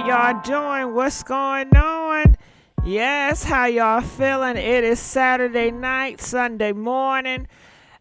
y'all doing? What's going on? Yes, how y'all feeling? It is Saturday night, Sunday morning.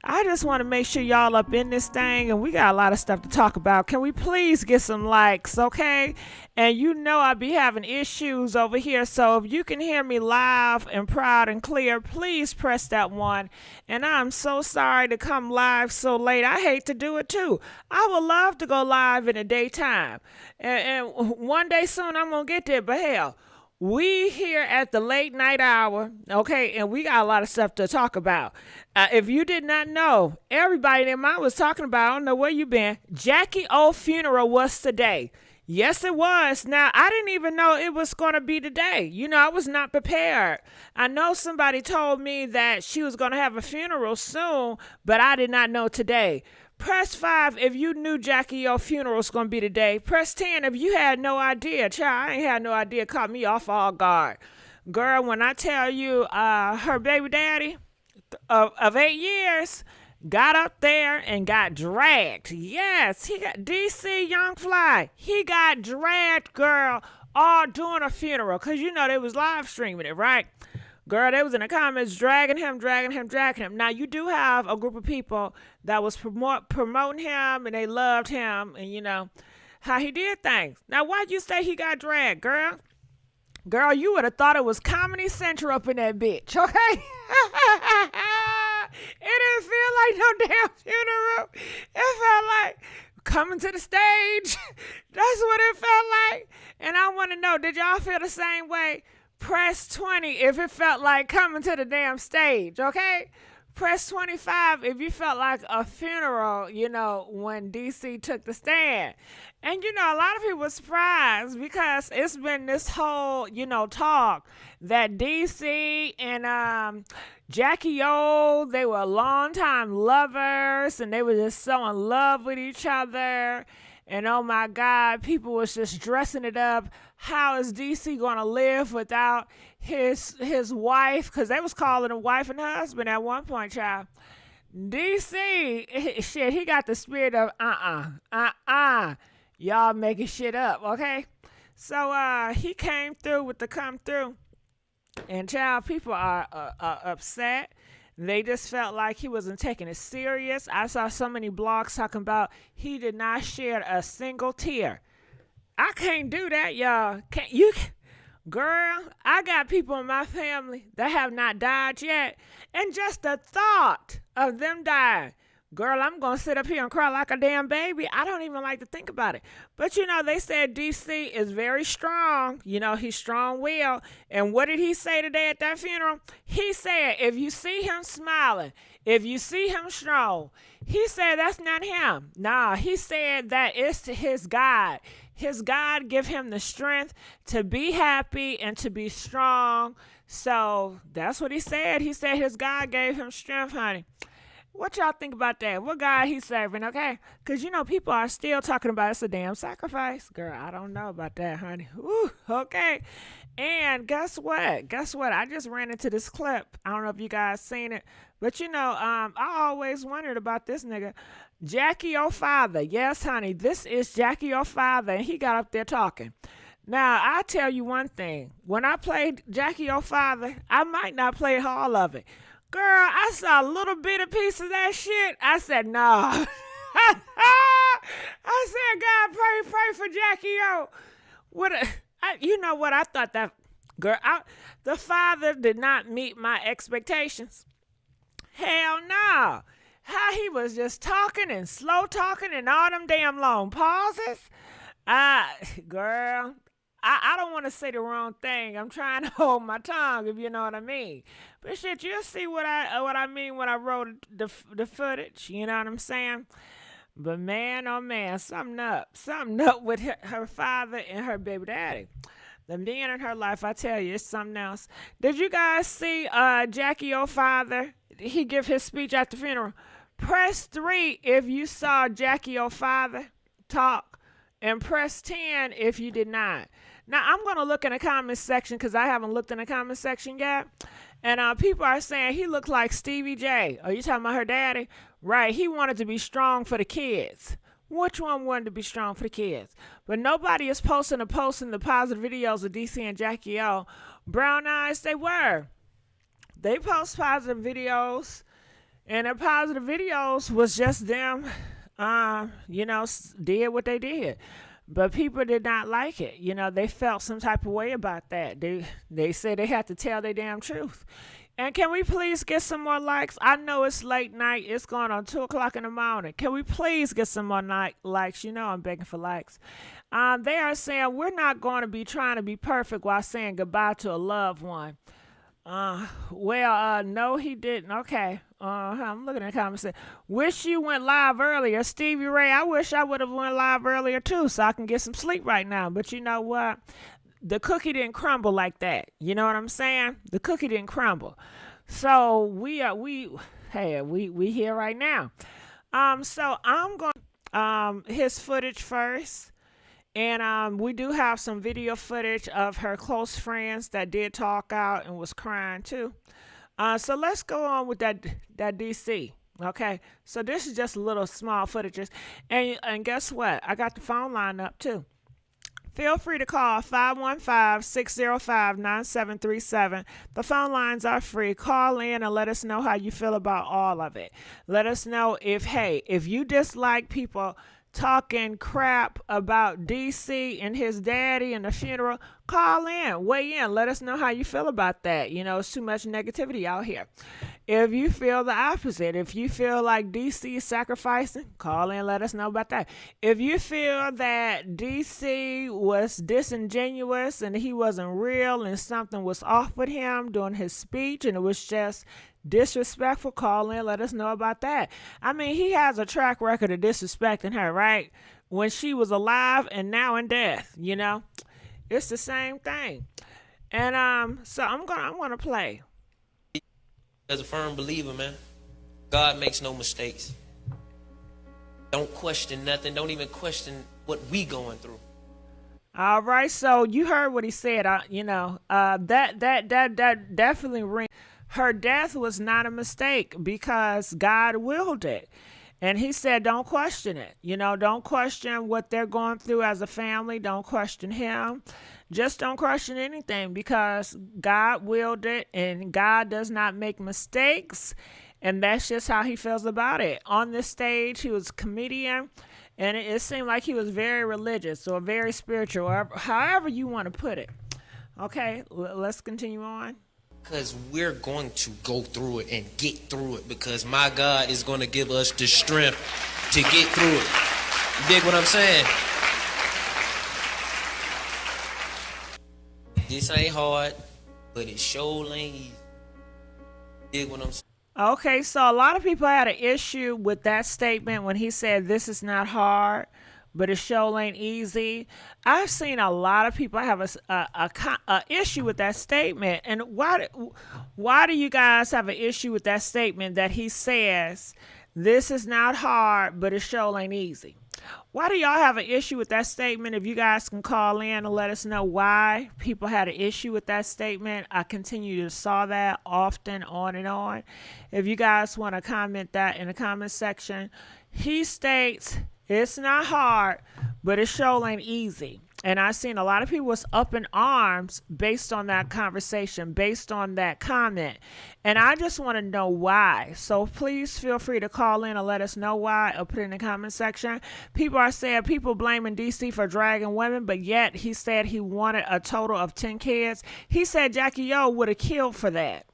I just want to make sure y'all up in this thing, and we got a lot of stuff to talk about. Can we please get some likes, okay? And you know I be having issues over here, so if you can hear me loud and proud and clear, please press that one. And I'm so sorry to come live so late. I hate to do it too. I would love to go live in the daytime, and one day soon I'm gonna get there. But hell, we here at the late night hour, okay, and we got a lot of stuff to talk about. If you did not know, everybody that I was talking about, I don't know where you been, Jacky O funeral was today. Yes, it was. Now, I didn't even know it was going to be today. You know, I was not prepared. I know somebody told me that she was going to have a funeral soon, but I did not know today. Press 5 if you knew Jacky O funeral was going to be today. Press 10 if you had no idea. Child, I ain't had no idea. Caught me off all guard. Girl, when I tell you her baby daddy of 8 years got up there and got dragged. Yes, he got DC Young Fly. He got dragged, girl, all during a funeral. Because, you know, they was live streaming it, right? Girl, they was in the comments dragging him. Now, you do have a group of people that was promoting him, and they loved him, and, you know, how he did things. Now, why'd you say he got dragged, girl? Girl, you would have thought it was Comedy Central up in that bitch, okay? It didn't feel like no damn funeral. It felt like coming to the stage. That's what it felt like. And I want to know, did y'all feel the same way? Press 20 if it felt like coming to the damn stage, okay? Press 25 if you felt like a funeral, you know, when DC took the stand. And, you know, a lot of people were surprised because it's been this whole, you know, talk that DC and Jacky O, they were longtime lovers and they were just so in love with each other. And oh my God, people was just dressing it up. How is DC gonna live without his wife? Because they was calling him wife and husband at one point, child. DC, shit, he got the spirit of y'all making shit up, okay? So he came through with the come through, and child, people are upset. They just felt like he wasn't taking it serious. I saw so many blogs talking about he did not shed a single tear. I can't do that, y'all. Can't you? Girl, I got people in my family that have not died yet. And just the thought of them dying, girl, I'm going to sit up here and cry like a damn baby. I don't even like to think about it. But, you know, they said DC is very strong. You know, he's strong-willed. And what did he say today at that funeral? He said, if you see him smiling, if you see him strong, he said that's not him. Nah, he said that it's his God. His God give him the strength to be happy and to be strong. So that's what he said. He said his God gave him strength, honey. What y'all think about that? What God he's serving, okay? Because, you know, people are still talking about it's a damn sacrifice. Girl, I don't know about that, honey. Ooh, okay. And guess what? I just ran into this clip. I don't know if you guys seen it. But, you know, I always wondered about this nigga. Jacky O father. Yes, honey, this is Jacky O father. And he got up there talking. Now, I tell you one thing. When I played Jacky O father, I might not play all of it. Girl, I saw a little bit of piece of that shit. I said, no. I said, God, pray for Jacky O. You know what? I thought that, girl, the father did not meet my expectations. Hell no. How he was just talking and slow talking and all them damn long pauses. Girl, I don't want to say the wrong thing. I'm trying to hold my tongue, if you know what I mean. But shit, you'll see what I mean when I wrote the footage. You know what I'm saying? But man, oh man, something up with her father and her baby daddy. The men in her life, I tell you, it's something else. Did you guys see Jacky O father? He give his speech at the funeral. Press 3 if you saw Jacky O father talk, and press 10 if you did not. Now, I'm going to look in the comments section because I haven't looked in the comments section yet. And people are saying he looked like Stevie J. Are you talking about her daddy? Right. He wanted to be strong for the kids. Which one wanted to be strong for the kids? But nobody is posting the positive videos of DC and Jackie O. Brown eyes, they were. They post positive videos, and their positive videos was just them, did what they did. But people did not like it. They felt some type of way about that. They said they had to tell their damn truth. And can we please get some more likes? I know it's late night. It's going on 2 o'clock in the morning. Can we please get some more likes? I'm begging for likes. They are saying we're not going to be trying to be perfect while saying goodbye to a loved one. No, he didn't. Okay. I'm looking at the comments. Wish you went live earlier. Stevie Ray, I wish I would have went live earlier too so I can get some sleep right now. But you know what? The cookie didn't crumble like that. You know what I'm saying? The cookie didn't crumble. So we here right now. So I'm going his footage first. And we do have some video footage of her close friends that did talk out and was crying too. So let's go on with that DC. Okay. So this is just a little small footages. And guess what? I got the phone line up too. Feel free to call 515-605-9737. The phone lines are free. Call in and let us know how you feel about all of it. Let us know if you dislike people talking crap about DC and his daddy and the funeral, call in, weigh in, let us know how you feel about that. It's too much negativity out here. If you feel the opposite, if you feel like DC is sacrificing, call in, let us know about that. If you feel that DC was disingenuous and he wasn't real and something was off with him during his speech and it was just disrespectful, call in, let us know about that. I mean, he has a track record of disrespecting her, right? When she was alive and now in death, it's the same thing. And so I'm gonna play. As a firm believer, man, God makes no mistakes. Don't question nothing. Don't even question what we going through. All right, so you heard what he said. That definitely rings. Her death was not a mistake because God willed it. And he said, don't question it. Don't question what they're going through as a family. Don't question him. Just don't question anything because God willed it and God does not make mistakes. And that's just how he feels about it. On this stage, he was a comedian and it seemed like he was very religious or very spiritual, or however you want to put it. Okay, let's continue on. Because we're going to go through it and get through it because my God is going to give us the strength to get through it. You dig what I'm saying? This ain't hard, but it sure ain't easy. You dig what I'm saying? Okay, so a lot of people had an issue with that statement when he said this is not hard, but it sure ain't easy. I've seen a lot of people have a issue with that statement. And why do you guys have an issue with that statement that he says this is not hard, but it sure ain't easy? Why do y'all have an issue with that statement? If you guys can call in and let us know why people had an issue with that statement. I continue to saw that often on and on. If you guys want to comment that in the comment section, he states it's not hard, but it sure ain't easy. And I've seen a lot of people was up in arms based on that conversation, based on that comment. And I just want to know why. So please feel free to call in and let us know why or put it in the comment section. People are saying people blaming DC for dragging women, but yet he said he wanted a total of 10 kids. He said Jackie O would have killed for that.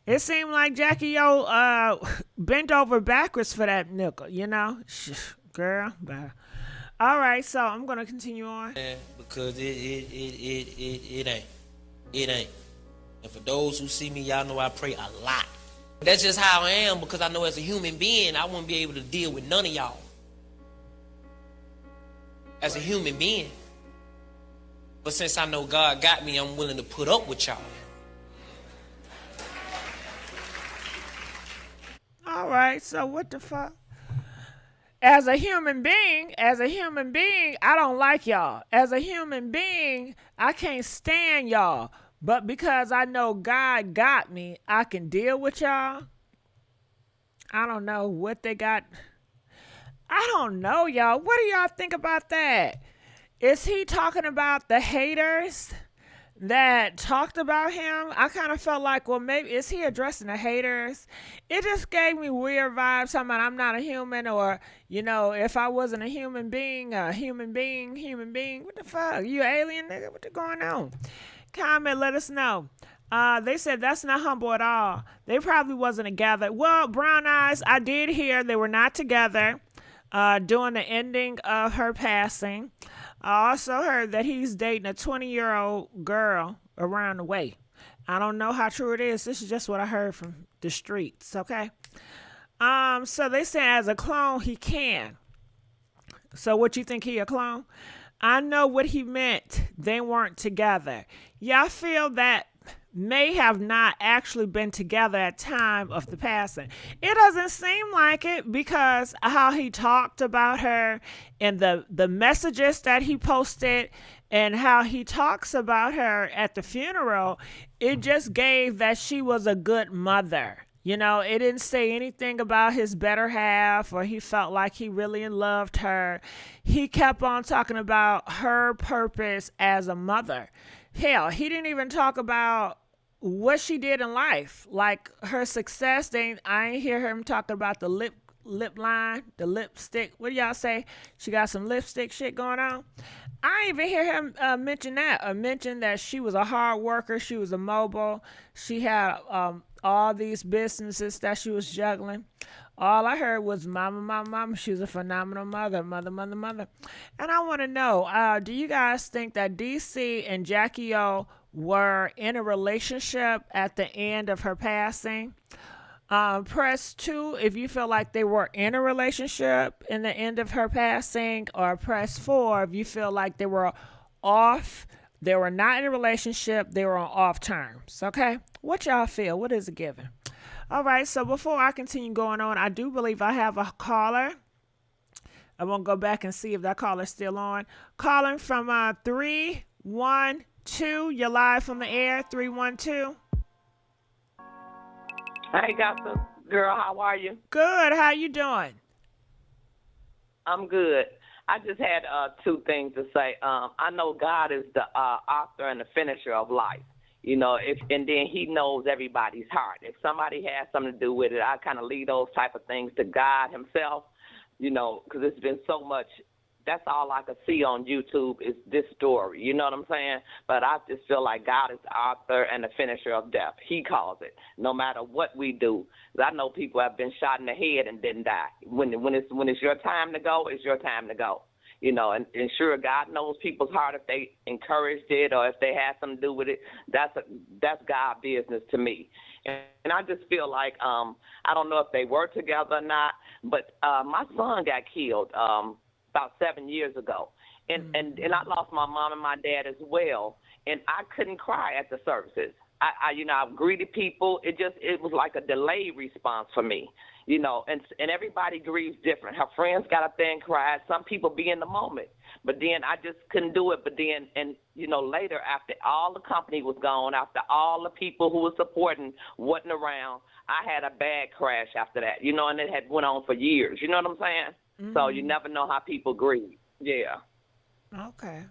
It seemed like Jackie O bent over backwards for that nickel, girl. Bye. All right, so I'm gonna continue on. Yeah, because it ain't. And for those who see me, y'all know I pray a lot. That's just how I am because I know as a human being, I wouldn't be able to deal with none of y'all. As a human being. But since I know God got me, I'm willing to put up with y'all. All right, so what the fuck? As a human being, I don't like y'all. As a human being, I can't stand y'all. But because I know God got me, I can deal with y'all. I don't know what they got. I don't know, y'all. What do y'all think about that? Is he talking about the haters that talked about him? I kind of felt like, well, maybe is he addressing the haters? It just gave me weird vibes talking about I'm not a human, or, if I wasn't a human being, human being. What the fuck? You alien nigga? What's going on? Comment, let us know. They said that's not humble at all. They probably wasn't together. Well, Brown Eyes, I did hear they were not together during the ending of her passing. I also heard that he's dating a 20-year-old girl around the way. I don't know how true it is. This is just what I heard from the streets, okay? So they say as a clone, he can. So what you think, he a clone? I know what he meant. They weren't together. Yeah, I feel that may have not actually been together at time of the passing. It doesn't seem like it, because how he talked about her and the messages that he posted and how he talks about her at the funeral, it just gave that she was a good mother. It didn't say anything about his better half, or he felt like he really loved her. He kept on talking about her purpose as a mother. Hell, he didn't even talk about what she did in life, like her success. I ain't hear him talking about the lip line, the lipstick. What do y'all say? She got some lipstick shit going on. I didn't even hear him mention that, or mention that she was a hard worker. She was a mobile. She had all these businesses that she was juggling. All I heard was mama, mama, mama. She was a phenomenal mother, mother, mother, mother. And I want to know, do you guys think that DC and Jacky O were in a relationship at the end of her passing? Press 2 if you feel like they were in a relationship in the end of her passing, or press 4 if you feel like they were off. They were not in a relationship. They were on off terms. Okay? What y'all feel? What is it given? All right. So before I continue going on, I do believe I have a caller. I won't go back and see if that caller's still on. Calling from 312. You're live from the air. 312. Hey, Gossip Girl, how are you? Good. How you doing? I'm good. I just had two things to say. I know God is the author and the finisher of life, and then he knows everybody's heart. If somebody has something to do with it, I kind of leave those type of things to God himself, because it's been so much. That's all I could see on YouTube is this story. You know what I'm saying? But I just feel like God is the author and the finisher of death. He calls it, no matter what we do. I know people have been shot in the head and didn't die. When it's your time to go, it's your time to go. And sure, God knows people's heart if they encouraged it or if they had something to do with it. That's God's business to me. And I just feel like I don't know if they were together or not, but my son got killed about 7 years ago. And I lost my mom and my dad as well. And I couldn't cry at the services. I greeted people. It was like a delayed response for me, and everybody grieves different. Her friends got up there and cried. Some people be in the moment, but then I just couldn't do it. But then, later after all the company was gone, after all the people who were supporting wasn't around, I had a bad crash after that, and it had went on for years. You know what I'm saying? Mm-hmm. So you never know how people grieve. Yeah. Okay.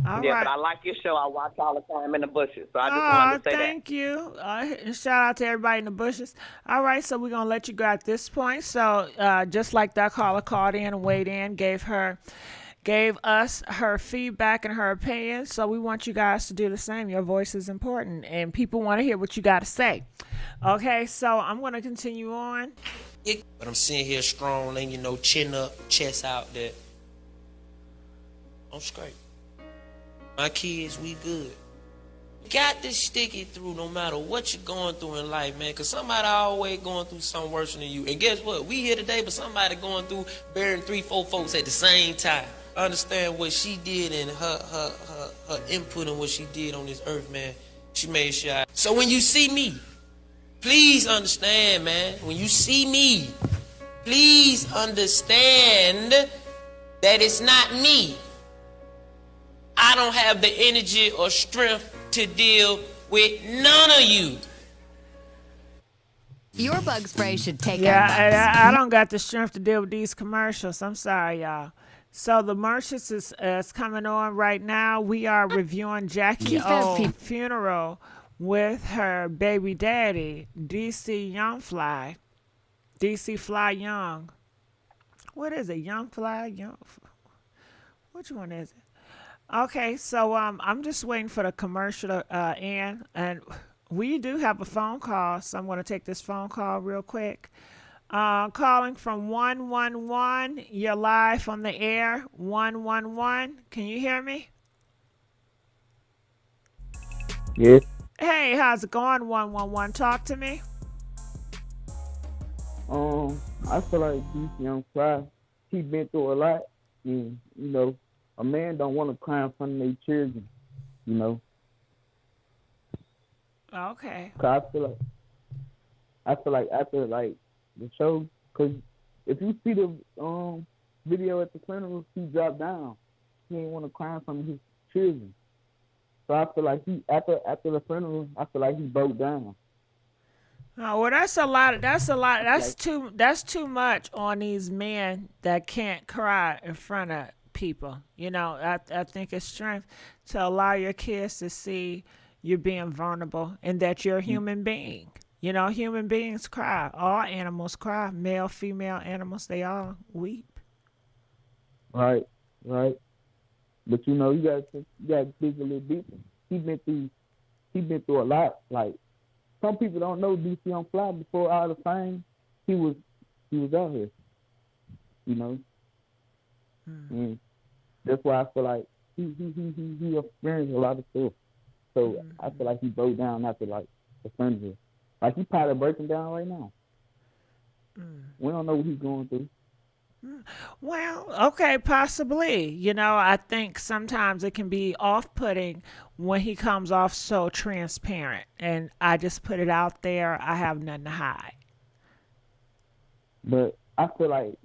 All right. But I like your show. I watch all the time in the bushes. So I just wanted to say thank you. And shout out to everybody in the bushes. All right, so we're going to let you go at this point. So just like that caller called in and weighed in, gave us her feedback and her opinion. So we want you guys to do the same. Your voice is important, and people want to hear what you got to say. Okay, so I'm going to continue on. But I'm sitting here strong, and chin up, chest out there. I'm straight. My kids, we good. You got to stick it through no matter what you're going through in life, man, because somebody always going through something worse than you. And guess what? We here today, but somebody going through burying 3-4 folks at the same time. Understand what she did and her input in what she did on this earth, man. She made sure. So when you see me, please understand, man. When you see me, please understand that it's not me. I don't have the energy or strength to deal with none of you. Your bug spray should take Yeah, out bugs. I don't got the strength to deal with these commercials. I'm sorry, y'all. So the Merchants is coming on right now. We are reviewing Jackie O's funeral with her baby daddy, DC Young Fly. DC Fly Young. What is it? Young Fly? Young. Which one is it? Okay, so I'm just waiting for the commercial to end, and we do have a phone call, so I'm going to take this phone call real quick. Calling from 111. You're live on the air. 111. Can you hear me? Yes. Hey, how's it going? 111. Talk to me. I feel like these young fly, he been through a lot, and a man don't want to cry in front of their children, Okay. 'Cause I feel like after the show, cause if you see the video at the funeral, he dropped down. He ain't want to cry in front of his children. So I feel like he after the funeral, I feel like he broke down. Oh, well, that's a lot. That's a lot. That's too much on these men that can't cry in front of people. I think it's strength to allow your kids to see you being vulnerable and that you're a human being. Human beings cry. All animals cry. Male, female animals, they all weep. Right. But you gotta dig a little deeper. He been through a lot. Like some people don't know DC on Fly before all the fame. He was out here. And that's why I feel like he experienced a lot of stuff. So I feel like he broke down after the funeral. Like he probably breaking down right now. We don't know what he's going through. Well, okay, possibly. I think sometimes it can be off-putting when he comes off so transparent. And I just put it out there. I have nothing to hide. But I feel like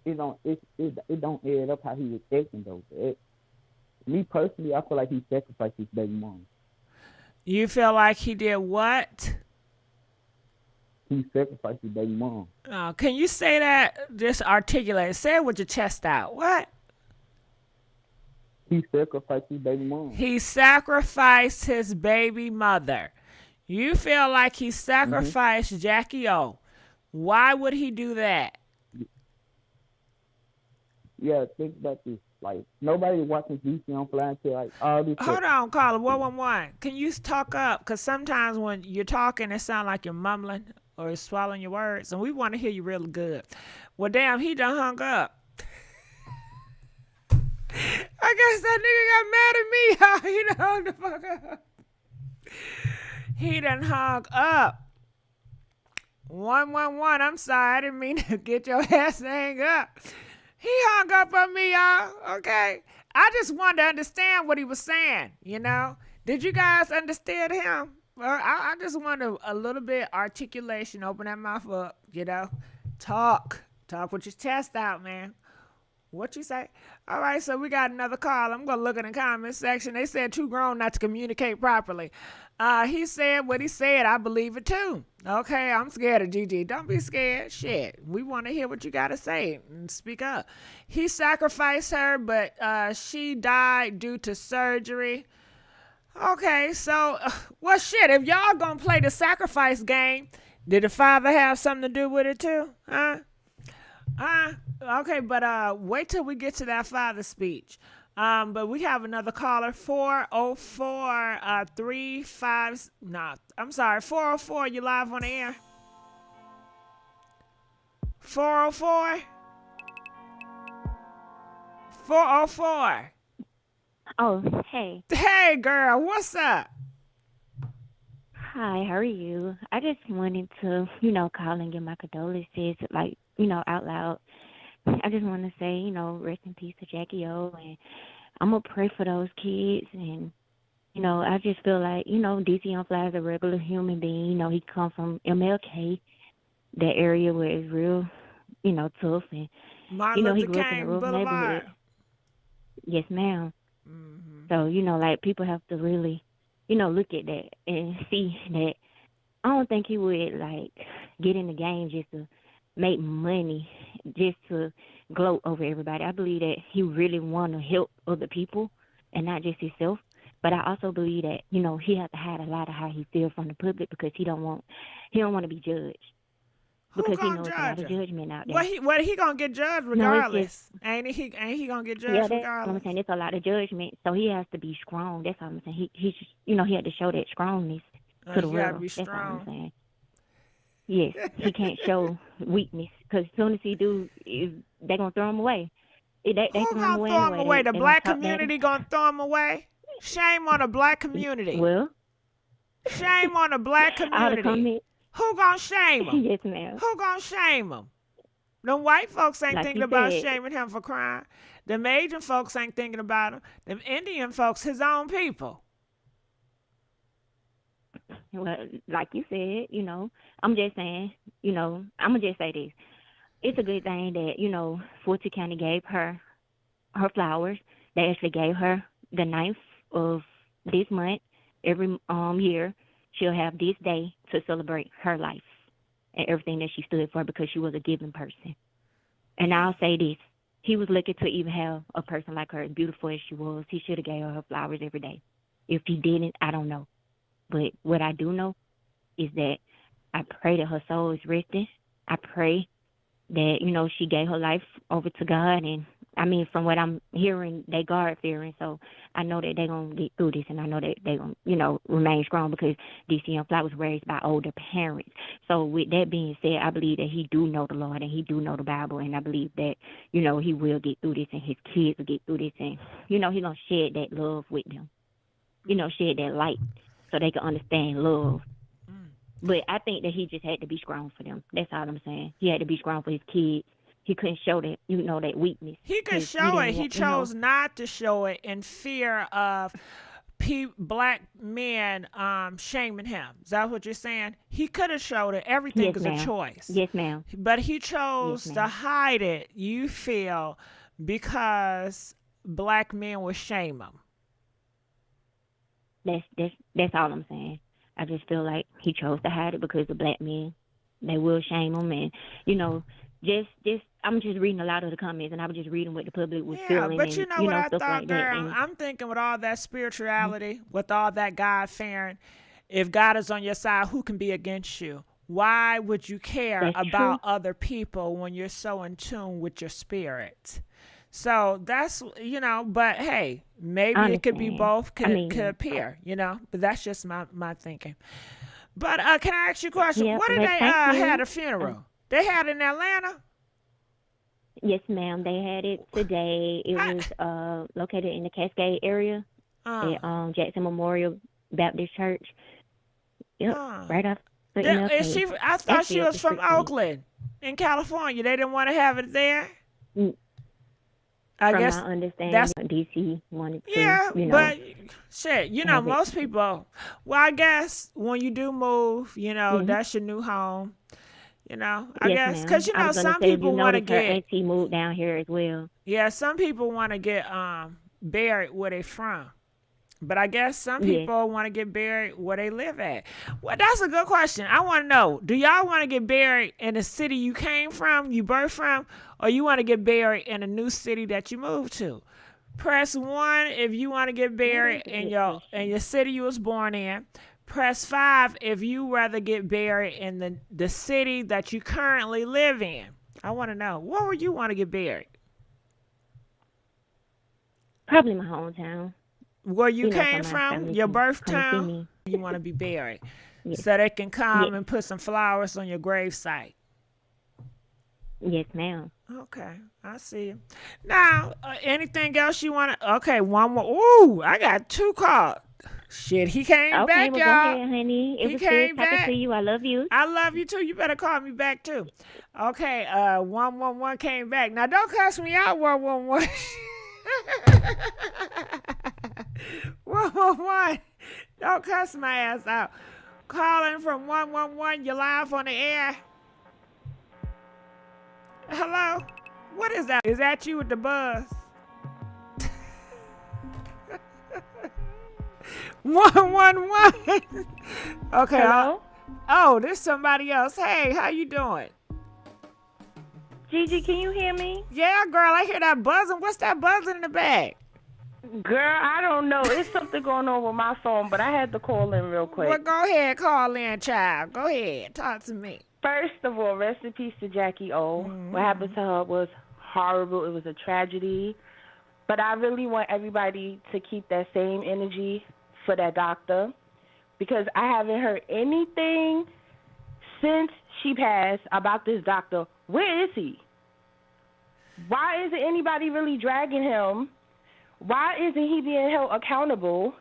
it don't add up how he was acting though. Me personally, I feel like he sacrificed his baby mom. You feel like he did what? He sacrificed his baby mom. Can you say that? Just articulate. Say it with your chest out. What? He sacrificed his baby mom. He sacrificed his baby mother. You feel like he sacrificed Jackie O. Why would he do that? Yeah, think about this. Like nobody watching DC on Fly until all this. Hold on, caller 111. Can you talk up? Because sometimes when you're talking, it sounds like you're mumbling or you're swallowing your words, and we want to hear you really good. Well, damn, he done hung up. I guess that nigga got mad at me. He done hung the fuck up. He done hung up. 111. I'm sorry, I didn't mean to get your ass to hang up. He hung up on me, y'all. Okay. I just wanted to understand what he was saying, Did you guys understand him? I just wanted a little bit articulation. Open that mouth up, Talk. Talk with your chest out, man. What you say? All right, so we got another call. I'm going to look in the comment section. They said too grown not to communicate properly. He said what he said. I believe it too. Okay, I'm scared of GG. Don't be scared. Shit. We want to hear what you got to say and speak up. He sacrificed her, but she died due to surgery. Okay, so, well, shit, if y'all going to play the sacrifice game, did the father have something to do with it too? Okay, but wait till we get to that father speech. But we have another caller, 404 404, you live on the air. 404? 404. Oh, hey. Hey, girl, what's up? Hi, how are you? I just wanted to, call and give my condolences, out loud. I just want to say, rest in peace to Jackie O, and I'm going to pray for those kids, and, I just feel like, DC on Fly is a regular human being. He come from MLK, that area where it's real, tough, and, Martin he Luther grew up in a King rough Boulevard. neighborhood. Yes, ma'am. Mm-hmm. So, people have to really, look at that and see that I don't think he would, get in the game just to make money, just to gloat over everybody. I believe that he really want to help other people and not just himself. But I also believe that, you know, he has to hide a lot of how he feels from the public because he don't want to be judged. Who Because he gonna knows a lot judge of him? judgment out there. What he gonna get judged No, it's regardless? just, Ain't he gonna get yeah, judged that's what regardless? I'm saying. It's a lot of judgment, so he has to be strong. That's all I'm saying. He just, you know, he had to show that strongness to the He gotta world. be That's all I'm strong. saying. Yes, he can't show weakness because as soon as he do, they gonna throw him away. They Who throw him gonna away throw him anyway. away? The They gonna black talk bad. community gonna throw him away? Shame on the black community. Well, Shame on the black all the community. comments. Who gonna shame him? Yes, ma'am. Who gonna shame him? Them white folks ain't Like thinking you about said. shaming him for crime. Them Asian folks ain't thinking about him. Them Indian folks, his own people. Well, like you said, you know, I'm just saying, you know, I'm gonna just say this. It's a good thing that, you know, Fulton County gave her flowers. They actually gave her the 9th of this month. Every year, she'll have this day to celebrate her life and everything that she stood for because she was a giving person. And I'll say this. He was lucky to even have a person like her, as beautiful as she was. He should have gave her flowers every day. If he didn't, I don't know. But what I do know is that I pray that her soul is resting. I pray that, you know, she gave her life over to God. And, I mean, from what I'm hearing, they God-fearing. So I know that they're going to get through this, and I know that they're going to, you know, remain strong because DC Young Fly was raised by older parents. So with that being said, I believe that he do know the Lord and he do know the Bible, and I believe that, you know, he will get through this and his kids will get through this, and, you know, he's going to shed that love with them, you know, shed that light so they can understand love. But I think that he just had to be strong for them. That's all I'm saying. He had to be strong for his kids. He couldn't show that, you know, that weakness. He could show it. He chose not to show it in fear of black men shaming him. Is that what you're saying? He could have showed it. Everything Yes, is ma'am. a choice. Yes, ma'am. But he chose Yes, to ma'am. hide it, you feel, because black men would shame him. That's all I'm saying. I just feel like he chose to hide it because the black men, they will shame him, and, you know, just I'm just reading a lot of the comments, and I was just reading what the public was Yeah, feeling, but and, you know what I stuff thought, like that. girl? And I'm thinking with all that spirituality, with all that God-fearing, if God is on your side, who can be against you? Why would you care That's about true. other people when you're so in tune with your spirit? So that's, you know, but hey, maybe I it could be understand. both, I mean, could appear, you know, but that's just my thinking. But can I ask you a question? yeah, What did but they thank you. had a funeral? They had it in Atlanta? Yes, ma'am. They had it today. It was located in the Cascade area at Jackson Memorial Baptist Church. Yep, right off the Is she, I thought Actually, she up was the from street from me. Oakland in California. They didn't want to have it there? Mm, I From guess my understanding, that's, DC wanted to, yeah, you know, but shit, you know, have it. most people, well, I guess when you do move, you know, that's your new home. You know, I Yes, guess, ma'am. because, you I know, was gonna some say, if people you want to notice, her get, auntie moved down here as well. yeah, some people want to get buried where they from. But I guess some Yes. people want to get buried where they live at. Well, that's a good question. I want to know, do y'all want to get buried in the city you came from, you birthed from, or you want to get buried in a new city that you moved to? Press 1 if you want to get buried in your city you was born in. Press 5 if you rather get buried in the city that you currently live in. I want to know, where would you want to get buried? Probably my hometown. Where you You know, came so my from, family your can birth come and see town, me. you want to be buried. Yes. So they can come Yes. and put some flowers on your grave site. Yes, ma'am. Okay, I see you. Now, anything else you want to? Okay, one more. Ooh, I got 2 calls. Shit, he came Okay, back, well, y'all. go ahead, honey. It He was came good talking back. to you. I love you. I love you too. You better call me back too. Okay, 111 came back. Now don't cuss me out, 111. 111. Don't cuss my ass out. Calling from 111. You're live on the air. Hello? What is that? Is that you with the buzz? 111. Okay. Hello? Oh, there's somebody else. Hey, how you doing? Gigi, can you hear me? Yeah, girl, I hear that buzzing. What's that buzzing in the back? Girl, I don't know. It's something going on with my phone, but I had to call in real quick. Well, go ahead, call in, child. Go ahead, talk to me. First of all, rest in peace to Jackie O. What happened to her was horrible. It was a tragedy. But I really want everybody to keep that same energy for that doctor, because I haven't heard anything since she passed about this doctor. Where is he? Why isn't anybody really dragging him? Why isn't he being held accountable?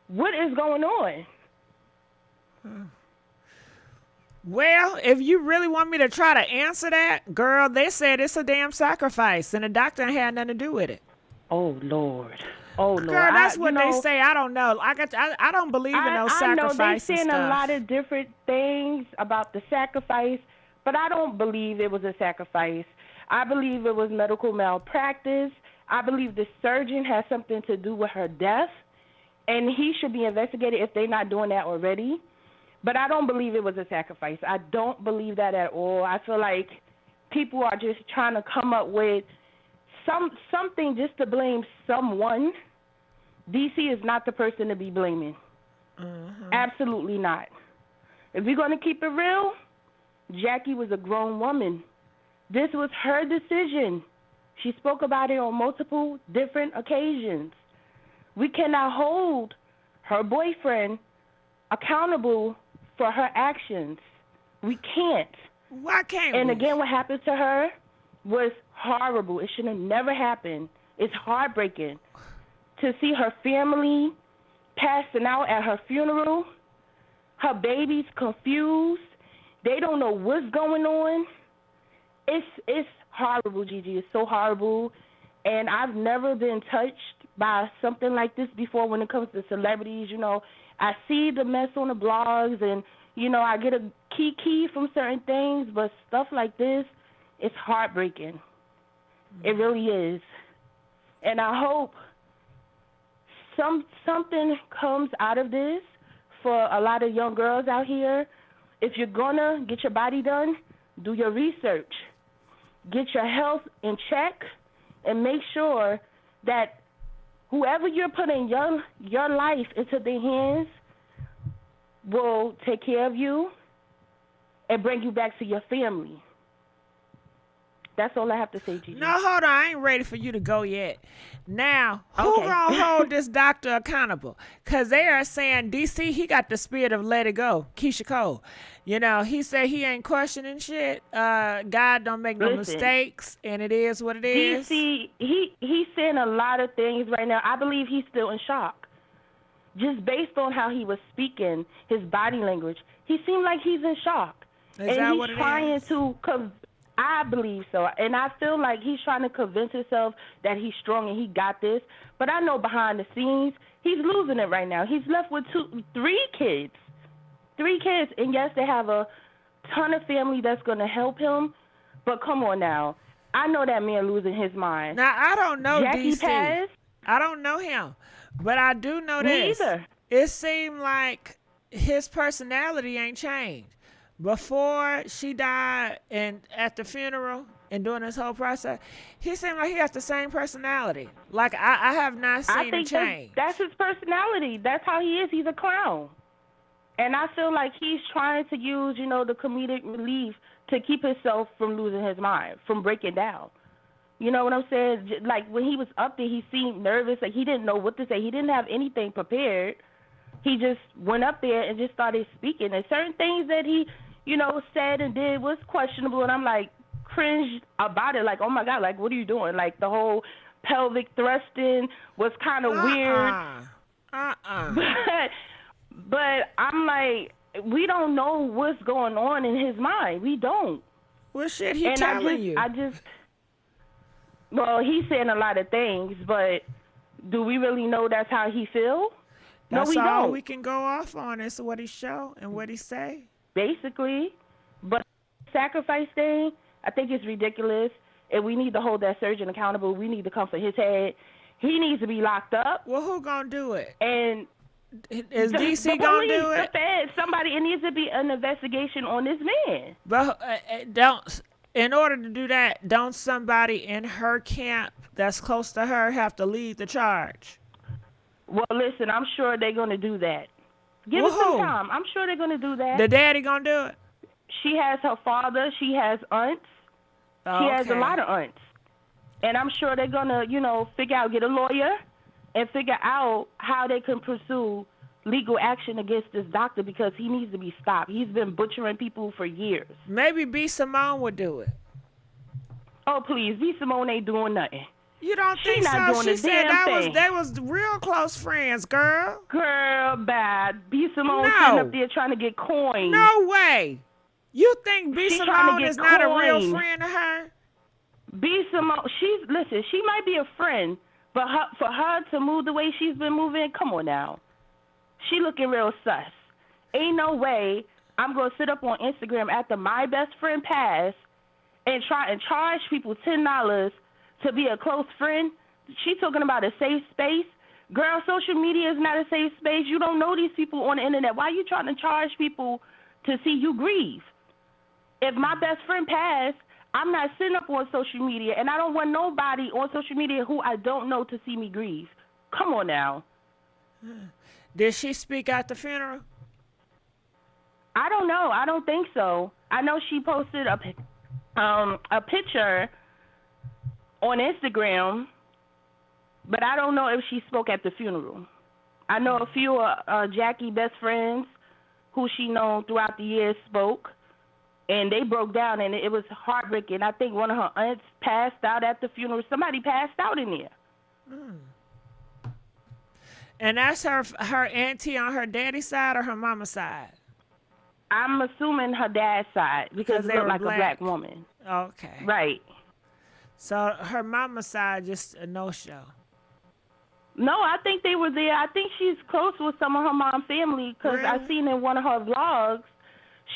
What is going on? Well, if you really want me to try to answer that, girl, they said it's a damn sacrifice, and the doctor ain't had nothing to do with it. Oh, Lord. Oh, Lord. Girl, that's what they say. I don't know. I don't believe in those sacrifices. I know they're saying stuff. a lot of different things about the sacrifice, but I don't believe it was a sacrifice. I believe it was medical malpractice. I believe the surgeon has something to do with her death, and he should be investigated if they're not doing that already. But I don't believe it was a sacrifice. I don't believe that at all. I feel like people are just trying to come up with something just to blame someone. DC is not the person to be blaming. Absolutely not. If we're going to keep it real, Jackie was a grown woman. This was her decision. She spoke about it on multiple different occasions. We cannot hold her boyfriend accountable for her actions. We can't. Why can't And we? again, what happened to her was horrible. It should have never happened. It's heartbreaking to see her family passing out at her funeral, her babies confused. They don't know what's going on. It's horrible, Gigi. It's so horrible. And I've never been touched by something like this before when it comes to celebrities. You know, I see the mess on the blogs and, you know, I get a key from certain things, but stuff like this, it's heartbreaking. It really is. And I hope something comes out of this for a lot of young girls out here. If you're going to get your body done, do your research. Get your health in check and make sure that whoever you're putting your life into their hands will take care of you and bring you back to your family. That's all I have to say, Gigi. No, hold on. I ain't ready for you to go yet. Now, who Okay. gonna hold this doctor accountable? Because they are saying DC, he got the spirit of let it go. Keisha Cole. You know, he said he ain't questioning shit. God don't make no Listen. mistakes, and it is what it is. DC, he's saying a lot of things right now. I believe he's still in shock. Just based on how he was speaking, his body language, he seemed like he's in shock. Is and that he's what it trying is? to I believe so. And I feel like he's trying to convince himself that he's strong and he got this. But I know behind the scenes, he's losing it right now. He's left with three kids. 3 kids. And yes, they have a ton of family that's going to help him. But come on now. I know that man losing his mind. Now, I don't know Jackie DC. passed. I don't know him. But I do know Me this. either. It seemed like his personality ain't changed. Before she died and at the funeral and during this whole process, he seemed like he has the same personality. Like, I have not seen I a think change. that's his personality. That's how he is. He's a clown. And I feel like he's trying to use, you know, the comedic relief to keep himself from losing his mind, from breaking down. You know what I'm saying? Like, when he was up there, he seemed nervous. Like, he didn't know what to say. He didn't have anything prepared. He just went up there and just started speaking. And certain things that he, you know, said and did was questionable. And I'm like, cringe about it. Like, oh, my God, like, what are you doing? Like, the whole pelvic thrusting was kind of weird. But I'm like, we don't know what's going on in his mind. We don't. Well, shit, he And telling you. Well, he's saying a lot of things, but do we really know that's how he feels? That's no, we all don't. we can go off on is what he show and what he say. Basically. But sacrifice thing, I think it's ridiculous, and we need to hold that surgeon accountable. We need to comfort his head. He needs to be locked up. Well, who gonna do it? And Is DC the gonna police, do it? the feds, somebody. It needs to be an investigation on this man. But don't. In order to do that, don't somebody in her camp that's close to her have to lead the charge? Well, listen, I'm sure they're gonna do that. Give it some time. I'm sure they're gonna do that. The daddy gonna do it? She has her father. She has aunts. She has a lot of aunts. And I'm sure they're going to, figure out, get a lawyer and figure out how they can pursue legal action against this doctor because he needs to be stopped. He's been butchering people for years. Maybe B. Simone would do it. Oh, please. B. Simone ain't doing nothing. You don't think so? She said they was real close friends, girl. Girl, bad. B. Simone sitting up there trying to get coins. No way. You think B. Simone is not a real friend of her? B. Simone, she might be a friend, but for her to move the way she's been moving, come on now. She looking real sus. Ain't no way I'm going to sit up on Instagram after my best friend passed and try and charge people $10 to be a close friend. She talking about a safe space. Girl, social media is not a safe space. You don't know these people on the internet. Why are you trying to charge people to see you grieve? If my best friend passed, I'm not sitting up on social media, and I don't want nobody on social media who I don't know to see me grieve. Come on now. Did she speak at the funeral? I don't know. I don't think so. I know she posted a picture on Instagram, but I don't know if she spoke at the funeral. I know a few Jacky best friends who she known throughout the years spoke. And they broke down, and it was heartbreaking. I think one of her aunts passed out at the funeral. Somebody passed out in there. And that's her auntie on her daddy's side or her mama's side? I'm assuming her dad's side because they look like a black woman. Okay. Right. So her mama's side just a no-show. No, I think they were there. I think she's close with some of her mom's family because I seen in one of her vlogs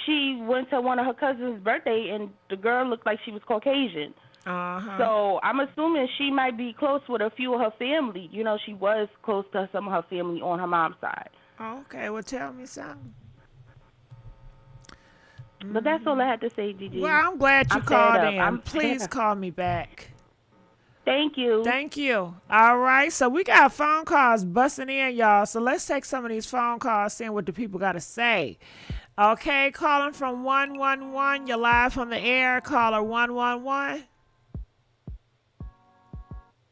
she went to one of her cousin's birthday, and the girl looked like she was Caucasian. So I'm assuming she might be close with a few of her family. She was close to some of her family on her mom's side. Okay, well, tell me something. But that's all I had to say, Gigi. Well, I'm glad you called in. Please call me back. Thank you. Thank you. All right, so we got phone calls busting in, y'all. So let's take some of these phone calls, seeing what the people got to say. Okay, calling from 111. You're live on the air. Caller 111.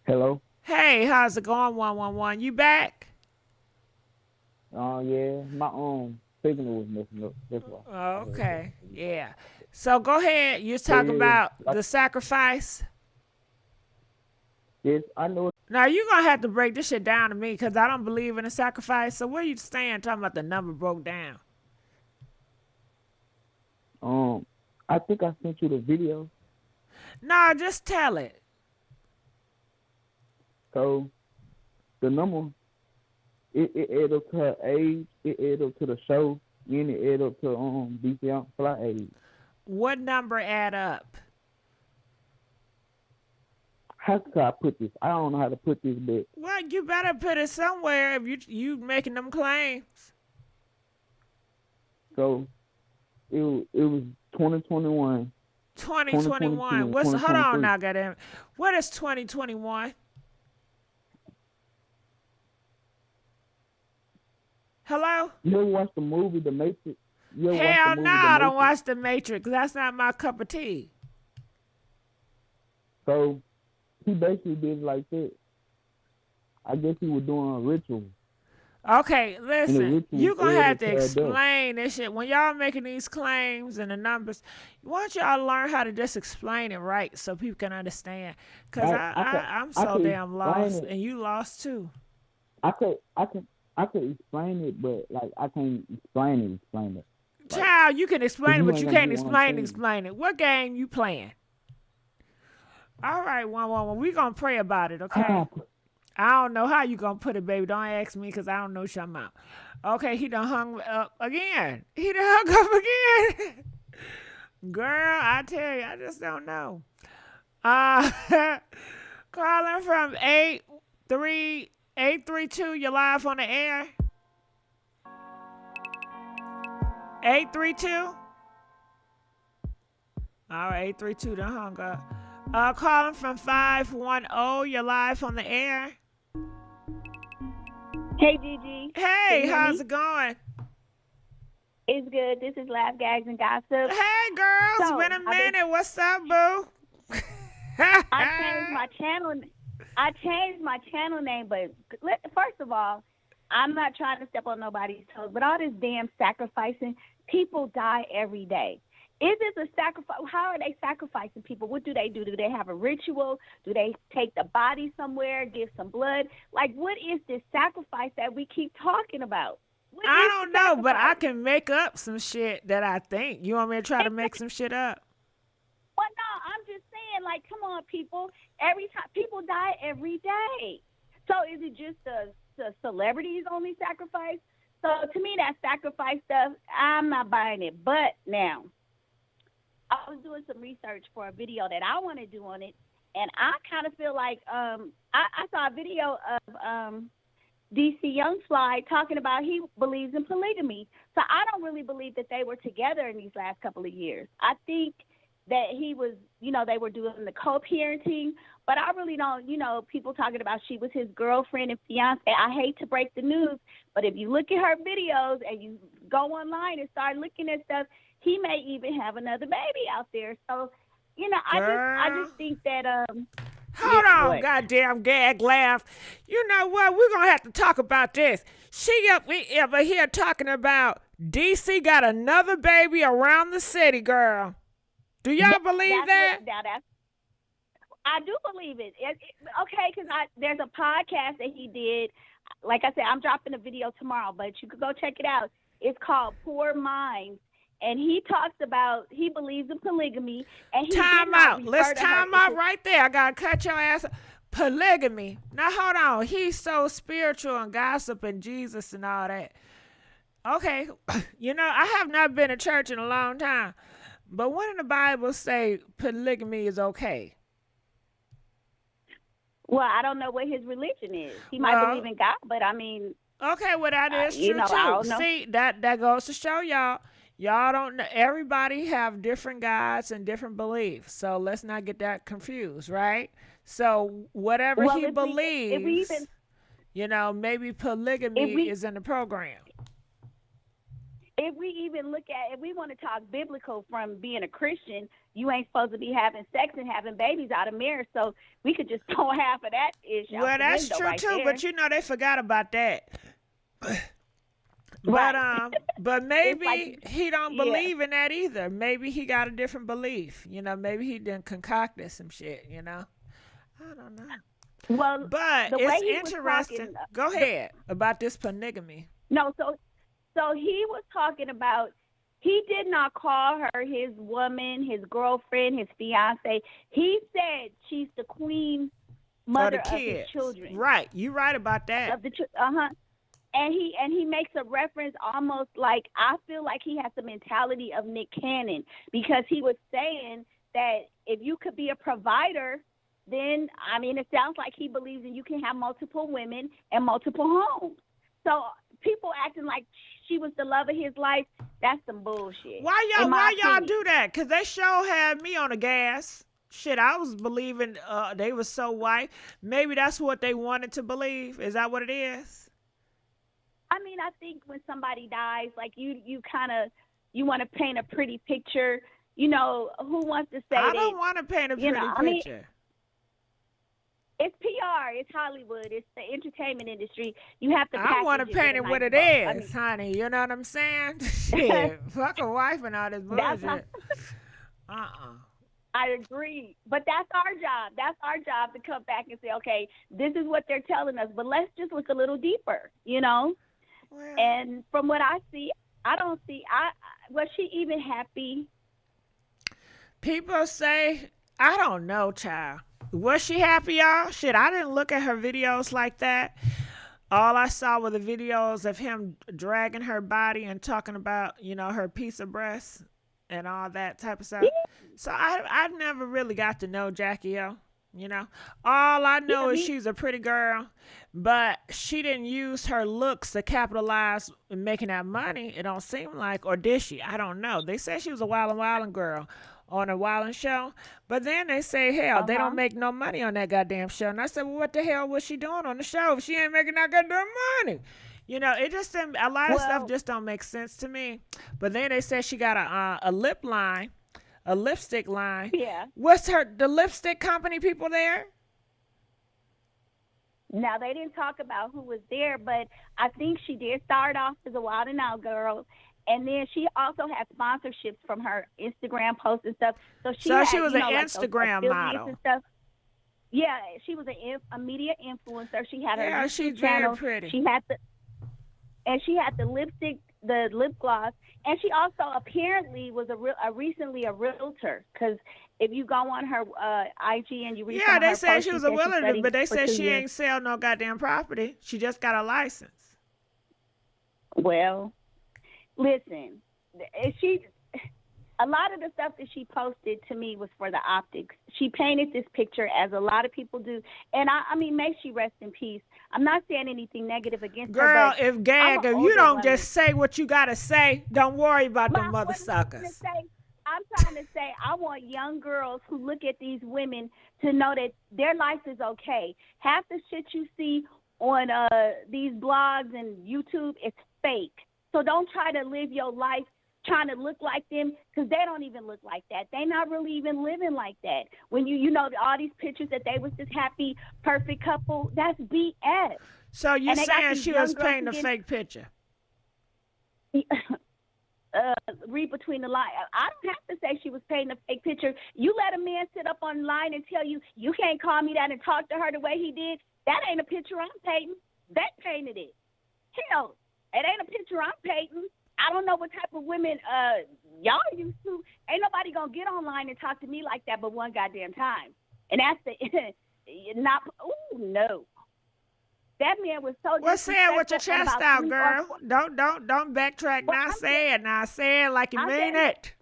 Hello. Hey, how's it going, 111? You back? Yeah, my signal was messing up. That's why. Okay, yeah. So go ahead. You're talking about the sacrifice. Yes, I know. Now you're gonna have to break this shit down to me because I don't believe in a sacrifice. So where you stand talking about the number broke down? I think I sent you the video. No, just tell it. So, the number, it add up to her age, it add up to the show, and it add up to BC fly age. What number add up? How could I put this? I don't know how to put this, but well, you better put it somewhere if you making them claims. So, it was 2021. 2021. Hold on now, goddamn. What is 2021? Hello? You ever watch the movie The Matrix? Hell no, I don't watch The Matrix. That's not my cup of tea. So, he basically did like that. I guess he was doing a ritual. Okay, listen, you're going to have to explain this shit. When y'all making these claims and the numbers, I want y'all to learn how to just explain it right so people can understand. Because I'm so damn lost, and you lost too. I could explain it, but like I can't explain it. Child, you can explain it, but you can't explain it. What game you playing? All right, 111. We going to pray about it, okay? I don't know how you gonna put it, baby. Don't ask me because I don't know what I'm out. Okay, he done hung up again. Girl, I tell you, I just don't know. Calling from 83832, you're live on the air. 832? All right, 832 done hung up. Calling from 510. You're live on the air. Hey, Gigi. Hey, how's it going? It's good. This is Laugh, Gags, and Gossip. Hey, girls. So, Been a minute. What's up, boo? I changed my channel name, but first of all, I'm not trying to step on nobody's toes, but all this damn sacrificing, people die every day. Is this a sacrifice? How are they sacrificing people? What do? Do they have a ritual? Do they take the body somewhere, give some blood? Like, what is this sacrifice that we keep talking about? I don't know, but I can make up some shit that I think. You want me to try to make some shit up? Well, no, I'm just saying, like, come on, people. Every time people die every day. So is it just the celebrities only sacrifice? So to me, that sacrifice stuff, I'm not buying it. But now, I was doing some research for a video that I want to do on it, and I kind of feel like I saw a video of DC Young Fly talking about he believes in polygamy. So I don't really believe that they were together in these last couple of years. I think that he was, they were doing the co-parenting, but I really don't, people talking about she was his girlfriend and fiance. I hate to break the news, but if you look at her videos and you go online and start looking at stuff, he may even have another baby out there. So, I just think that hold on, goddamn gag laugh. You know what? We're going to have to talk about this. She up here talking about DC got another baby around the city, girl. Do y'all believe that? I do believe it. Okay, because there's a podcast that he did. Like I said, I'm dropping a video tomorrow, but you could go check it out. It's called Poor Minds. And he talks about, he believes in polygamy. And he time out. Let's time out right there. I got to cut your ass. Polygamy. Now, hold on. He's so spiritual and gossip and Jesus and all that. Okay. I have not been to church in a long time. But when did the Bible say polygamy is okay? Well, I don't know what his religion is. He might believe in God, but I mean. Okay, well, that is true, too. I don't know. See, that goes to show y'all. Y'all don't know. Everybody have different gods and different beliefs. So let's not get that confused, right? So whatever he believes, maybe polygamy is in the program. If we want to talk biblical from being a Christian, you ain't supposed to be having sex and having babies out of marriage. So we could just throw half of that issue. Well, that's true, right too. There. But they forgot about that. Right. But maybe he don't believe in that either. Maybe he got a different belief. Maybe he didn't concoct some shit. I don't know. Well, but it's interesting. Go ahead about this polygamy. No, so he was talking about. He did not call her his woman, his girlfriend, his fiance. He said she's the queen mother of his children. Right, you right about that. And he makes a reference almost like, I feel like he has the mentality of Nick Cannon, because he was saying that if you could be a provider, then, it sounds like he believes that you can have multiple women and multiple homes. So people acting like she was the love of his life, that's some bullshit. Why y'all do that? Because they sure had me on the gas. Shit, I was believing they were so white. Maybe that's what they wanted to believe. Is that what it is? I think when somebody dies, like you want to paint a pretty picture. Who wants to say I don't want to paint a pretty picture. It's PR. It's Hollywood. It's the entertainment industry. You have to. I want to paint it what it is, honey. You know what I'm saying? Shit, fuck a wife and all this bullshit. I agree, but that's our job. That's our job to come back and say, okay, this is what they're telling us, but let's just look a little deeper, Well, and from what I see, was she even happy? People say, I don't know, child. Was she happy, y'all? Shit, I didn't look at her videos like that. All I saw were the videos of him dragging her body and talking about, her piece of breast and all that type of stuff. So I never really got to know Jacky O. You know, all I know Yeah, is me. she's a pretty girl, but she didn't use her looks to capitalize in making that money. It don't seem like, or did she? I don't know. They said she was a Wild and Wildin' girl on a Wildin' show, but then they say, hell, Uh they don't huh. make no money on that goddamn show. And I said, well, what the hell was she doing on the show if she ain't making that goddamn money? You know, it just didn't, a lot of stuff Well, just don't make sense to me. But then they said she got a lip line, a lipstick line. yeah. What's the lipstick company people there? Now they didn't talk about who was there, but I think she did start off as a Wild and Out girl, and then she also had sponsorships from her Instagram posts and stuff. So she So had, she was you an know, like those Instagram affiliates model. and stuff. Yeah, she was a media influencer. She had her Yeah, YouTube she's very channel. pretty. She had the lipstick, the lip gloss, and she also apparently was recently a realtor. Because if you go on her IG and you read some Yeah, of they her said posts, she she was a said she willing, studied but they for said 2 she years. ain't sell no goddamn property. She just got a license. Well, listen, a lot of the stuff that she posted to me was for the optics. She painted this picture as a lot of people do. And I mean, may she rest in peace. I'm not saying anything negative against her, Girl, but if I'm gag, an if you older don't woman. just say what you gotta say, don't worry about them What mother I'm trying to suckers. say, I'm trying to say, I want young girls who look at these women to know that their life is okay. Half the shit you see on these blogs and YouTube is fake. So don't try to live your life trying to look like them, because they don't even look like that. They not really even living like that. When you know all these pictures that they was this happy, perfect couple, that's BS. So you And they got saying these she young was girls painting a who fake picture? read between the lines. I don't have to say she was painting a fake picture. You let a man sit up online and tell you, you can't call me that and talk to her the way he did. That ain't a picture I'm painting. They painted it. Hell, it ain't a picture I'm painting. I don't know what type of women y'all used to. Ain't nobody gonna get online and talk to me like that but one goddamn time. And that's the not. Ooh, no. That man was so Well, say it with your disrespectful. And chest about out, 3 or girl. 4 Don't backtrack. Well, Now say it. Now say it like you I'm mean saying- it.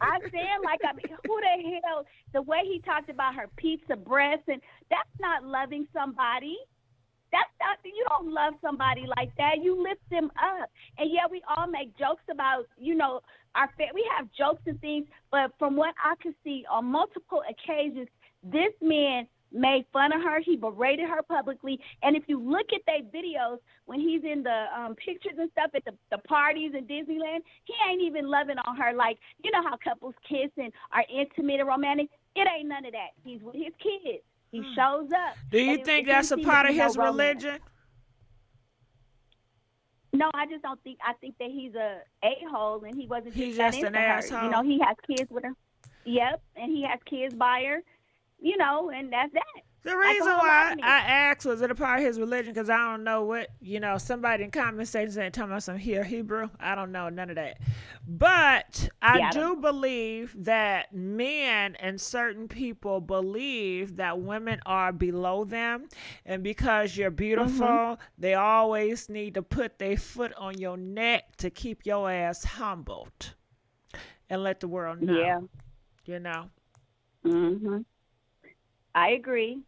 I'm saying, like, I mean, who the hell, the way he talked about her pizza breasts, and that's not loving somebody. That's not, you don't love somebody like that. You lift them up. And yeah, we all make jokes about, you know, we have jokes and things, but from what I could see on multiple occasions, this man made fun of her. He berated her publicly. And if you look at their videos, when he's in the pictures and stuff at the parties in Disneyland, he ain't even loving on her. Like, you know how couples kiss and are intimate and romantic? It ain't none of that. He's with his kids. He shows up. Do you And think it that's a didn't seem to part be of no his romance. religion? No, I just don't think. I think that he's a hole, and he wasn't. He's that just an into her. asshole. You know, he has kids with her. Yep, and he has kids by her. You know, and that's that. The That's reason a whole why lot of I niggas. asked was it a part of his religion, because I don't know what, you know, somebody in comment section saying talking about some Hebrew. I don't know none of that. But I Yeah, I do believe that men and certain people believe that women are below them. And because you're beautiful, Mm-hmm. they always need to put their foot on your neck to keep your ass humbled and let the world know. Yeah. You know? Mhm. I agree.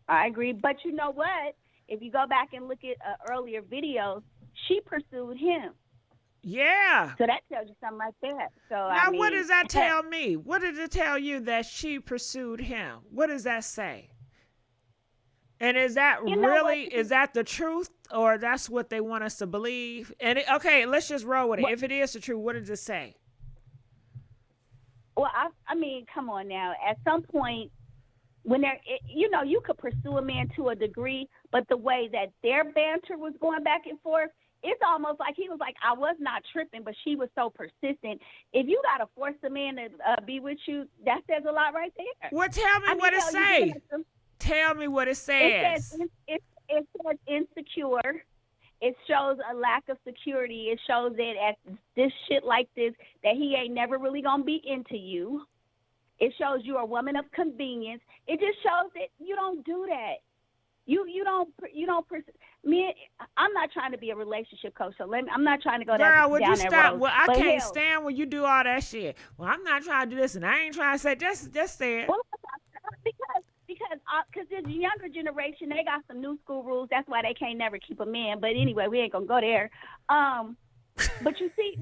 But you know what? If you go back and look at earlier videos, she pursued him. Yeah. So that tells you something like that. So Now, I mean, what does that tell me? What did it tell you that she pursued him? What does that say? And is that You know really, what? is that the truth, or that's what they want us to believe? And okay, let's just roll with it. What- If it is the truth, what does it say? Well, I mean, come on now. At some point, when you know, you could pursue a man to a degree, but the way that their banter was going back and forth, it's almost like he was like, I was not tripping, but she was so persistent. If you got to force a man to be with you, that says a lot right there. Well, tell me what it hell, you say. get some- Tell me what it It says. says it says insecure. It shows a lack of security. It shows that at this shit like this, that he ain't never really gonna be into you. It shows you're a woman of convenience. It just shows that you don't do that. You don't. Me, I'm not trying to be a relationship coach, so I'm not trying to go Girl, would down you that stop? road. Well, I But can't hell, stand when you do all that shit. Well, I'm not trying to do this, and I ain't trying to say just say it. Well, because this younger generation, they got some new school rules. That's why they can't never keep a man. But anyway, we ain't gonna go there. But you see,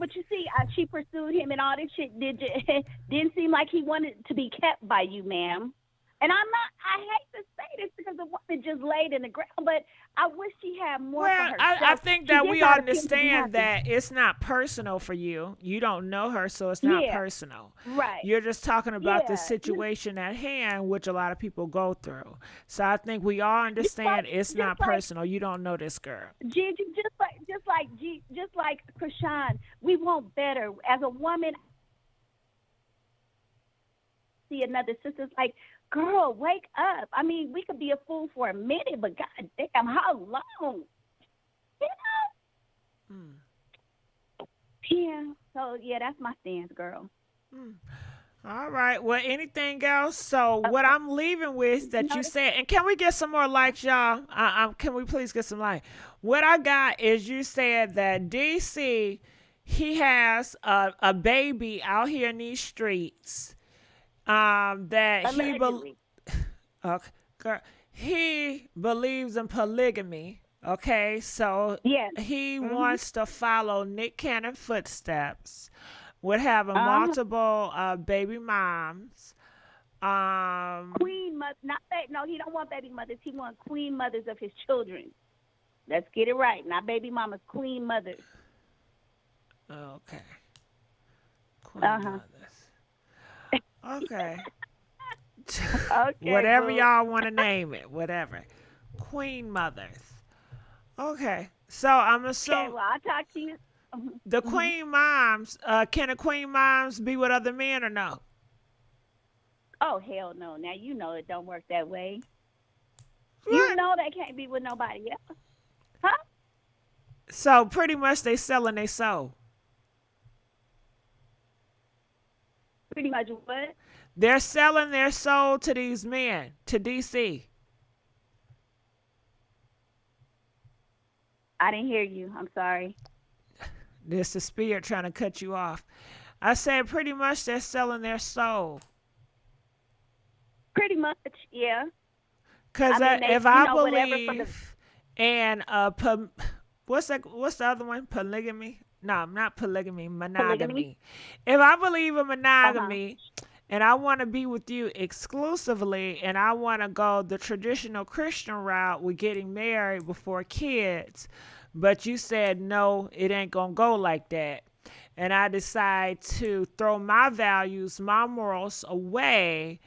she pursued him and all this shit. Didn't seem like he wanted to be kept by you, ma'am. And I hate to say this because the woman just laid in the ground, but I wish she had more for herself. I think that we understand that it's not personal for you. You don't know her, so it's not personal. Right. You're just talking about the situation at hand, which a lot of people go through. So I think we all understand it's not personal. You don't know this girl. Gigi, just like Krishan, we want better. As a woman, see another sister's like, girl, wake up. I mean, we could be a fool for a minute, but goddamn, how long? You know? Yeah. So, yeah, that's my stance, girl. All right. Well, anything else? So what I'm leaving with that you said, and can we get some more likes, y'all? Can we please get some likes? What I got is you said that DC, he has a baby out here in these streets. That he believes in polygamy. Okay, so he wants to follow Nick Cannon's footsteps with having multiple baby moms. Queen mother, no, he don't want baby mothers. He wants queen mothers of his children. Let's get it right. Not baby mamas, queen mothers. Okay. Queen mothers. Okay. Whatever y'all want to name it, whatever. Queen mothers. Okay. So I'm assuming. Okay, well, I'll talk to you. The queen moms, can the queen moms be with other men or no? Oh, hell no. Now, you know it don't work that way. What? You know they can't be with nobody else. Huh? So pretty much they selling their soul. Pretty much what? They're selling their soul to these men, to DC. I didn't hear you. I'm sorry. This is spirit trying to cut you off. I said pretty much they're selling their soul. Pretty much, yeah. Because if I believe in what's the other one? Polygamy? No, not polygamy. Monogamy. If I believe in monogamy and I want to be with you exclusively and I want to go the traditional Christian route with getting married before kids, but you said, no, it ain't going to go like that. And I decide to throw my values, my morals away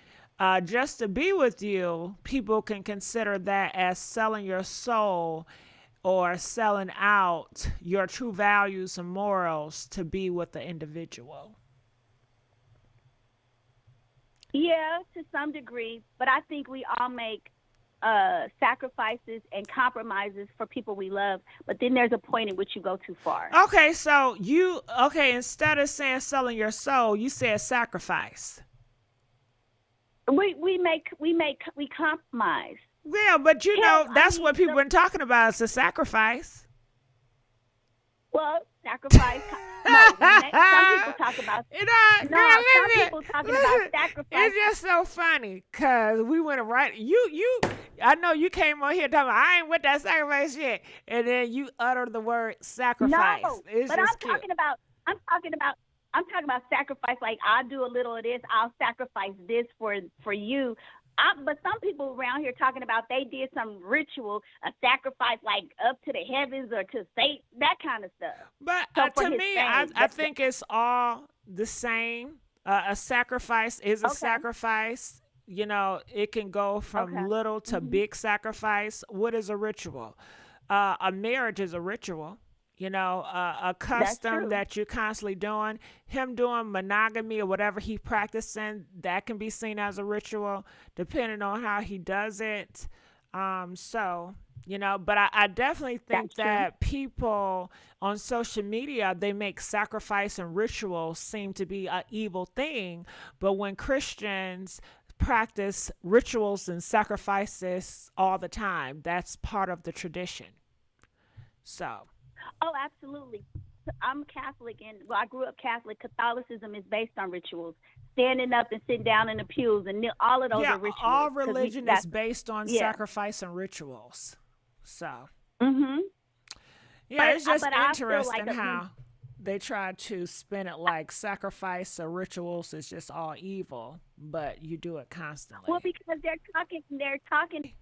just to be with you, people can consider that as selling your soul or selling out your true values and morals to be with the individual. Yeah, to some degree. But I think we all make sacrifices and compromises for people we love, but then there's a point at which you go too far. Okay, so instead of saying selling your soul, you said sacrifice. We compromise. Yeah, but that's what people been talking about is a sacrifice. Well, sacrifice. No, some people talk about. Some people talking about sacrifice. It's just so funny because we went right. I know you came on here talking about, I ain't with that sacrifice shit, and then you uttered the word sacrifice. No, it's but just I'm talking about sacrifice. Like, I'll do a little of this. I'll sacrifice this for you. But some people around here talking about they did some ritual, a sacrifice like up to the heavens or to Satan, that kind of stuff. But to me, I think it's all the same. A sacrifice is a sacrifice. It can go from little to big sacrifice. What is a ritual? A marriage is a ritual. A custom that you're constantly doing. Him doing monogamy or whatever he practicing, that can be seen as a ritual, depending on how he does it. But I definitely think that people on social media, they make sacrifice and rituals seem to be an evil thing. But when Christians practice rituals and sacrifices all the time, that's part of the tradition. So. Oh, absolutely. I'm Catholic, and I grew up Catholic. Catholicism is based on rituals. standing up and sitting down in the pews, and all of those Yeah, are rituals. all religion is based on yeah. sacrifice and rituals. So, Mhm. yeah, it's just but I feel interesting like how they try to spin it like sacrifice or rituals is just all evil, but you do it constantly. well, because they're talking.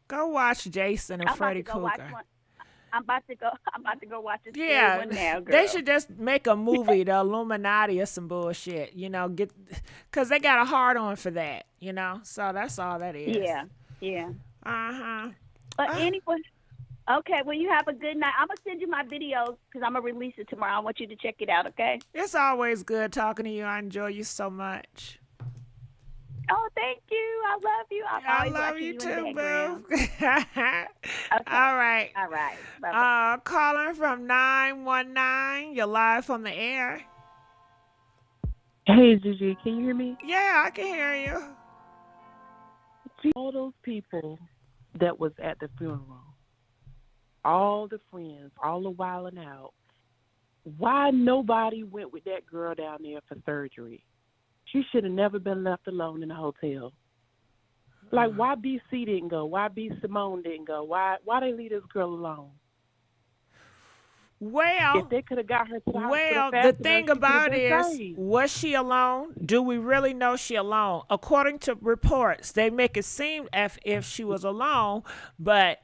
Go watch Jason and I'm about Freddy to go watch Krueger. one. I'm about to go watch a scary Yeah, one now, girl. they should just make a movie, the Illuminati or some bullshit, because they got a hard on for that, So that's all that is. Yeah. Uh-huh. But anyway, okay, well, you have a good night. I'm going to send you my videos because I'm going to release it tomorrow. I want you to check it out, okay? It's always good talking to you. I enjoy you so much. Oh, thank you. I love you. I love you too, boo. Okay. All right. All right. Bye-bye. Calling from 919. You're live on the air. Hey, Gigi, can you hear me? Yeah, I can hear you. All those people that was at the funeral, all the friends, all the wilding out, why nobody went with that girl down there for surgery? She should have never been left alone in the hotel. Like, why BC didn't go? Why B Simone didn't go? Why they leave this girl alone? Well, if they could have got her to the hospital fast the thing enough, about it is, saved. was she alone? Do we really know she alone? According to reports, they make it seem as if she was alone, but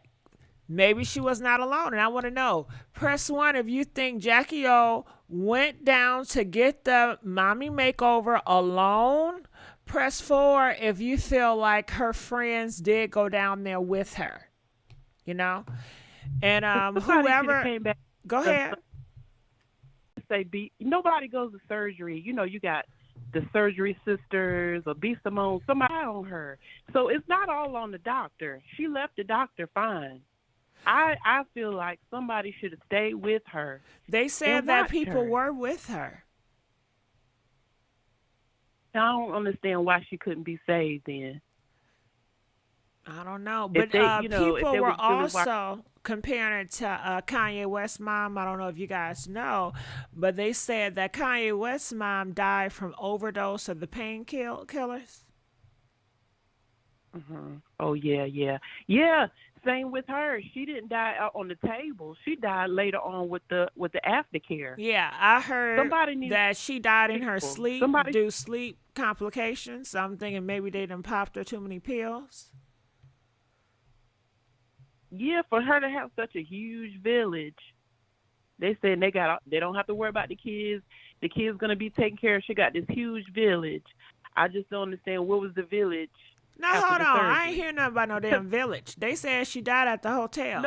maybe she was not alone, and I want to know. Press 1 if you think Jackie O went down to get the mommy makeover alone. Press 4 if you feel like her friends did go down there with her. And whoever came back, go ahead. Nobody goes to surgery. You got the surgery sisters or B Simone, somebody on her. So it's not all on the doctor. She left the doctor fine. I feel like somebody should have stayed with her. They said that people were with her. I don't understand why she couldn't be saved then. I don't know. But people were also comparing it to Kanye West's mom. I don't know if you guys know, but they said that Kanye West's mom died from overdose of the painkillers. Mm-hmm. Oh, yeah. Same with her. She didn't die out on the table. She died later on with the aftercare. Yeah, I heard that she died in her sleep due to sleep complications. So I'm thinking maybe they done popped her too many pills. Yeah, for her to have such a huge village, they said they don't have to worry about the kids. The kids gonna be taken care of. She got this huge village. I just don't understand what was the village. Now, hold on. I ain't hear nothing about no damn village. They said she died at the hotel.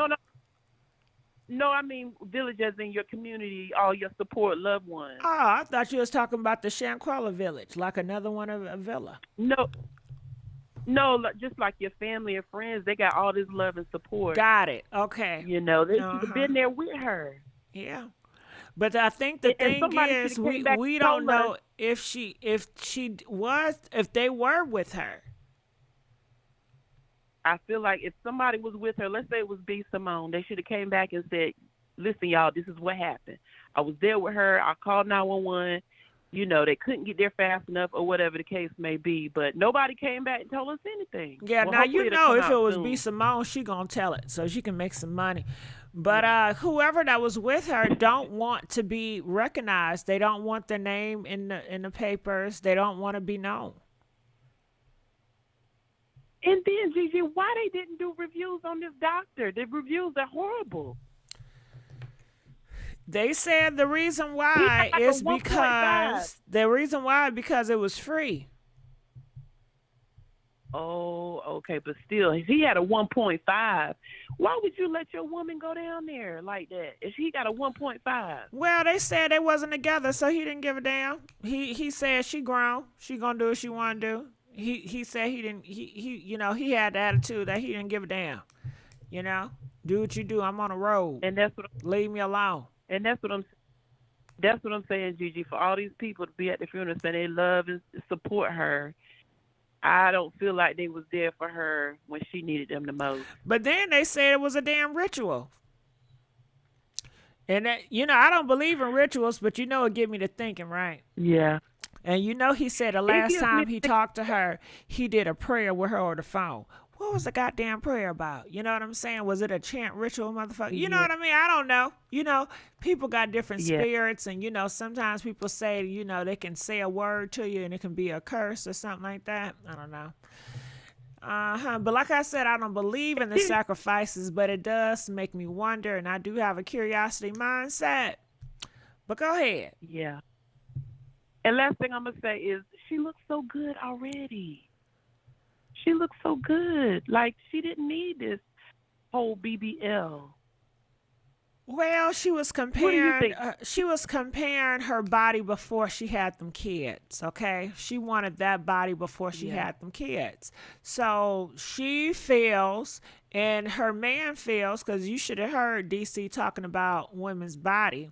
No, I mean village as in your community, all your support loved ones. Oh, I thought you was talking about the Shanquella village, like another one of a villa. No, just like your family and friends, they got all this love and support. Got it. Okay. They should have been there with her. Yeah. But I think the thing is, we don't know if they were with her. I feel like if somebody was with her, let's say it was B Simone, they should have came back and said, listen, y'all, this is what happened. I was there with her. I called 911. They couldn't get there fast enough or whatever the case may be. But nobody came back and told us anything. Yeah, well, now if it was soon. B Simone, she going to tell it so she can make some money. But whoever that was with her don't want to be recognized. They don't want their name in the papers. They don't want to be known. And then, Gigi, why they didn't do reviews on this doctor? The reviews are horrible. They said the reason why is because it was free. Oh, okay, but still, if he had a 1.5, why would you let your woman go down there like that? If he got a 1.5? Well, they said they wasn't together, so he didn't give a damn. He said she grown, she gonna do what she wanna do. He said he didn't. He had the attitude that he didn't give a damn. Do what you do. I'm on a road, and that's what. Leave me alone. And that's what I'm saying, Gigi. For all these people to be at the funeral saying they love and support her, I don't feel like they was there for her when she needed them the most. But then they said it was a damn ritual. And that, I don't believe in rituals, but it get me to thinking, right? Yeah. And you know, he said the It last gives me time he talked to her, he did a prayer with her on the phone. What was the goddamn prayer about? You know what I'm saying? Was it a chant ritual, motherfucker? You know yeah, what I mean? I don't know. You know, people got different yeah. spirits, and you know, sometimes people say, you know, they can say a word to you, and it can be a curse or something like that. I don't know. But like I said, I don't believe in the sacrifices, but it does make me wonder, and I do have a curiosity mindset. But go ahead. Yeah. And last thing I'm gonna say is she looks so good already. She looks so good. Like she didn't need this whole BBL. Well, she was What do you comparing. think? She was comparing her body before she had them kids. Okay, she wanted that body before she Yeah. had them kids. So she feels, and her man feels, because you should have heard DC talking about women's body,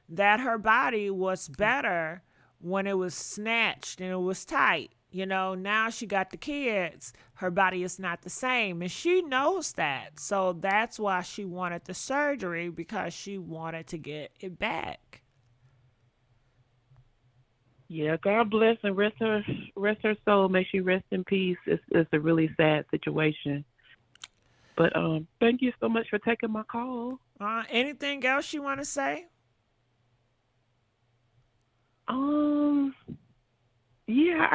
that her body was better when it was snatched and it was tight. You know, now she got the kids, her body is not the same. And she knows that. So that's why she wanted the surgery, because she wanted to get it back. Yeah, God bless and rest her soul. May she rest in peace. It's a really sad situation. But thank you so much for taking my call. Anything else you want to say? Yeah,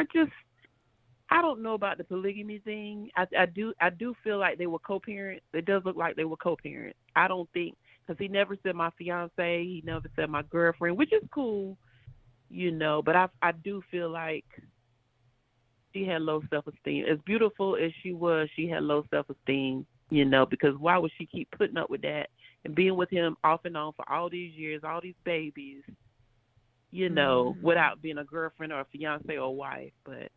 I don't know about the polygamy thing. I do feel like they were co-parents. It does look like they were co-parents. I don't think, because he never said my fiance, he never said my girlfriend, which is cool, you know. But I do feel like she had low self-esteem. As beautiful as she was, she had low self-esteem, you know, because why would she keep putting up with that and being with him off and on for all these years, all these babies, you know, without being a girlfriend or a fiance or a wife? But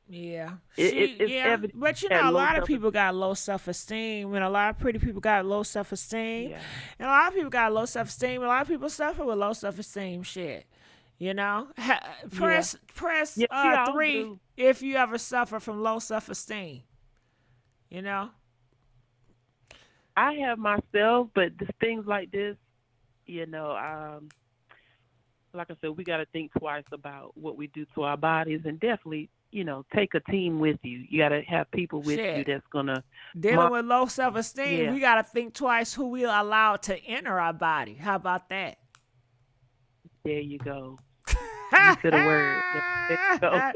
Yeah, it's yeah, evident but you she had know, a low lot of self-esteem. people got low self-esteem, and a lot of pretty people got low self-esteem, Yeah. and a lot of people got low self-esteem. A lot of people suffer with low self-esteem shit. You know, Yeah. press Yeah, we all 3 do. if you ever suffer from low self-esteem. You know, I have myself, but things like this, you know, like I said, we got to think twice about what we do to our bodies, and definitely, you know, take a team with you. You got to have people with you shit. that's gonna. Dealing with low self-esteem, Yeah. we got to think twice who we allow to enter our body. How about that? There you go. You said a word. There you go.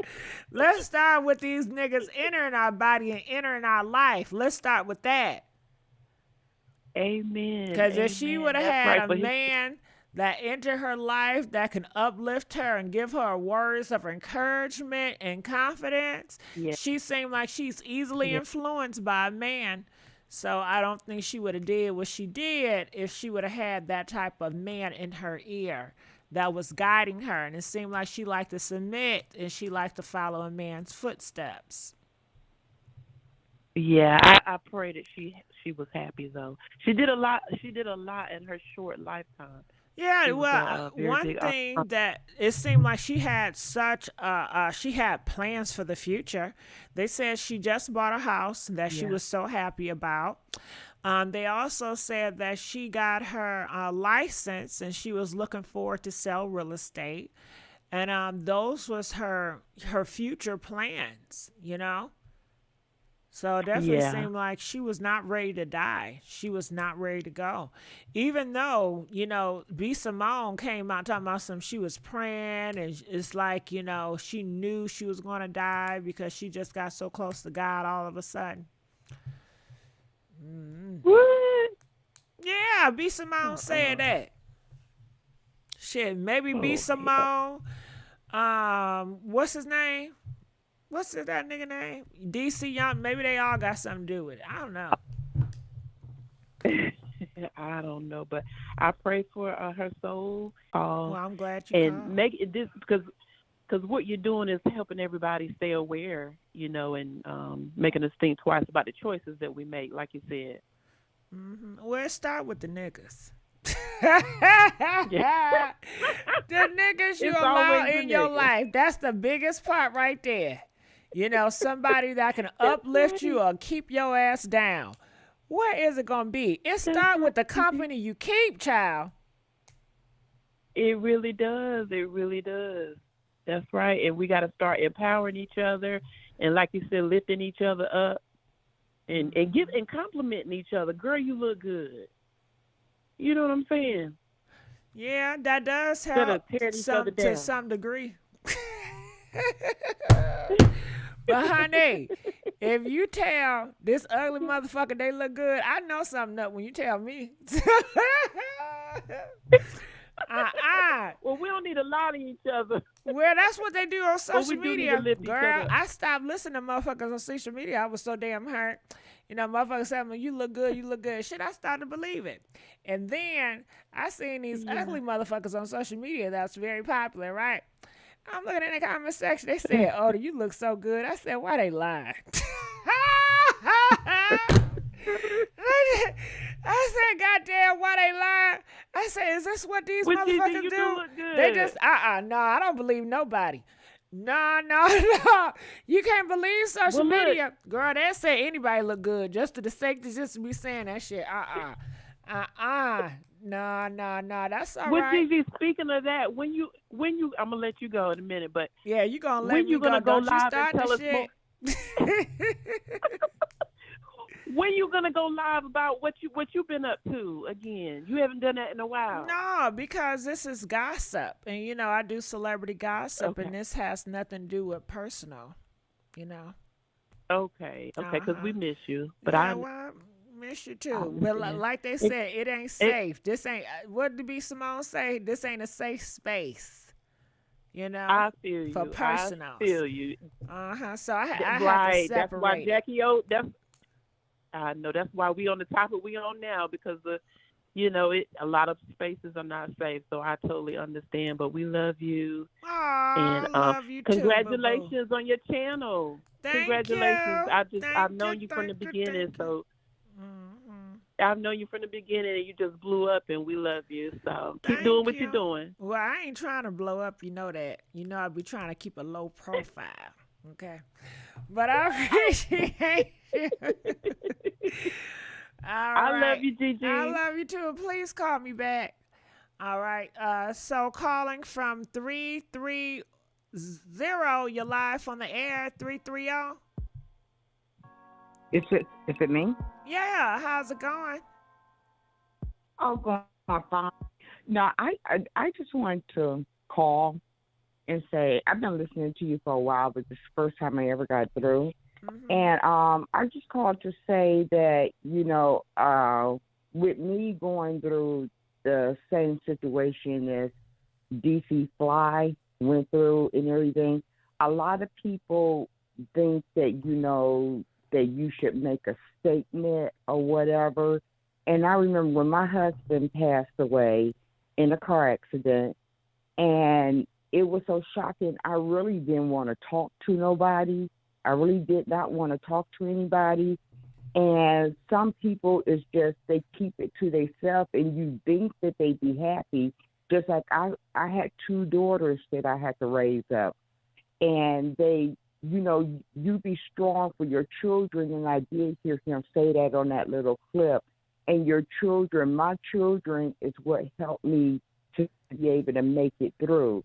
Let's start with these niggas entering our body and entering our life. Let's start with that. Amen. Because if she would have That's had right. a But man that enter her life that can uplift her and give her words of encouragement and confidence, yeah, she seemed like she's easily yeah, influenced by a man. So I don't think she would have did what she did if she would have had that type of man in her ear that was guiding her. And it seemed like she liked to submit and she liked to follow a man's footsteps. yeah. I pray that she was happy though. She did a lot. She did a lot in her short lifetime. Yeah, She was well, a very one big. thing that it seemed like she had she had plans for the future. They said she just bought a house that she Yeah. was so happy about. They also said that she got her license and she was looking forward to sell real estate, and those was her future plans. You know. So it definitely Yeah. seemed like she was not ready to die. She was not ready to go. Even though, you know, B. Simone came out talking about she was praying, and it's like, you know, she knew she was going to die because she just got so close to God all of a sudden. What? Yeah, B. Simone said that. Shit, maybe B. Oh, Simone, what's his name? What's that nigga name? DC Young. Maybe they all got something to do with it. I don't know. I don't know, but I pray for her soul. Well, I'm glad you And called. make it this because what you're doing is helping everybody stay aware, you know, and making us think twice about the choices that we make, like you said. Well, let's start with the niggas. Yeah. The niggas you It's allow always the in your niggas. life. That's the biggest part right there. You know, somebody that can uplift you or keep your ass down. Where is it going to be? It starts with the company you keep, child. It really does. It really does. That's right. And we got to start empowering each other, and like you said, lifting each other up, and complimenting each other. Girl, you look good. You know what I'm saying? Yeah, that does Instead help of tearing each other to down. some degree. But honey, if you tell this ugly motherfucker they look good, I know something up when you tell me. Well, we don't need to lie to each other. Well, that's what they do on But social we do need media. to lift each Girl, other up. I stopped listening to motherfuckers on social media. I was so damn hurt. You know, motherfuckers saying, you look good, you look good. Shit, I started to believe it. And then I seen these ugly motherfuckers on social media that's very popular, right? I'm looking in the comment section. They said, oh, you look so good. I said, why they lying? I said, goddamn, why they lying? I said, is this what these motherfuckers you do? look good. They just, no, I don't believe nobody. No. You can't believe social media. Girl, they say anybody look good just to the sake to just be saying that shit. No, that's all right. Gigi, speaking of that, when you, I'm gonna let you go in a minute, but yeah, you gonna let when me you gonna go Don't you live start and tell the us shit. more? When you gonna go live about what you been up to again? You haven't done that in a while. No, because this is gossip, and you know I do celebrity gossip, Okay. and this has nothing to do with personal. You know. Okay, because we miss you, but yeah, well, I miss you too. But like they said, it ain't safe. This ain't what did B Simone say? This ain't a safe space. You know, I feel you. For personal. I feel you. So I have to separate. That's why Jacky I know that's why we on the topic we on now, because a lot of spaces are not safe. So I totally understand. But we love you. Aww, And love you congratulations too, boo-boo. on your channel. Thank Congratulations. you. I've known you from the beginning, so I've known you from the beginning, and you just blew up, and we love you. So keep doing what you're doing. Well, I ain't trying to blow up, you know that. You know I be trying to keep a low profile. Okay. But I appreciate you. All right. I love you, Gigi. I love you too. Please call me back. All right. So calling from 330, you're live on the air. 330. Is it me? Yeah. How's it going? Oh, going fine. No, I just wanted to call and say I've been listening to you for a while, but this is the first time I ever got through. Mm-hmm. And I just called to say that, with me going through the same situation as DC Fly went through and everything, a lot of people think that, that you should make a statement or whatever. And I remember when my husband passed away in a car accident, and it was so shocking. I really didn't want to talk to nobody. I really did not want to talk to anybody. And some people, it's just they keep it to themselves, and you think that they'd be happy. Just like I had two daughters that I had to raise up. And they, you be strong for your children. And I did hear him say that on that little clip. And your children, my children, is what helped me to be able to make it through.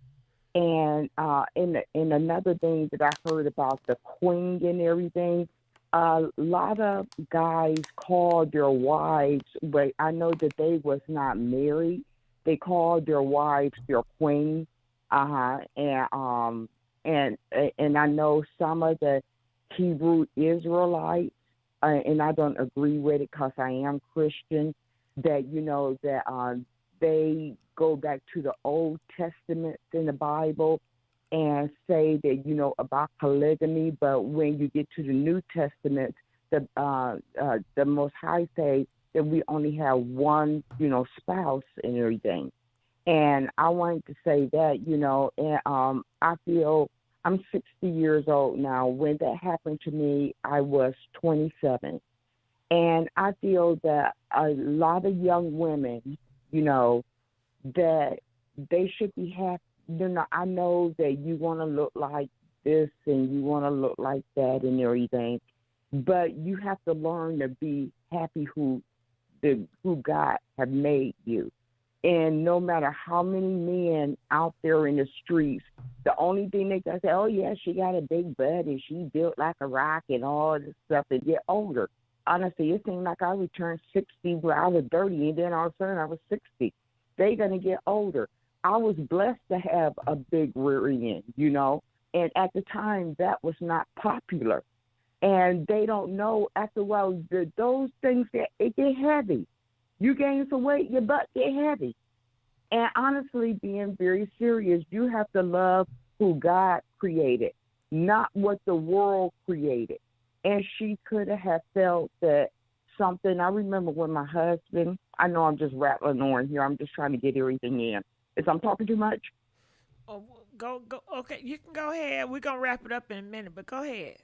And another thing that I heard about the queen and everything, a lot of guys called their wives, but I know that they was not married. They called their wives their queen. And I know some of the Hebrew Israelites, and I don't agree with it because I am Christian, that, that they go back to the Old Testament in the Bible and say that, about polygamy. But when you get to the New Testament, the Most High say that we only have one, spouse and everything. And I wanted to say that, and I feel I'm 60 years old now. When that happened to me, I was 27. And I feel that a lot of young women, that they should be happy. I know that you want to look like this and you want to look like that and everything, but you have to learn to be happy who God have made you. And no matter how many men out there in the streets, the only thing they can say, oh, yeah, she got a big butt and she built like a rock and all this stuff and get older. Honestly, it seemed like I returned 60 where I was 30, and then all of a sudden I was 60. They're going to get older. I was blessed to have a big rear end, you know, and at the time that was not popular. And they don't know after a while, those things, it get heavy. You gain some weight, your butt get heavy. And honestly, being very serious, you have to love who God created, not what the world created. And she could have felt that something. I remember when my husband, I know I'm just rattling on here. I'm just trying to get everything in. Is I'm talking too much? Oh, go. Okay, you can go ahead. We're going to wrap it up in a minute, but go ahead.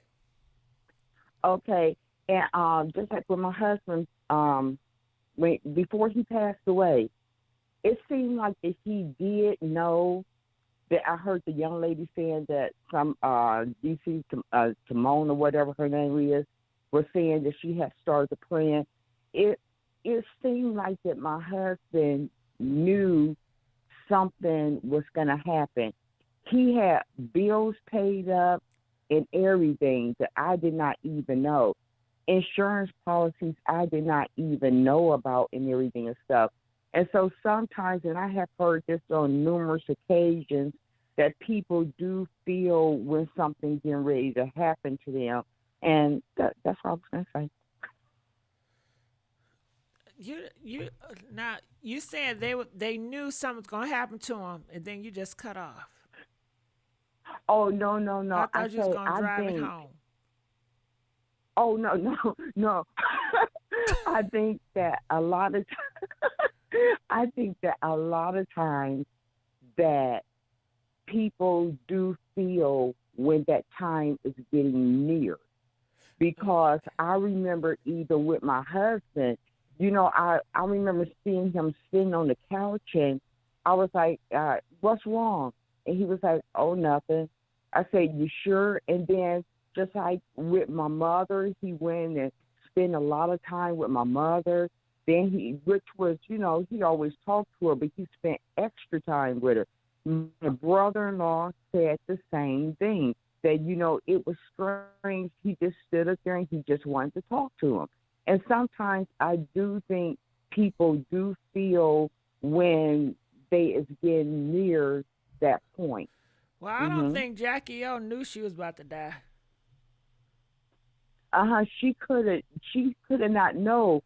Okay. And just like with my husband, before he passed away, it seemed like that he did know that. I heard the young lady saying that some DC Timon or whatever her name is was saying that she had started the plan. It seemed like that my husband knew something was going to happen. He had bills paid up and everything that I did not even know. Insurance policies I did not even know about and everything and stuff. And so sometimes, and I have heard this on numerous occasions, that people do feel when something's getting ready to happen to them. And that's what I was going to say. You said they knew something was going to happen to them, and then you just cut off. Oh, no. I thought you was going to drive it home. Oh, no. I think that a lot of times that people do feel when that time is getting near. Because I remember either with my husband, you know, I remember seeing him sitting on the couch, and I was like, what's wrong? And he was like, oh, nothing. I said, you sure? And then just like with my mother, he went and spent a lot of time with my mother. Then which was, you know, he always talked to her, but he spent extra time with her. My brother-in-law said the same thing, that, you know, it was strange. He just stood up there and he just wanted to talk to him. And sometimes I do think people do feel when they is getting near that point. Well, I don't think Jackie O knew she was about to die. She could have not know.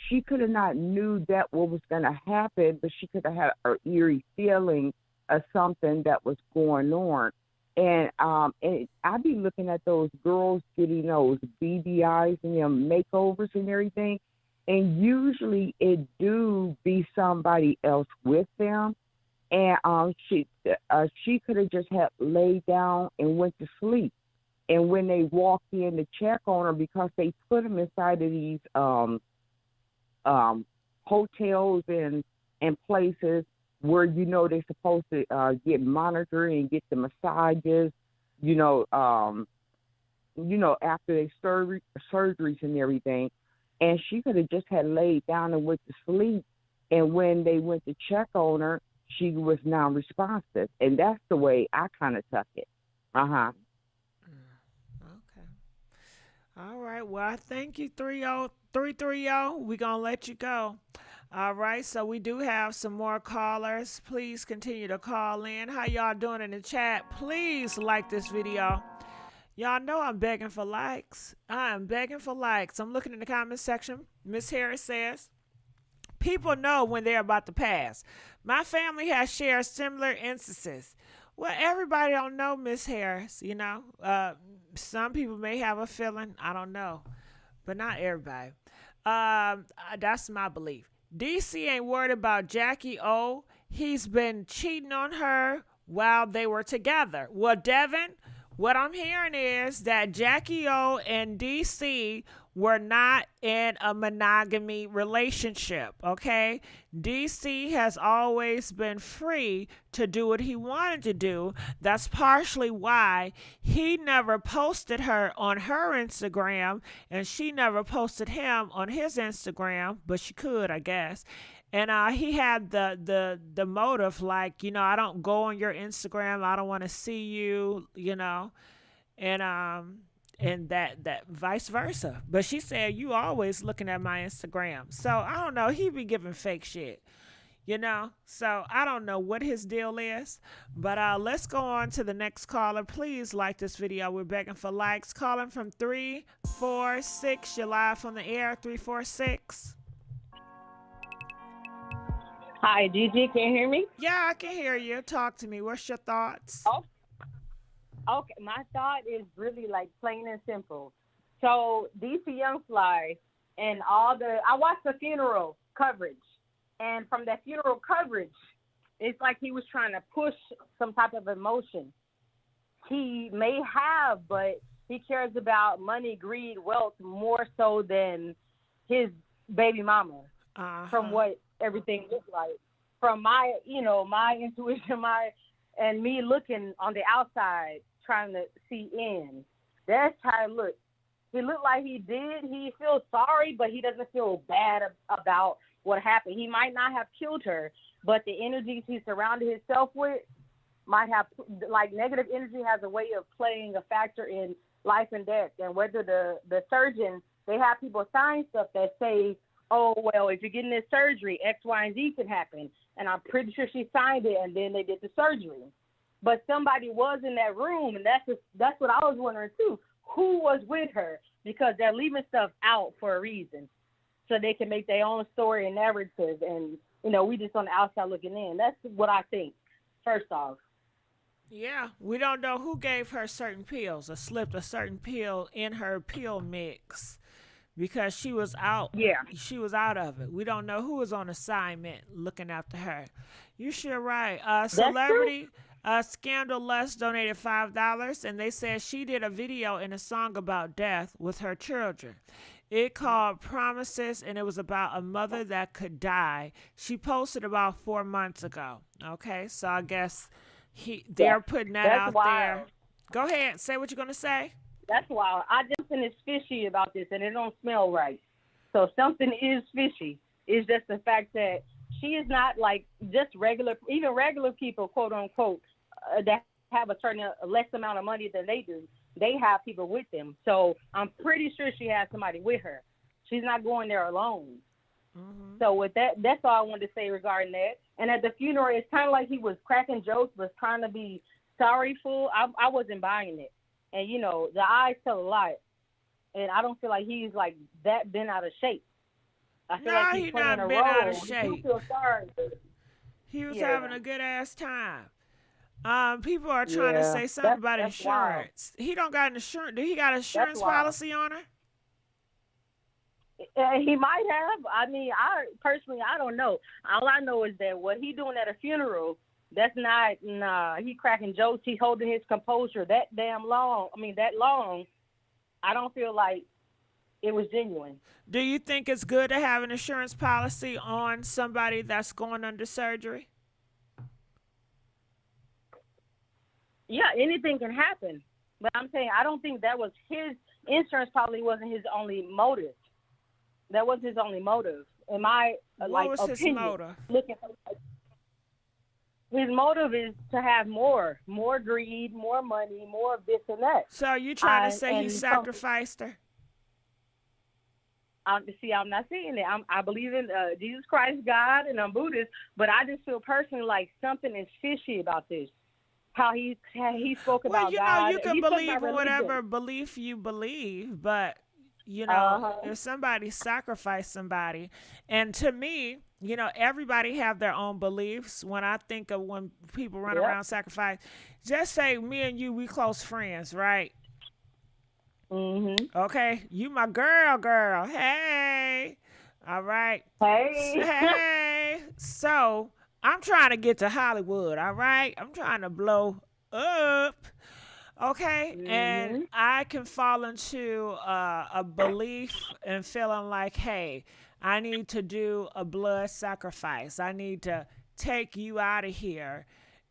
She could have not knew that what was going to happen, but she could have had an eerie feeling of something that was going on. And I be looking at those girls getting those BBIs and them makeovers and everything, and usually it do be somebody else with them. And she could have just had laid down and went to sleep. And when they walked in to check on her, because they put them inside of these hotels and places where, you know, they're supposed to get monitored and get the massages, after they surgeries and everything. And she could have just had laid down and went to sleep. And when they went to check on her, she was non-responsive. And that's the way I kind of took it. Okay. All right. Well, I thank you, 330. We're going to let you go. All right. So we do have some more callers. Please continue to call in. How y'all doing in the chat? Please like this video. Y'all know I'm begging for likes. I'm begging for likes. I'm looking in the comment section. Miss Harris says, people know when they're about to pass. My family has shared similar instances. Well, everybody don't know, Miss Harris, you know. Some people may have a feeling. I don't know. But not everybody. That's my belief. DC ain't worried about Jackie O. He's been cheating on her while they were together. Well, Devin, what I'm hearing is that Jackie O and DC were not in a monogamy relationship, okay? DC has always been free to do what he wanted to do. That's partially why he never posted her on her Instagram, and she never posted him on his Instagram, but she could, I guess. And he had the motive, like, I don't go on your Instagram, I don't want to see you, and that vice versa. But she said, you always looking at my Instagram. So I don't know, he be giving fake shit. So I don't know what his deal is, but let's go on to the next caller. Please like this video. We're begging for likes. Calling from 346. You're live on the air. 346. Hi, Gigi. Can you hear me? Yeah, I can hear you. Talk to me. What's your thoughts? Oh, okay. My thought is really like plain and simple. So DC Young Fly and I watched the funeral coverage. And from that funeral coverage, it's like he was trying to push some type of emotion. He may have, but he cares about money, greed, wealth more so than his baby mama. From what everything looked like. From my intuition, and me looking on the outside, trying to see in. That's how it looked. He looked like he feels sorry, but he doesn't feel bad about what happened. He might not have killed her, but the energies he surrounded himself with might have, like, negative energy has a way of playing a factor in life and death. And whether the surgeon, they have people sign stuff that say, oh, well, if you're getting this surgery, X, Y, and Z can happen. And I'm pretty sure she signed it, and then they did the surgery. But somebody was in that room, and that's what I was wondering, too. Who was with her? Because they're leaving stuff out for a reason, so they can make their own story and narrative. And, we just on the outside looking in. That's what I think, first off. Yeah, we don't know who gave her certain pills or slipped a certain pill in her pill mix because she was out. Yeah. She was out of it. We don't know who was on assignment looking after her. You sure right. Celebrity Scandal Lust donated $5, and they said she did a video and a song about death with her children. It called Promises, and it was about a mother that could die. She posted about 4 months ago. Okay, so I guess they're putting that out there. Go ahead, say what you're gonna say. That's wild. Something is fishy about this, and it don't smell right. So something is fishy. It's just the fact that she is not like just regular people, quote unquote, that have a certain less amount of money than they do. They have people with them. So I'm pretty sure she has somebody with her. She's not going there alone. Mm-hmm. So with that's all I wanted to say regarding that. And at the funeral, it's kind of like he was cracking jokes, was trying to be sorryful. I wasn't buying it. And, the eyes tell a lot. And I don't feel like he's like that been out of shape. I feel like he's playing a role. Out of shape. You feel sorry. He was having a good ass time. People are trying to say something about insurance. Wild. He don't got an insurance. Do he got an insurance policy on her? He might have. I mean, I don't know. All I know is that what he doing at a funeral, that's not, he cracking jokes. He holding his composure that long. I don't feel like it was genuine. Do you think it's good to have an insurance policy on somebody that's going under surgery? Yeah, anything can happen. But I'm saying I don't think that was his insurance policy wasn't his only motive. That was his only motive. In my what was opinion, his motive? His motive is to have more greed, more money, more of this and that. So are you trying to say he sacrificed her? I'm not saying that. I believe in Jesus Christ, God, and I'm Buddhist, but I just feel personally like something is fishy about this. How he spoke about God. You can believe in whatever belief you believe, but if somebody sacrificed somebody, and to me, everybody have their own beliefs. When I think of when people run around sacrifice, just say me and you, we close friends, right? Mm-hmm. Okay, you my girl. Hey, all right. Hey. So I'm trying to get to Hollywood, all right? I'm trying to blow up, okay? Mm-hmm. And I can fall into a belief and feeling like, hey, I need to do a blood sacrifice. I need to take you out of here.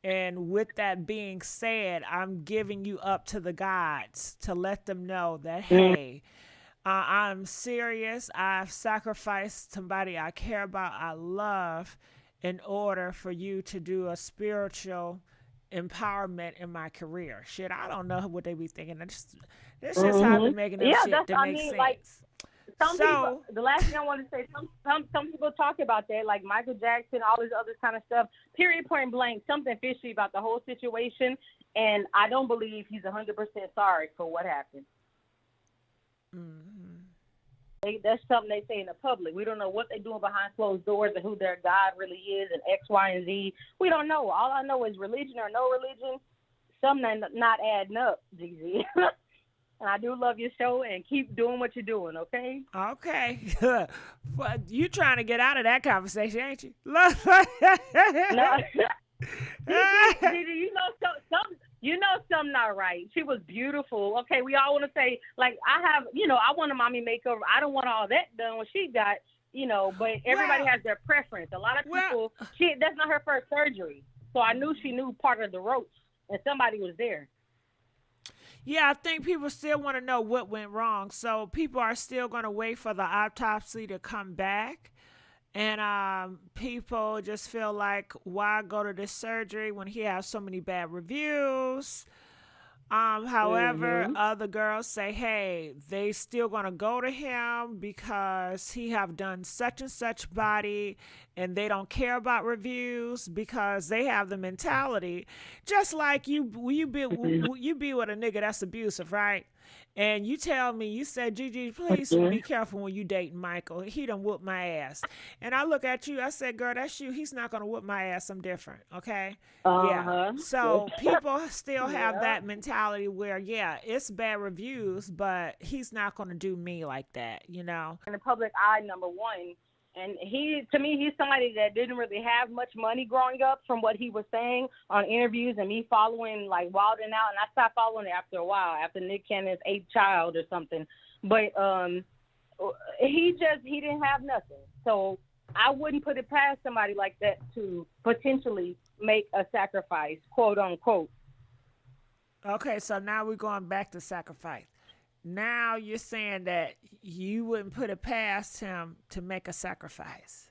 And with that being said, I'm giving you up to the gods to let them know that, hey, I'm serious. I've sacrificed somebody I care about, I love, in order for you to do a spiritual empowerment in my career. Shit, I don't know what they be thinking. This just how I've been making up Yeah, shit that makes sense. like some So, people. The last thing I want to say, some people talk about that, like Michael Jackson, all this other kind of stuff. Period, point blank, something fishy about the whole situation, and I don't believe he's 100% sorry for what happened. That's something they say in the public. We don't know what they're doing behind closed doors and who their God really is and X, Y, and Z. We don't know. All I know is religion or no religion, something not adding up, GG. And I do love your show, and keep doing what you're doing, okay? okay. But you trying to get out of that conversation, ain't you? No. Gigi, you know something not right. She was beautiful. Okay, we all want to say, like, I want a mommy makeover. I don't want all that done when she got, but everybody has their preference. A lot of people, that's not her first surgery. So I knew she knew part of the ropes, and somebody was there. Yeah, I think people still want to know what went wrong. So people are still going to wait for the autopsy to come back. And people just feel like, why go to this surgery when he has so many bad reviews? However, other girls say, hey, they still gonna go to him because he have done such and such body, and they don't care about reviews because they have the mentality, just like you be with a nigga that's abusive, right? And you tell me, you said, Gigi, please be careful when you dating Michael. He done whooped my ass. And I look at you, I said, girl, that's you. He's not going to whoop my ass. I'm different, okay? Yeah. So people still have that mentality where, yeah, it's bad reviews, but he's not going to do me like that, In the public eye, number one. And to me, he's somebody that didn't really have much money growing up from what he was saying on interviews and me following, like, Wildin' Out. And I stopped following it after a while, after Nick Cannon's 8th child or something. But he didn't have nothing. So I wouldn't put it past somebody like that to potentially make a sacrifice, quote unquote. Okay, so now we're going back to sacrifice. Now you're saying that you wouldn't put it past him to make a sacrifice.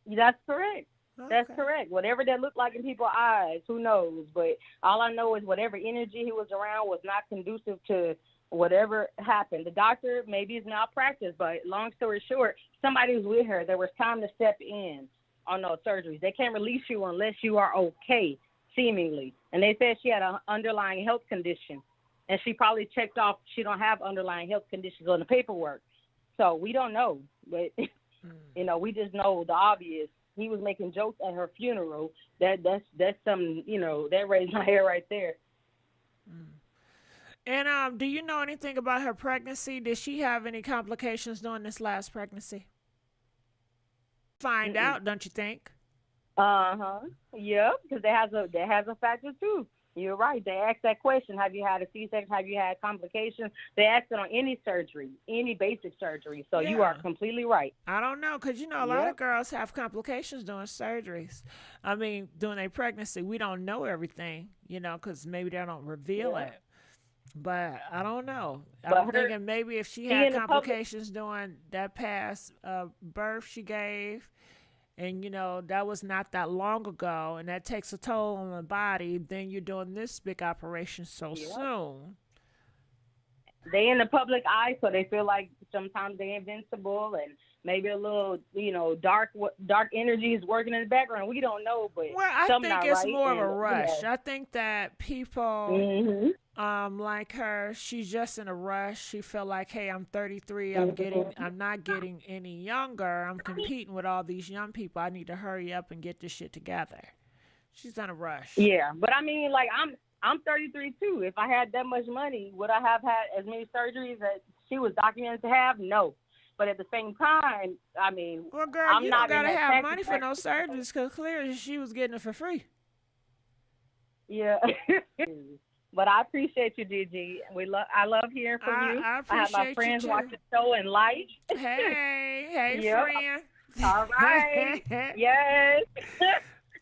That's correct. Okay. That's correct. Whatever that looked like in people's eyes, who knows? But all I know is whatever energy he was around was not conducive to whatever happened. The doctor maybe is malpractice, but long story short, somebody was with her. There was time to step in on those surgeries. They can't release you unless you are okay, seemingly. And they said she had an underlying health condition. And she probably checked off she don't have underlying health conditions on the paperwork. So we don't know. But, we just know the obvious. He was making jokes at her funeral. That's some, that raised my hair right there. And do you know anything about her pregnancy? Did she have any complications during this last pregnancy? Find out, don't you think? Yeah, because that has a factor too. You're right. They asked that question. Have you had a C-section? Have you had complications? They asked it on any surgery, any basic surgery. So you are completely right. I don't know, because, a lot of girls have complications during surgeries. I mean, during their pregnancy. We don't know everything, because maybe they don't reveal it. But I don't know. I'm thinking maybe if she had complications during that past birth she gave, and, that was not that long ago, and that takes a toll on the body, then you're doing this big operation so soon. They in the public eye, so they feel like sometimes they're invincible, and maybe a little, dark energy is working in the background. We don't know, but I think it's more of a rush. I think that people like her, she's just in a rush. She feel like, hey, I'm 33. I'm not getting any younger. I'm competing with all these young people. I need to hurry up and get this shit together. She's in a rush. Yeah, but I mean, like, I'm 33 too. If I had that much money, would I have had as many surgeries that she was documented to have? No. But at the same time, I mean, well, girl, you don't gotta have money for no surgeries, because clearly she was getting it for free. Yeah. But I appreciate you, Gigi. I love hearing from you. I appreciate have my friends you watch the show and like. Hey, yep. friend. All right. Yes.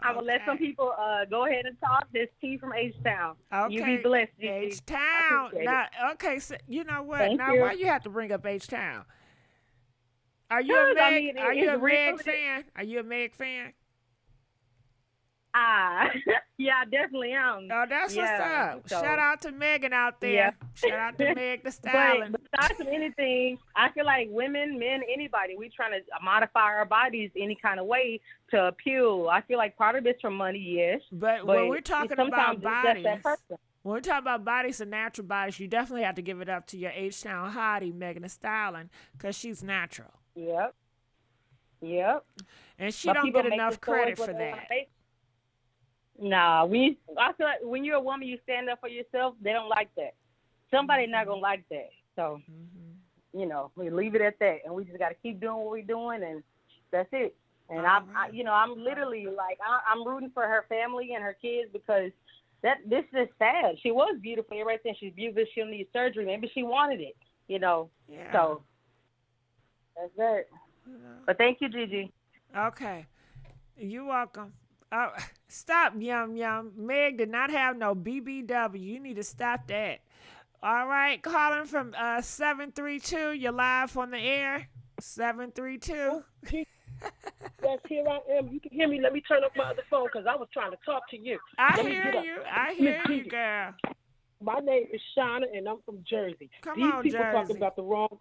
I'm gonna let some people go ahead and talk. This T from H-Town. Okay. You be blessed, Gigi. H-Town. Now, okay, so you know what? Thank now, you. why you have to bring up H-Town? Are you a Meg? Are you a Meg fan? Are you a Meg fan? Yeah, I definitely am. Oh, that's what's up. So. Shout out to Megan out there. Yeah. Shout out to Meg the Stallion. But besides from anything, I feel like women, men, anybody, we trying to modify our bodies any kind of way to appeal. I feel like part of it's from money, yes. But when we're talking about bodies, that when we're talking about bodies and natural bodies, you definitely have to give it up to your H-Town hottie, Megan the Stallion, because she's natural. Yep. And she don't get enough credit for that. Nah, I feel like when you're a woman, you stand up for yourself. They don't like that. Somebody's not gonna like that. So, you know, we leave it at that, and we just got to keep doing what we're doing, and that's it. And I'm literally like, I'm rooting for her family and her kids because this is sad. She was beautiful. Everybody saying she's beautiful. She'll need surgery. Maybe she wanted it. You know. Yeah. So that's it. But thank you, Gigi. Okay, you're welcome. Stop, Yum Yum. Meg did not have no BBW. You need to stop that. All right, calling from 732. You're live on the air. 732. Yes, here I am. You can hear me. Let me turn up my other phone because I was trying to talk to you. I hear you, girl. My name is Shauna, and I'm from Jersey. These people Jersey. talking about the wrong.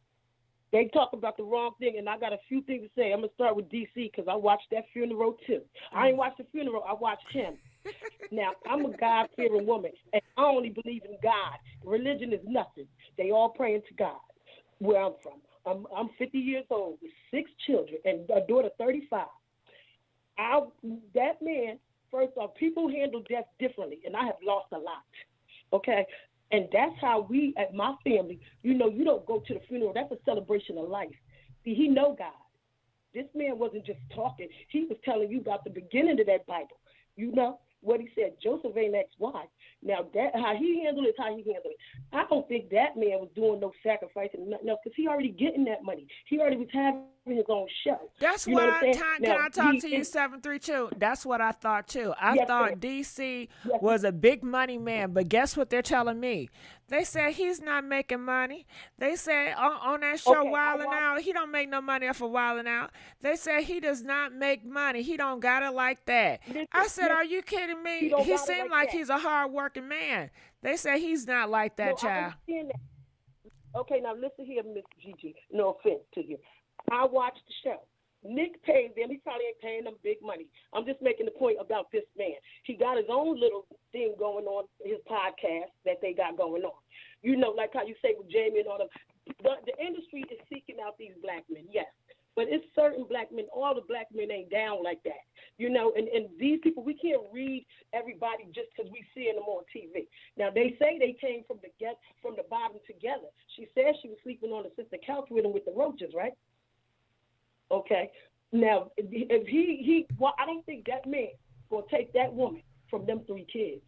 They talk about the wrong thing, and I got a few things to say. I'm going to start with DC because I watched that funeral, too. I ain't watched the funeral. I watched him. Now, I'm a God-fearing woman, and I only believe in God. Religion is nothing. They all praying to God where I'm from. I'm 50 years old with 6 children and a daughter 35. That man, first off, people handle death differently, and I have lost a lot, okay? And that's how we, at my family, you don't go to the funeral. That's a celebration of life. See, he know God. This man wasn't just talking. He was telling you about the beginning of that Bible. You know what he said, Joseph ain't ex-wife. Now, that how he handled it, how he handled it. I don't think that man was doing no sacrifice and nothing else because he already getting that money. He already was having his own show. That's you know what can I talk to you, 732? That's what I thought, too. I thought DC was a big money man, but guess what they're telling me? They said he's not making money. They said on that show, Wildin' Out, he don't make no money off of Wildin' Out. They said he does not make money. He don't got it like that. I said, are you kidding me? He seemed like he's a hard-working man. They said he's not like that, child. I understand that. Okay, now listen here, Miss Gigi. No offense to you. I watched the show. Nick paid them. He probably ain't paying them big money. I'm just making the point about this man. He got his own little thing going on, his podcast that they got going on. You know, like how you say with Jamie and all them. The industry is seeking out these black men, yes. But it's certain black men. All the black men ain't down like that. You know, and these people, we can't read everybody just because we seeing them on TV. Now, they say they came from the bottom together. She said she was sleeping on the sister couch with him with the roaches, right? Okay. Now, if well, I don't think that man gonna take that woman from them 3 kids.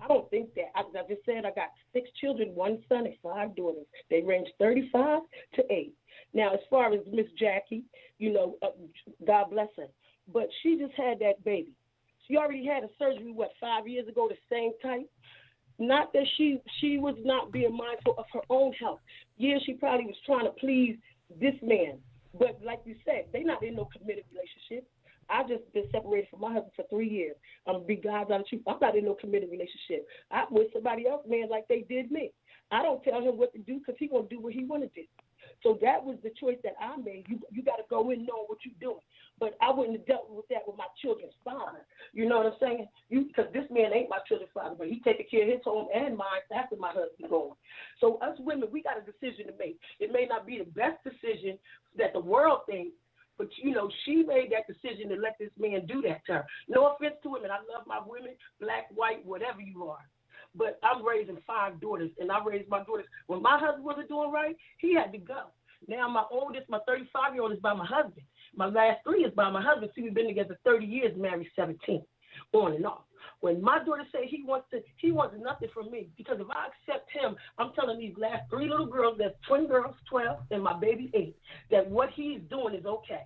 I don't think that. I just said I got 6 children, 1 son, and 5 daughters. They range 35 to 8. Now, as far as Miss Jacky, you know, God bless her, but she just had that baby. She already had a surgery, 5 years ago, the same type. Not that she was not being mindful of her own health. Yeah, she probably was trying to please this man. But like you said, they not in no committed relationship. I just been separated from my husband for 3 years. I'm gonna be God's honest truth. I'm not in no committed relationship. I'm with somebody else, man, like they did me. I don't tell him what to do because he gonna do what he wanna do. So that was the choice that I made. You got to go in knowing what you're doing. But I wouldn't have dealt with that with my children's father. You know what I'm saying? Because this man ain't my children's father, but he taking care of his home and mine after my husband gone. So us women, we got a decision to make. It may not be the best decision that the world thinks, but, you know, she made that decision to let this man do that to her. No offense to women. I love my women, black, white, whatever you are. But I'm raising 5 daughters, and I raised my daughters. When my husband wasn't doing right, he had to go. Now my oldest, my 35-year-old, is by my husband. My last 3 is by my husband. See, we've been together 30 years, married 17, on and off. When my daughter say he wants nothing from me, because if I accept him, I'm telling these last 3 little girls, that's twin girls, 12, and my baby 8, that what he's doing is okay.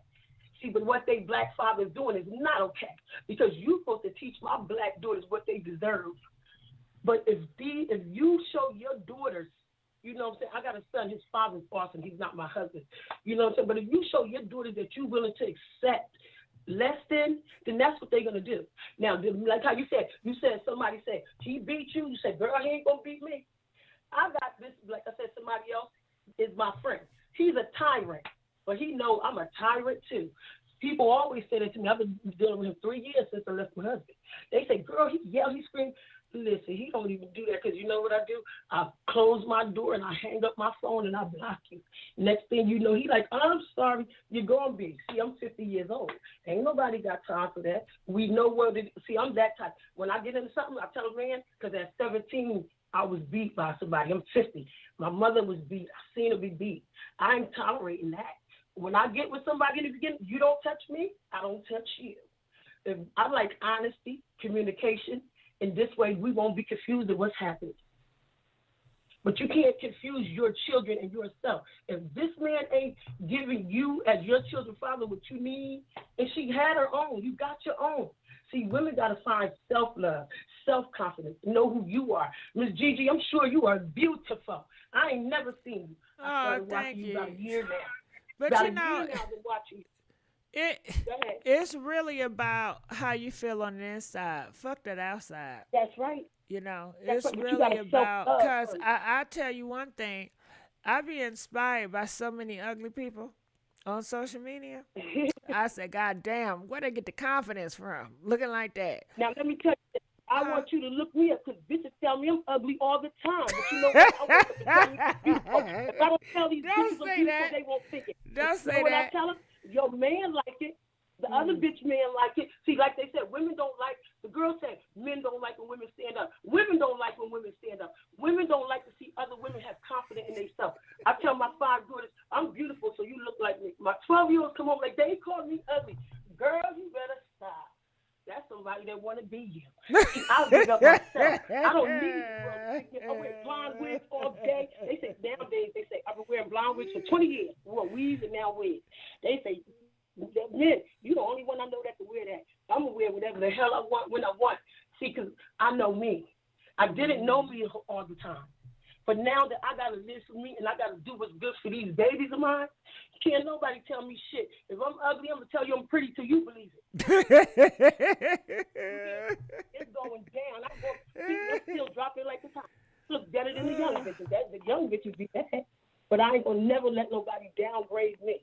See, but what they black fathers doing is not okay because you're supposed to teach my black daughters what they deserve. But if you show your daughters, you know what I'm saying? I got a son, his father's awesome. He's not my husband. You know what I'm saying? But if you show your daughters that you're willing to accept less than, then that's what they're going to do. Now, like how you said somebody said, he beat you. You said, girl, he ain't going to beat me. I got this, like I said, somebody else is my friend. He's a tyrant, but he knows I'm a tyrant too. People always say that to me. I've been dealing with him 3 years since I left my husband. They say, girl, he yelled, he screamed. Listen, he don't even do that because you know what I do? I close my door and I hang up my phone and I block you. Next thing you know, he like, I'm sorry, you're going to be. See, I'm 50 years old. Ain't nobody got time for that. We know what it is. See, I'm that type. When I get into something, I tell a man, because at 17, I was beat by somebody. I'm 50. My mother was beat. I seen her be beat. I ain't tolerating that. When I get with somebody in the beginning, you don't touch me, I don't touch you. I like honesty, communication. In this way, we won't be confused of what's happening. But you can't confuse your children and yourself. If this man ain't giving you, as your children's father, what you need, and she had her own, you got your own. See, women got to find self-love, self-confidence, know who you are. Miss Gigi, I'm sure you are beautiful. I ain't never seen you. I started watching you about a year now. But about you know, a year now I've been watching you. It's really about how you feel on the inside. Fuck that outside. That's right. You know, That's it's right, really about, because first. I tell you one thing, I be inspired by so many ugly people on social media. I say, God damn, where they get the confidence from? Looking like that. Now, let me tell you, I want you to look me up because bitches tell me I'm ugly all the time. But you know what? I want them to tell me I'm beautiful. If I don't tell these bitches I'm beautiful, they won't think it. Don't say what that. I tell them? Your man like it. The other bitch man like it. See, like they said, women don't like, the girls say, men don't like when women stand up. Women don't like when women stand up. Women don't like to see other women have confidence in themselves. I tell my 5 daughters, I'm beautiful, so you look like me. My 12-year-olds come home like, they call me ugly. Girl, you better stop. That's somebody that want to be you. See, I'll big up myself. I don't need I wear blonde wigs all day. They say, nowadays, they say, I've been wearing blonde wigs for 20 years. Wore weaves and now wigs. They say, men, you the only one I know that can wear that. I'm going to wear whatever the hell I want when I want. See, because I know me. I didn't know me all the time. But now that I got to live for me and I got to do what's good for these babies of mine, can't nobody tell me shit. If I'm ugly, I'm going to tell you I'm pretty till you believe it. It's going down. I'm still dropping like the top. Look better than the young bitches. The young bitches be bad. But I ain't going to never let nobody downgrade me.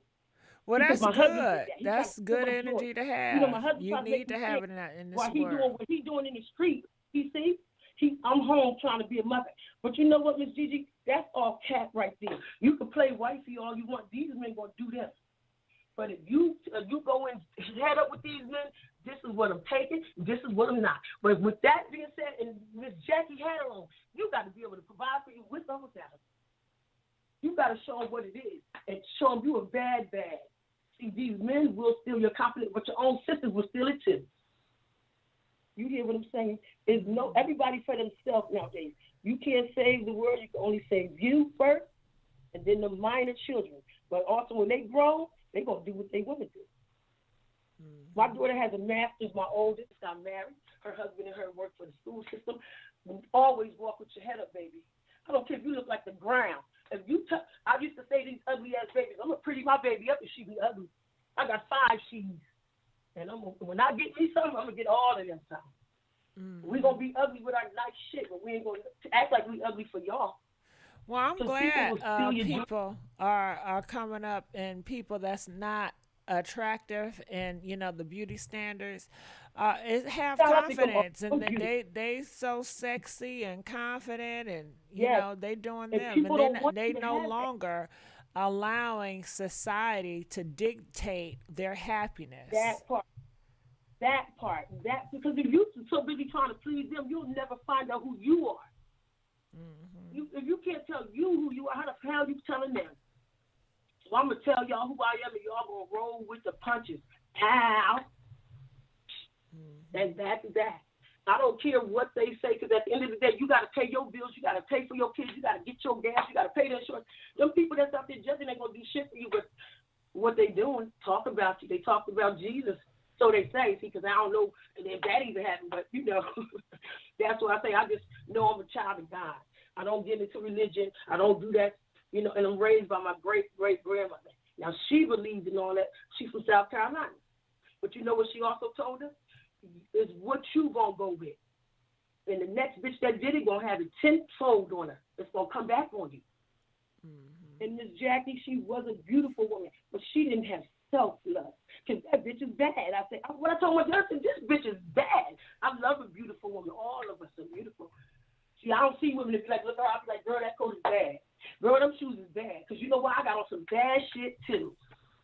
Well, because that's good. That's good energy to have. You know, my husband you need to have it in this while world. What he doing in the street, I'm home trying to be a mother. But you know what, Miss Gigi? That's all cat right there. You can play wifey all you want. These men gonna do this. But if you go in head up with these men, this is what I'm taking, this is what I'm not. But with that being said, and Miss Jacky had her on, you got to be able to provide for you with or without them. You got to show them what it is and show them you a bad. See, these men will steal your confidence, but your own sisters will steal it too. You hear what I'm saying? It's everybody for themselves nowadays. You can't save the world. You can only save you first, and then the minor children. But also when they grow, they're going to do what they want to do. Mm-hmm. My daughter has a master's. My oldest got married. Her husband and her work for the school system. Always walk with your head up, baby. I don't care if you look like the ground. If you I used to say these ugly ass babies, I'm gonna pretty my baby up if she be ugly. I got 5 she's, and when I get me something, I'm gonna get all of them something. Mm-hmm. We gonna be ugly with our nice shit, but we ain't gonna act like we ugly for y'all. Well, I'm glad people are coming up and people that's not attractive and the beauty standards have confidence and they so sexy and confident and they doing them and they no longer allowing society to dictate their happiness. That part because if you so busy trying to please them, you'll never find out who you are. Mm-hmm. If you can't tell you who you are, how the hell you telling them? So I'm gonna tell y'all who I am, and y'all gonna roll with the punches. Ow! Mm-hmm. And that's that. I don't care what they say, because at the end of the day, you gotta pay your bills, you gotta pay for your kids, you gotta get your gas, you gotta pay their insurance. Them people that's out there judging ain't gonna do shit for you. But what they doing. Talk about you. They talk about Jesus. So they say, see, because I don't know if that even happened, but, you know, that's what I say. I just know I'm a child of God. I don't get into religion. I don't do that, you know, and I'm raised by my great-great-grandmother. Now, she believed in all that. She's from South Carolina. But you know what she also told us? Is what you going to go with. And the next bitch that did it going to have it tenfold on her. It's going to come back on you. Mm-hmm. And Miss Jacky, she was a beautiful woman, but she didn't have self-love. Because that bitch is bad. I said, when I told my husband, this bitch is bad. I love a beautiful woman. All of us are beautiful. See, I don't see women that be like, look at her, I be like, girl, that coat is bad. Girl, them shoes is bad. Because you know what? I got on some bad shit, too.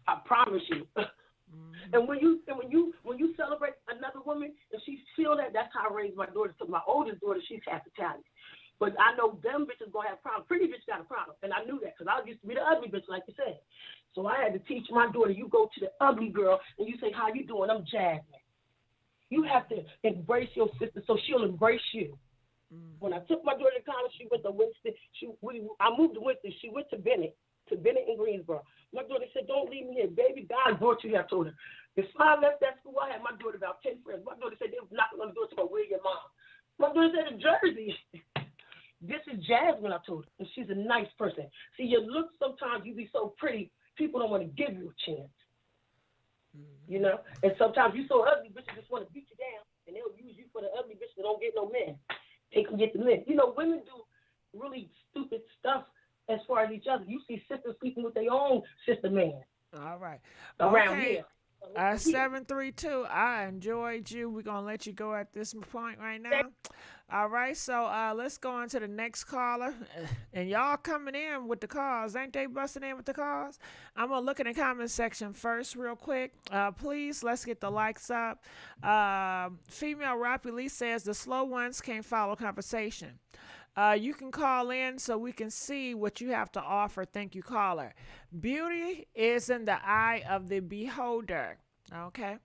I promise you. Mm-hmm. And when you celebrate another woman and she feel that, that's how I raised my daughter. So my oldest daughter, she's half Italian. But I know them bitches gonna have problems. Pretty bitch got a problem, and I knew that because I used to be the ugly bitch, like you said. So I had to teach my daughter. You go to the ugly girl and you say, "How you doing?" I'm Jasmine. You have to embrace your sister so she'll embrace you. Mm-hmm. When I took my daughter to college, she went to Winston. I moved to Winston. She went to Bennett in Greensboro. My daughter said, "Don't leave me here, baby. God brought you here." I told her. If I left that school, I had my daughter about 10 friends. My daughter said they were knocking on the door to go, "Where your mom?" My daughter said, "In Jersey." This is Jasmine, I told her, and she's a nice person. See, your looks sometimes you be so pretty, people don't want to give you a chance. Mm-hmm. You know? And sometimes you so ugly, bitches just want to beat you down, and they'll use you for the ugly bitch that don't get no men. They can get the men. You know, women do really stupid stuff as far as each other. You see sisters sleeping with their own sister man. All right. Around here. 732, I enjoyed you. We're going to let you go at this point right now. All right, so let's go on to the next caller. And y'all coming in with the calls. Ain't they busting in with the calls? I'm going to look in the comment section first real quick. Please, let's get the likes up. Female Rappy Lee says the slow ones can't follow conversation. You can call in so we can see what you have to offer. Thank you, caller. Beauty is in the eye of the beholder. Okay.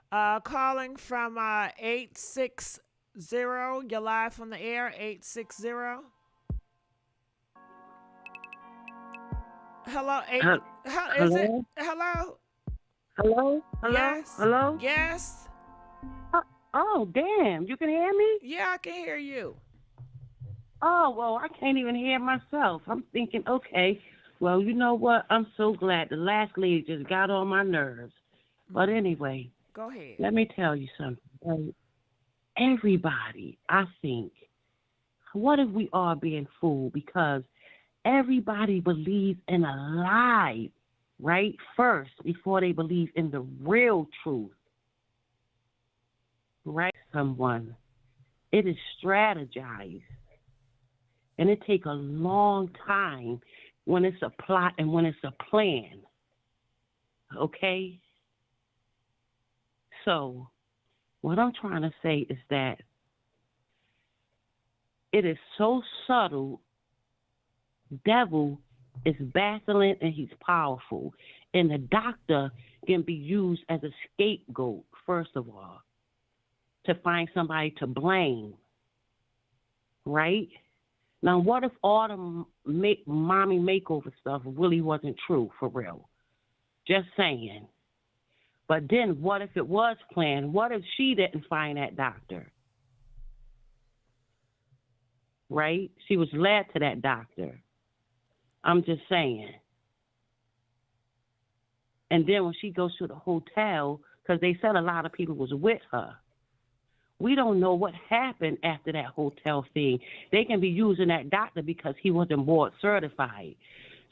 Calling from 860. You're live from the air. 860. Hello. Is it? Hello. Hello. Yes. Hello. Yes. Oh, damn! You can hear me? Yeah, I can hear you. Oh, well, I can't even hear myself. I'm thinking, okay, well, you know what? I'm so glad the last lady just got on my nerves. But anyway, go ahead. Let me tell you something. Everybody, I think, what if we are being fooled? Because everybody believes in a lie, right? First, before they believe in the real truth. Right? Someone. It is strategized. And it takes a long time when it's a plot and when it's a plan. Okay? So, what I'm trying to say is that it is so subtle. Devil is baffling and he's powerful. And the doctor can be used as a scapegoat, first of all, to find somebody to blame. Right? Now, what if all the mommy makeover stuff really wasn't true, for real? Just saying. But then what if it was planned? What if she didn't find that doctor? Right? She was led to that doctor. I'm just saying. And then when she goes to the hotel, because they said a lot of people was with her, we don't know what happened after that hotel thing. They can be using that doctor because he wasn't board certified.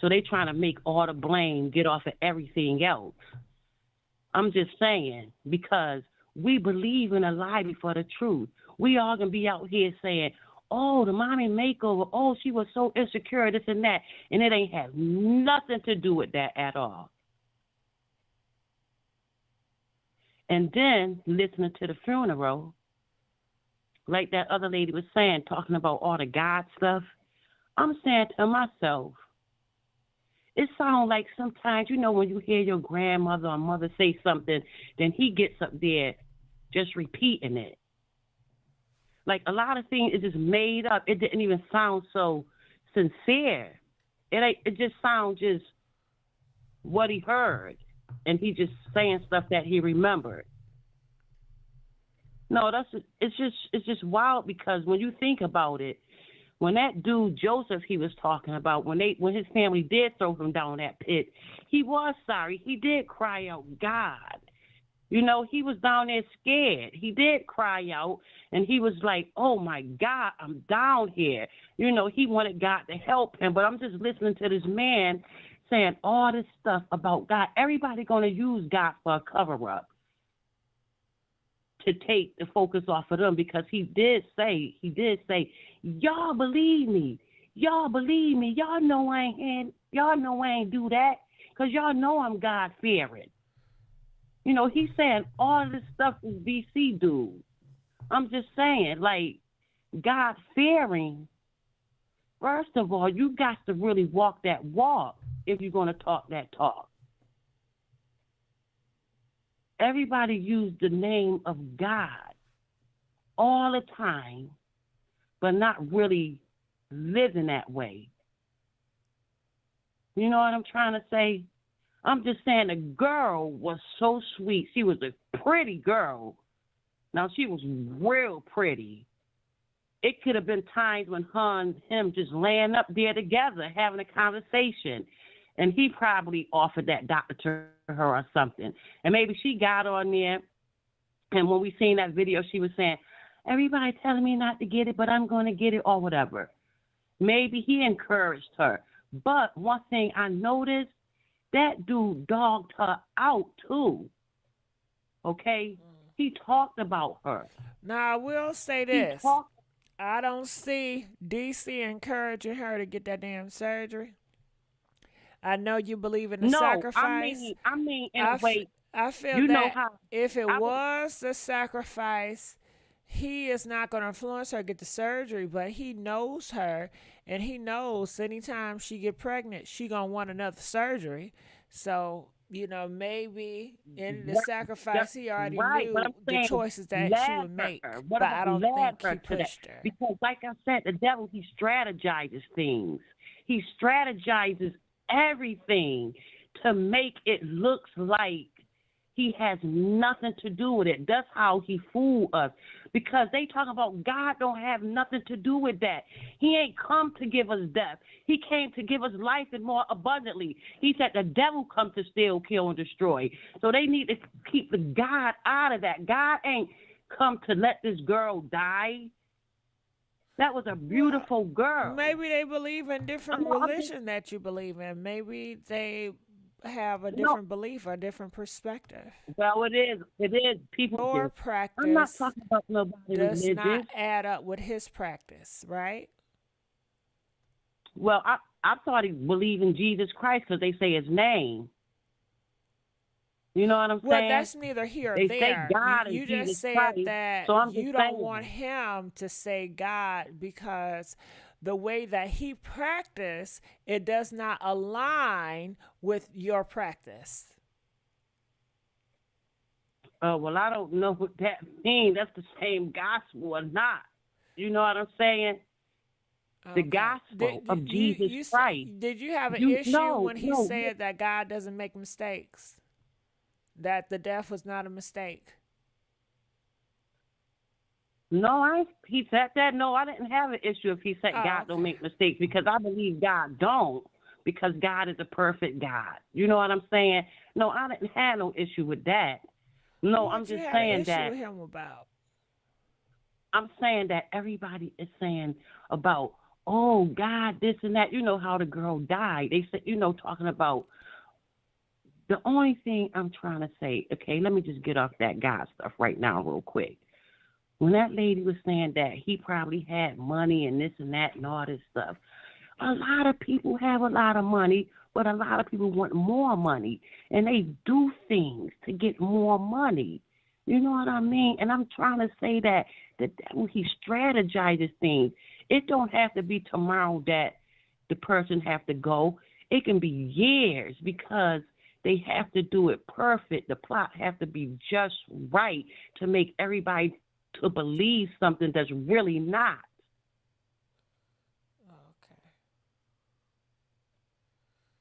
So they trying to make all the blame get off of everything else. I'm just saying, because we believe in a lie before the truth. We all going to be out here saying, oh, the mommy makeover, oh, she was so insecure, this and that. And it ain't have nothing to do with that at all. And then listening to the funeral, like that other lady was saying, talking about all the God stuff, I'm saying to myself, it sounds like sometimes, you know, when you hear your grandmother or mother say something, then he gets up there just repeating it. Like a lot of things is just made up. It didn't even sound so sincere. It just sounds just what he heard, and he just saying stuff that he remembered. No, it's just wild, because when you think about it, when that dude Joseph he was talking about, when his family did throw him down that pit, he was sorry. He did cry out, God. You know, he was down there scared. He did cry out, and he was like, oh, my God, I'm down here. You know, he wanted God to help him, but I'm just listening to this man saying all this stuff about God. Everybody going to use God for a cover-up to take the focus off of them, because he did say, y'all believe me. Y'all believe me. Y'all know I ain't do that, because y'all know I'm God-fearing. You know, he's saying all this stuff is DC dude. I'm just saying, like, God-fearing, first of all, you got to really walk that walk if you're going to talk that talk. Everybody used the name of God all the time, but not really living that way. You know what I'm trying to say? I'm just saying the girl was so sweet. She was a pretty girl. Now, she was real pretty. It could have been times when her and him just laying up there together, having a conversation. And he probably offered that doctor to her or something. And maybe she got on there, and when we seen that video, she was saying, everybody telling me not to get it, but I'm going to get it, or whatever. Maybe he encouraged her. But one thing I noticed, that dude dogged her out, too. Okay? He talked about her. Now, I will say this. I don't see DC encouraging her to get that damn surgery. I know you believe in the sacrifice. I mean, in a way, I feel you that know how, if it was the sacrifice, he is not going to influence her to get the surgery, but he knows her, and he knows anytime she get pregnant, she going to want another surgery. So, you know, maybe in the sacrifice, he already knew the choices that she would make, but I don't think he pushed her. Because, like I said, the devil, he strategizes things. He strategizes everything to make it look like he has nothing to do with it. That's how he fooled us. Because they talk about God don't have nothing to do with that. He ain't come to give us death. He came to give us life and more abundantly. He said the devil come to steal, kill, and destroy. So they need to keep the God out of that. God ain't come to let this girl die. That was a beautiful girl. Maybe they believe in different religion that you believe in. Maybe they have a different belief or a different perspective. Well, it is. People. Your practice I'm not talking about nobody does religious. not add up with his practice, right? Well, I thought he believed in Jesus Christ because they say his name. You know what I'm saying? Well, that's neither here or they there. Say God you is just Jesus said Christ, that so you don't want him to say God because the way that he practiced, it does not align with your practice. Oh, well, I don't know what that means. That's the same gospel or not. You know what I'm saying? The gospel of Jesus Christ. Did you have an issue when he said that God doesn't make mistakes? That the death was not a mistake? No, he said that. No, I didn't have an issue if he said God don't make mistakes, because I believe God don't, because God is a perfect God. You know what I'm saying? No, I didn't have no issue with that. No, I'm just saying that. What you had an issue with him about? I'm saying that everybody is saying about, oh, God, this and that. You know how the girl died. They said, you know, talking about. The only thing I'm trying to say, okay, let me just get off that God stuff right now real quick. When that lady was saying that he probably had money and this and that and all this stuff, a lot of people have a lot of money, but a lot of people want more money, and they do things to get more money. You know what I mean? And I'm trying to say that the devil, he strategizes things. It don't have to be tomorrow that the person have to go. It can be years, because they have to do it perfect. The plot have to be just right to make everybody to believe something that's really not.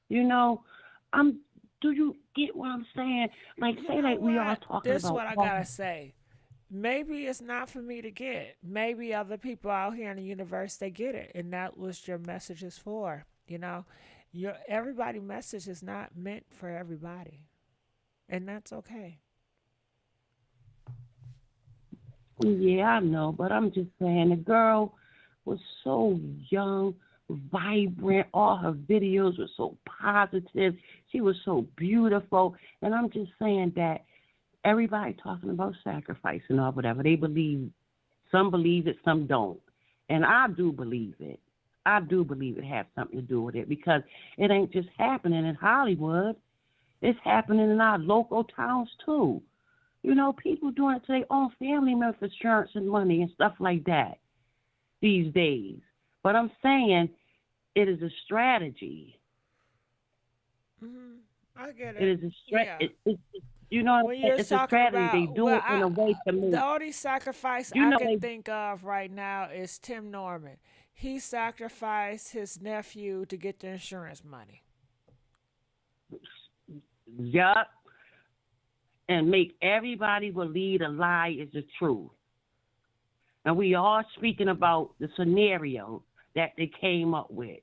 You know, Do you get what I'm saying? Like, You say know like we are what? talking This is about what I gotta say. Maybe it's not for me to get. Maybe other people out here in the universe they get it, and that was your message is for. Your everybody message is not meant for everybody, and that's okay. Yeah, I know, but I'm just saying the girl was so young, vibrant. All her videos were so positive. She was so beautiful. And I'm just saying that everybody talking about sacrificing or whatever, they believe, some believe it, some don't. And I do believe it. I do believe it has something to do with it because it ain't just happening in Hollywood. It's happening in our local towns too. People doing it to their own family members for insurance and money and stuff like that these days. But I'm saying it is a strategy. I get It it. is a Yeah. When you're it's a talking strategy. They about, do well, it in a way to the make, only sacrifice you I know, can they, think of right now is Tim Norman. He sacrificed his nephew to get the insurance money. yup, and make everybody believe a lie is the truth. And we are speaking about the scenario that they came up with.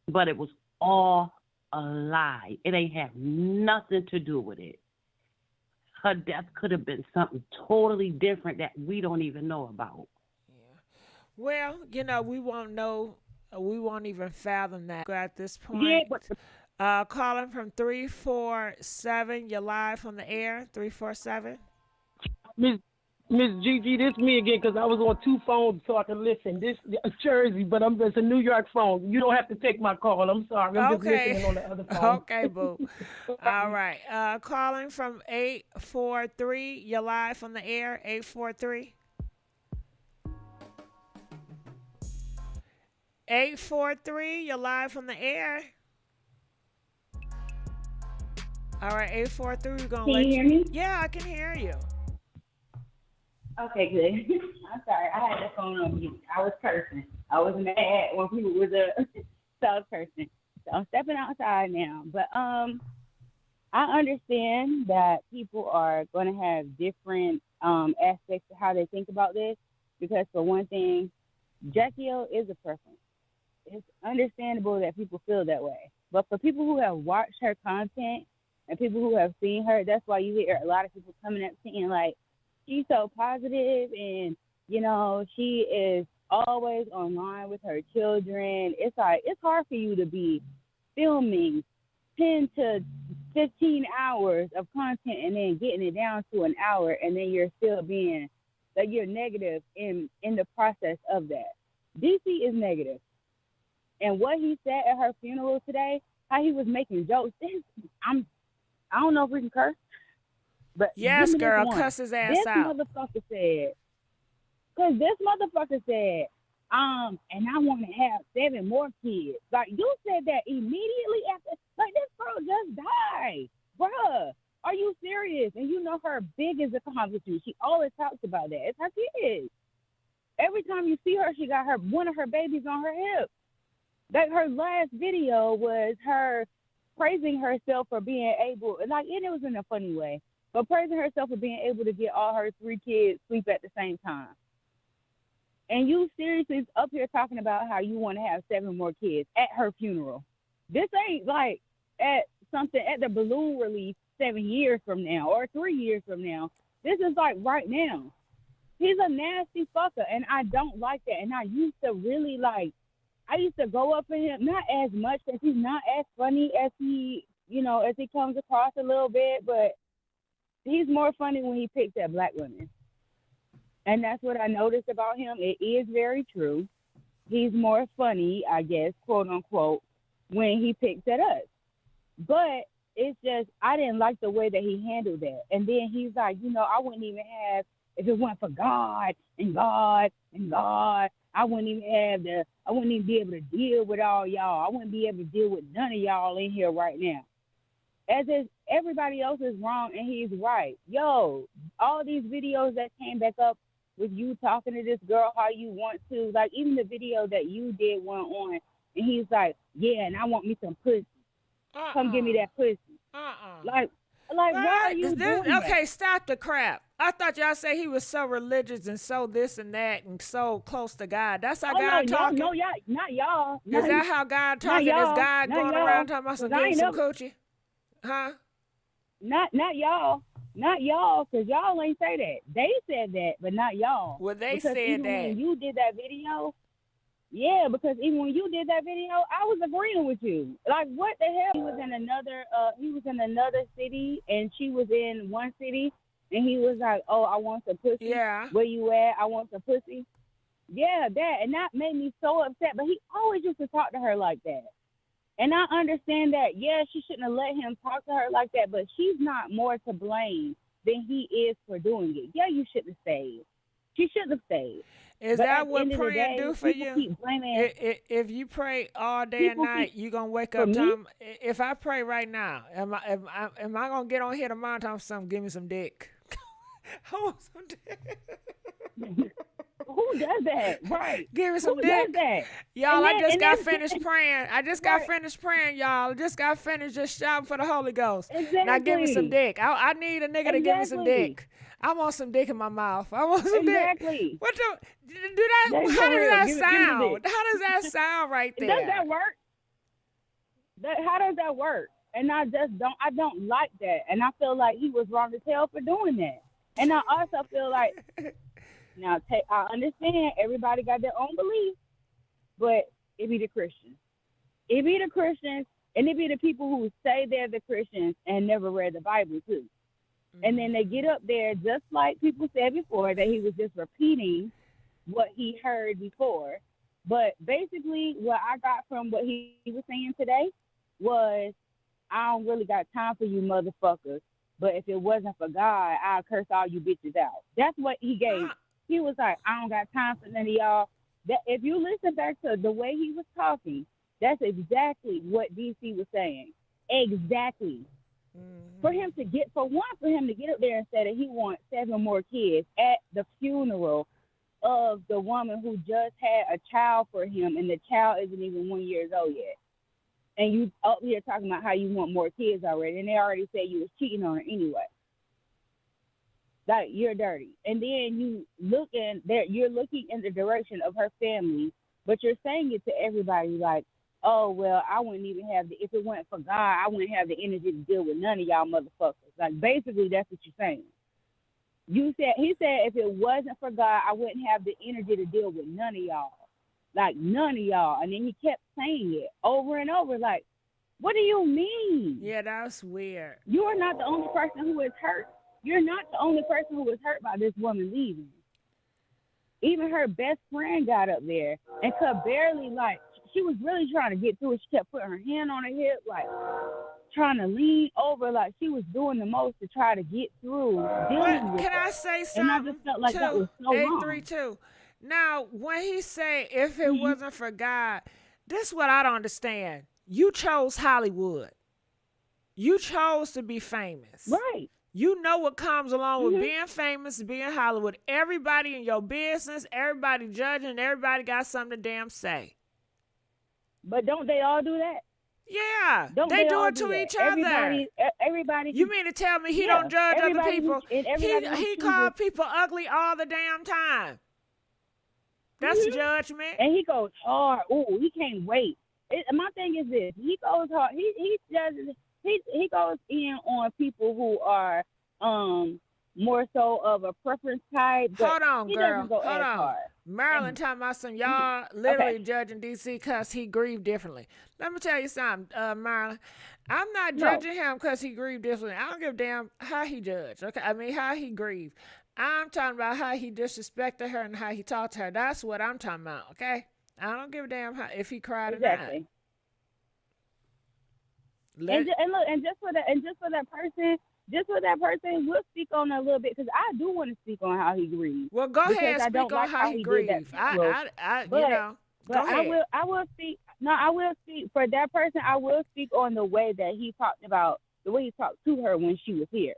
But it was all a lie. It ain't have nothing to do with it. Her death could have been something totally different that we don't even know about. Well, we won't know. We won't even fathom that at this Yeah, point. but Calling from 347. You're live on the air. 347. Miss Miss Gigi, this me again because I was on two phones so I can listen. This Jersey, but it's a New York phone. You don't have to take my call. I'm sorry. I'm just Okay. listening on the other phone. Okay, boo. All right. Calling from 843. You're live on the air. 843. 843. You're live on the air. All right, 843. We're gonna Can let you hear me? Yeah, I can hear you. Okay, good. I'm sorry. I had the phone on mute. I was cursing. I was mad when people was so I was cursing. So I'm stepping outside now. But I understand that people are going to have different aspects of how they think about this because for one thing, Jackie O is a preference. It's understandable that people feel that way. But for people who have watched her content and people who have seen her, that's why you hear a lot of people coming up saying like, she's so positive and, she is always online with her children. It's like, it's hard for you to be filming 10 to 15 hours of content and then getting it down to an hour and then you're still being, like you're negative in the process of that. DC is negative. And what he said at her funeral today, how he was making jokes, I don't know if we can curse, but Yes, give me this girl, one. cuss his ass This out. motherfucker said, and I want to have 7 more kids. Like, you said that immediately after, like, this girl just died. Bruh, are you serious? And you know her biggest accomplishment. She always talks about that. It's her kids. Every time you see her, she got one of her babies on her hip. Like, her last video was her praising herself for being able, and it was in a funny way, but praising herself for being able to get all her 3 kids sleep at the same time. And you seriously up here talking about how you want to have 7 more kids at her funeral. This ain't like at the balloon release 7 years from now or 3 years from now. This is like right now. He's a nasty fucker, and I don't like that. And I used to go up in him, not as much because he's not as funny as he comes across a little bit, but he's more funny when he picks at black women. And that's what I noticed about him. It is very true. He's more funny, I guess, quote unquote, when he picks at us. But it's just, I didn't like the way that he handled that. And then he's like, I wouldn't even have, if it weren't for God and God and God, I wouldn't even be able to deal with all y'all. I wouldn't be able to deal with none of y'all in here right now. As if everybody else is wrong and he's right. Yo, all these videos that came back up with you talking to this girl how you want to, like even the video that you did one on, and he's like, yeah, and I want me some pussy. come give me that pussy. Like why are you doing that? Okay, stop the crap. I thought y'all say he was so religious and so this and that and so close to God. That's how God talking? No, y'all, not y'all. Is that how God talking? Is God going around talking about some getting some coochie? Huh? Not y'all. Not y'all, because y'all ain't say that. They said that, but not y'all. Well, they because said even that. When you did that video, yeah, because even when you did that video, I was agreeing with you. Like, what the hell? He was in another city, and she was in one city, and he was like, oh, I want some pussy. Yeah. Where you at? I want some pussy. Yeah, that. And that made me so upset. But he always used to talk to her like that. And I understand that, yeah, she shouldn't have let him talk to her like that, but she's not more to blame than he is for doing it. Yeah, you shouldn't have stayed. She shouldn't have stayed. Is but that what praying do for you? Keep blaming, if you pray all day and night, you going to wake up time. If I pray right now, am I going to get on here tomorrow and talk something, give me some dick? I want some dick. Who does that? Right. Give me some Who dick. does that? Y'all, I just got finished praying. I just got finished praying, y'all. Just got finished just shouting for the Holy Ghost. Exactly. Now give me some dick. I need a nigga to give me some dick. I want some dick in my mouth. I want some dick. What the, do that? How does that sound? How does that sound right there? Does that work? How does that work? And I don't like that. And I feel like he was wrong as hell for doing that. And I also feel like, now, I understand everybody got their own beliefs, but it be the Christians. It be the Christians, and it be the people who say they're the Christians and never read the Bible, too. Mm-hmm. And then they get up there, just like people said before, that he was just repeating what he heard before. But basically, what I got from what he was saying today was, I don't really got time for you motherfuckers, but if it wasn't for God, I'll curse all you bitches out. That's what he gave. He was like, I don't got time for none of y'all. That if you listen back to the way he was talking, that's exactly what DC was saying. Exactly. Mm-hmm. For him to get up there and say that he wants 7 more kids at the funeral of the woman who just had a child for him, and the child isn't even 1 year old yet. And you up here talking about how you want more kids already, and they already said you was cheating on her anyway. Like, you're dirty. And then you're looking in the direction of her family, but you're saying it to everybody like, oh, well, I wouldn't even if it weren't for God, I wouldn't have the energy to deal with none of y'all motherfuckers. Like, basically, that's what you're saying. He said, if it wasn't for God, I wouldn't have the energy to deal with none of y'all. Like, none of y'all. And then he kept saying it over and over, like, what do you mean? Yeah, that's weird. You are not the only person who is hurt. You're not the only person who was hurt by this woman leaving. Even her best friend got up there and could barely, like, she was really trying to get through it. She kept putting her hand on her hip, like, trying to lean over, like she was doing the most to try to get through dealing with Can I say something? And I just felt like that was so wrong. 832. Now, when he say, if it wasn't for God, this is what I don't understand. You chose Hollywood. You chose to be famous. Right. You know what comes along with being famous, being Hollywood. Everybody in your business, everybody judging, everybody got something to damn say. But don't they all do that? Yeah. They do it to each other. Everybody. You mean to tell me he don't judge other people? He called people ugly all the damn time. That's judgment. And he goes hard. Ooh, he can't wait. My thing is this. He goes hard. He judges. He goes in on people who are more so of a preference type. But hold on, he girl. doesn't go Hold as on. hard. Maryland talking about some y'all literally judging DC because he grieved differently. Let me tell you something, Maryland. I'm not judging him because he grieved differently. I don't give a damn how he judged. Okay, I mean how he grieved. I'm talking about how he disrespected her and how he talked to her. That's what I'm talking about. Okay, I don't give a damn if he cried or not. And just for that person, we'll speak on that a little bit because I do want to speak on how he grieved. Well, go ahead and speak on how he grieved. I will speak. No, I will speak for that person. I will speak on the way that he talked about the way he talked to her when she was here.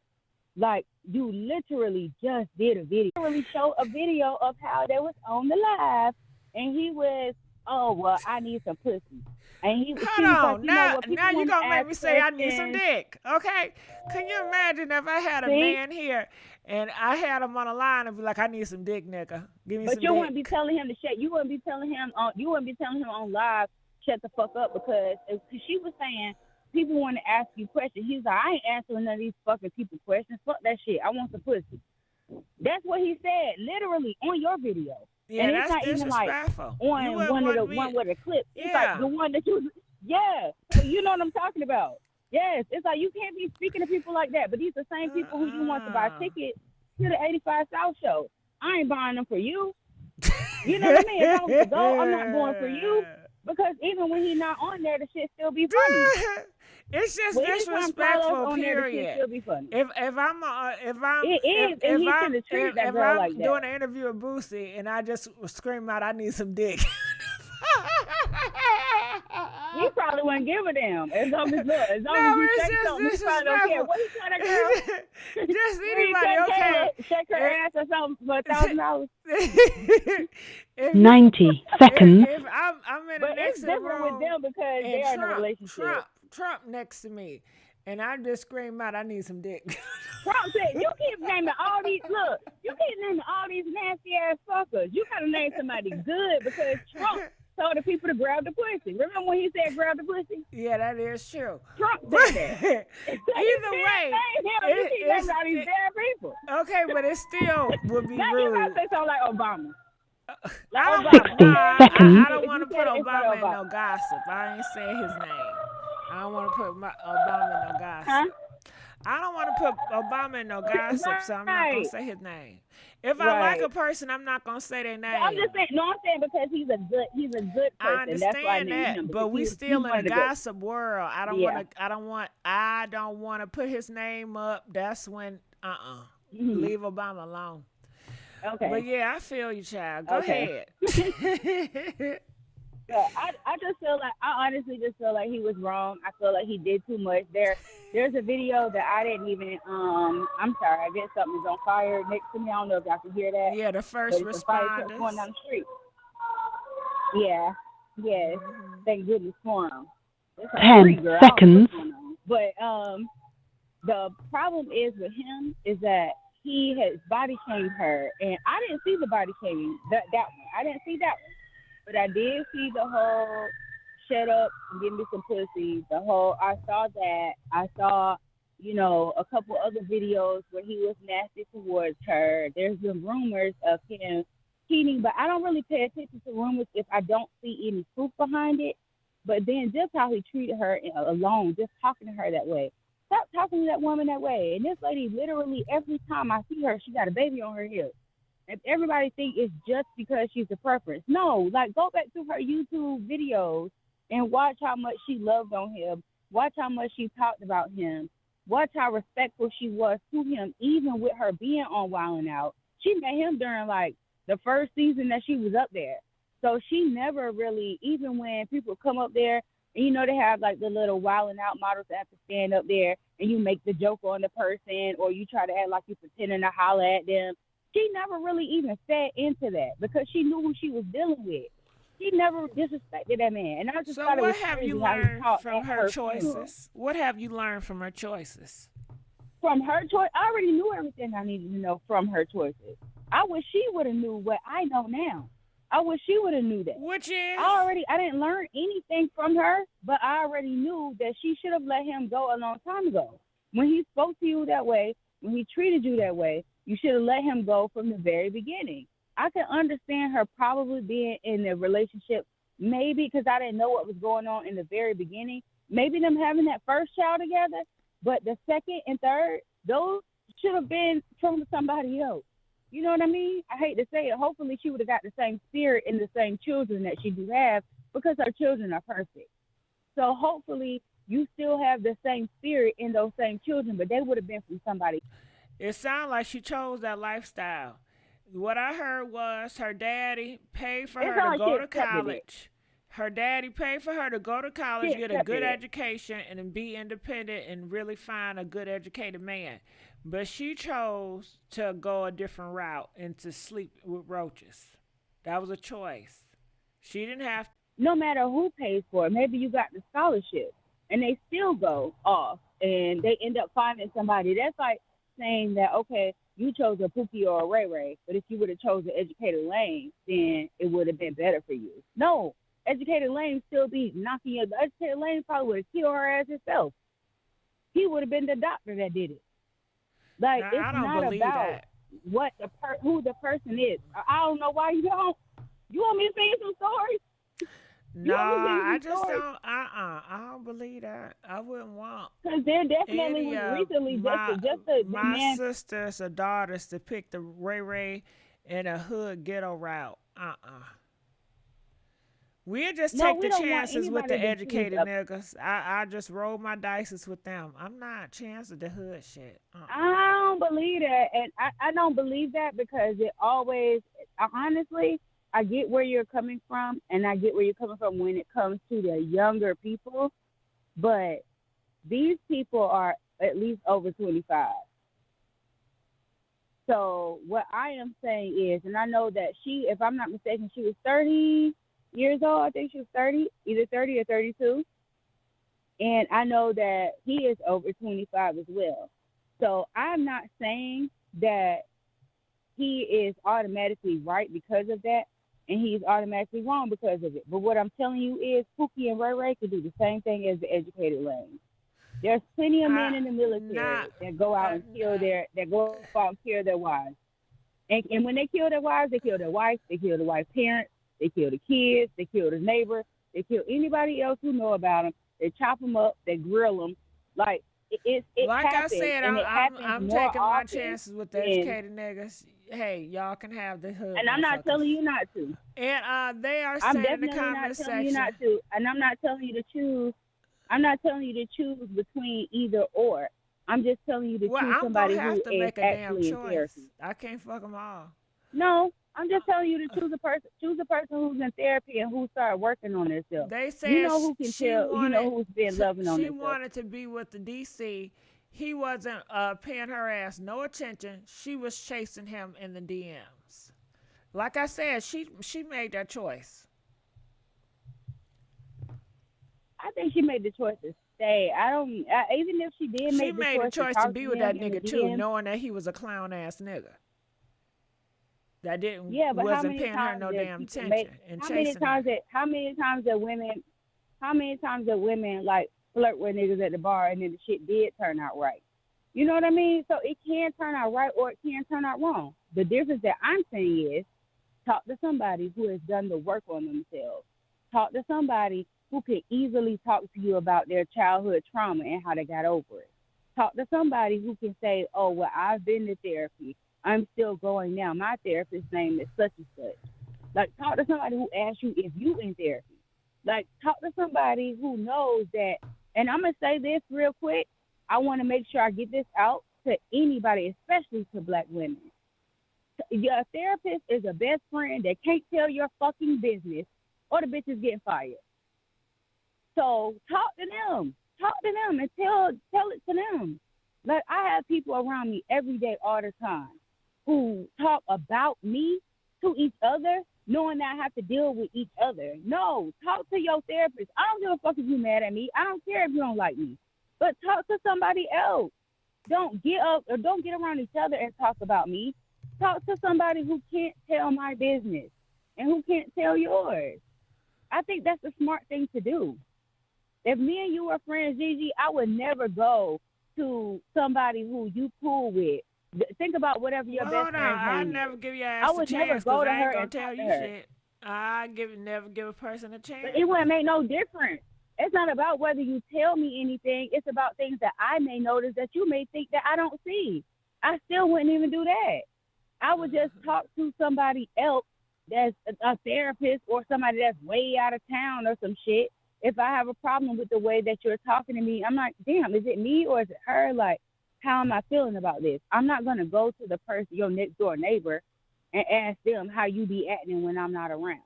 Like, you literally just did a video. Literally showed a video of how they was on the live, and he was, oh well, I need some pussy. And she Hold was like, on. you know Now, what? People now you want to gonna make ask me say I need some questions. dick. Okay? Can you imagine if I had a See? man here and I had him on the line and be like, I need some dick, nigga. Give me But some you wouldn't be dick. telling him to shut. You wouldn't be telling him on live, shut the fuck up, because she was saying people want to ask you questions. He's like, I ain't answering none of these fucking people questions. Fuck that shit. I want some pussy. That's what he said, literally on your video. Yeah, And it's that's not even like disrespectful. You on wouldn't want me. one with a clip. It's Yeah. like the one that you, yeah. You know what I'm talking about? Yes. It's like you can't be speaking to people like that. But these are the same people who you want to buy tickets to the 85 South show. I ain't buying them for you. You know what I mean? If I was to go, I'm not going for you, because even when he's not on there, the shit still be funny. It's just Well, anytime Carlos disrespectful. on there, the shit Period. still be funny. If I'm It is, and he shouldn't treat that if girl I'm like that. doing an interview with Boosie and I just scream out, I need some dick. He probably wouldn't give a damn. As long as you say something, he probably don't care. What he tell that girl? Just anybody, okay. Shake her ass or something for $1,000. 90 seconds. If I'm in the But next it's different room with them because and they are in a relationship. Trump next to me, and I just scream out, I need some dick. Trump said, you keep naming all these, look, you keep naming all these nasty ass fuckers. You gotta name somebody good, because Trump told the people to grab the pussy. Remember when he said grab the pussy? Yeah, that is true. Trump said that. Either way, you keep naming all these bad people. Okay, but it still would be Now rude. you gotta say something like Obama. I Obama. 60 seconds. I don't want to put Obama in no gossip. I ain't saying his name. I don't want to put Obama in no gossip. Huh? I don't want to put Obama in no gossip, so I'm not gonna say his name. If I like a person, I'm not gonna say their name. I'm just saying. No, I'm saying because he's a good person. I understand That's why I named that, him, but we still in a gossip world. I don't Yeah. want to. I don't want to put his name up. That's when leave Obama alone. Okay. But yeah, I feel you, child. Go Okay. ahead. Yeah, I just feel like, I honestly just feel like he was wrong. I feel like he did too much. There's a video that I didn't even, I'm sorry, I guess something is on fire next to me. I don't know if y'all can hear that. Yeah, the first but it's a fire truck responders. going down the street. Yeah, yes. Thank goodness for him. It's a 10 street girl. I don't know seconds. what's going on. But the problem is with him is that he has body shamed her, and I didn't see the body shaming, that one. I didn't see that one. But I did see the whole shut up and give me some pussy. I saw that. I saw, a couple other videos where he was nasty towards her. There's been rumors of him cheating, but I don't really pay attention to rumors if I don't see any proof behind it. But then just how he treated her alone, just talking to her that way. Stop talking to that woman that way. And this lady, literally every time I see her, she got a baby on her hip. If everybody think it's just because she's a preference. No, go back to her YouTube videos and watch how much she loved on him. Watch how much she talked about him. Watch how respectful she was to him, even with her being on Wildin' Out. She met him during, the first season that she was up there. So she never really, even when people come up there, and they have, the little Wildin' Out models that have to stand up there, and you make the joke on the person, or you try to act like you're pretending to holler at them. She never really even fed into that because she knew who she was dealing with. She never disrespected that man. And I just So thought it was what have crazy you how he learned talked from at her funeral. choices? What have you learned from her choices? From her choice, I already knew everything I needed to know from her choices. I wish she would have knew what I know now. I wish she would have knew that. Which is? I didn't learn anything from her, but I already knew that she should have let him go a long time ago. When he spoke to you that way, when he treated you that way, you should have let him go from the very beginning. I can understand her probably being in a relationship, maybe because I didn't know what was going on in the very beginning. Maybe them having that first child together, but the second and third, those should have been from somebody else. You know what I mean? I hate to say it. Hopefully she would have got the same spirit and the same children that she do have, because her children are perfect. So hopefully you still have the same spirit in those same children, but they would have been from somebody. It sounds like she chose that lifestyle. What I heard was her daddy paid for her to go to college. Her daddy paid for her to go to college, get a good education, and then be independent and really find a good educated man. But she chose to go a different route and to sleep with roaches. That was a choice. She didn't have no matter who pays for it. Maybe you got the scholarship, and they still go off, and they end up finding somebody. That's like saying that, okay, you chose a Pookie or a Ray Ray, but if you would have chosen Educated Lane, then it would have been better for you. No, Educated Lane still be knocking you. Educated Lane probably would have killed her ass himself. He would have been the doctor that did it. Like, Now, it's I don't not believe about that. what who the person is. I don't know why you don't. You want me to sing some stories? No, You want me to sing I some just stories? don't. I don't believe that. I wouldn't want Because there definitely any was of recently just a my man. sisters or daughters to pick the Ray Ray and a hood ghetto route. We'll just No, take we the don't want chances with anybody the to choose educated niggas. I just roll my dices with them. I'm not chancing the hood shit. I don't believe that, and I don't believe that because it always, honestly, I get where you're coming from, and I get where you're coming from when it comes to the younger people, but these people are at least over 25. So what I am saying is, and I know that she, if I'm not mistaken, she was 30 years old. I think she was 30, either 30 or 32. And I know that he is over 25 as well. So I'm not saying that he is automatically right because of that, and he's automatically wrong because of it. But what I'm telling you is Pookie and Ray Ray could do the same thing as the educated lane. There's plenty of men in the military that go out and kill their wives. And when they kill their wives, they kill their wife, they kill the wife's parents, they kill the kids, they kill the neighbor, they kill anybody else who know about them. They chop them up, they grill them. Like it Like happens, I said, and it happens I'm more taking my often chances with the than. educated niggas. Hey, y'all can have the hood. And I'm not telling you not to. And they are I'm saying in the definitely not comment telling you section. not to. And I'm not telling you to choose. I'm not telling you to choose between either or. I'm just telling you to Well, choose I'm somebody gonna who have to is make a damn actually in choice. therapy. I can't fuck them all. No, I'm just telling you to choose a person. Choose a person who's in therapy and who started working on themselves. They said You know who can she tell. You know who's been loving on she themselves. wanted to be with the DC. He wasn't paying her ass no attention. She was chasing him in the DMs. Like I said, she made that choice. I think she made the choice to stay. Even if she did She make the made the choice to choice to talk be to with him that in the nigga too, DMs. knowing that he was a clown ass nigga. That didn't Yeah, but how wasn't many paying her times no that damn people attention and chasing her. how many times that women like flirt with niggas at the bar and then the shit did turn out right? You know what I mean? So it can turn out right or it can turn out wrong. The difference that I'm saying is talk to somebody who has done the work on themselves. Talk to somebody who can easily talk to you about their childhood trauma and how they got over it. Talk to somebody who can say, oh, well, I've been to therapy. I'm still going now. My therapist's name is such and such. Like, talk to somebody who asks you if you in therapy. Like, talk to somebody who knows that. And I'm going to say this real quick. I want to make sure I get this out to anybody, especially to black women. Your therapist is a best friend that can't tell your fucking business or the bitch is getting fired. So talk to them. Talk to them and tell it to them. Like, I have people around me every day, all the time, who talk about me to each other, knowing that I have to deal with each other. No, talk to your therapist. I don't give a fuck if you mad at me. I don't care if you don't like me. But talk to somebody else. Don't get up or don't get around each other and talk about me. Talk to somebody who can't tell my business and who can't tell yours. I think that's a smart thing to do. If me and you were friends, Gigi, I would never go to somebody who you cool with. Think about whatever your best friend's I name never is. give your I ass a would never chance go because to I her ain't gonna and tell talk to you her. shit. I never give a person a chance. But it wouldn't make no difference. It's not about whether you tell me anything. It's about things that I may notice that you may think that I don't see. I still wouldn't even do that. I would just talk to somebody else that's a therapist or somebody that's way out of town or some shit. If I have a problem with the way that you're talking to me, I'm like, damn, is it me or is it her? Like, how am I feeling about this? I'm not going to go to the person, your next door neighbor, and ask them how you be acting when I'm not around.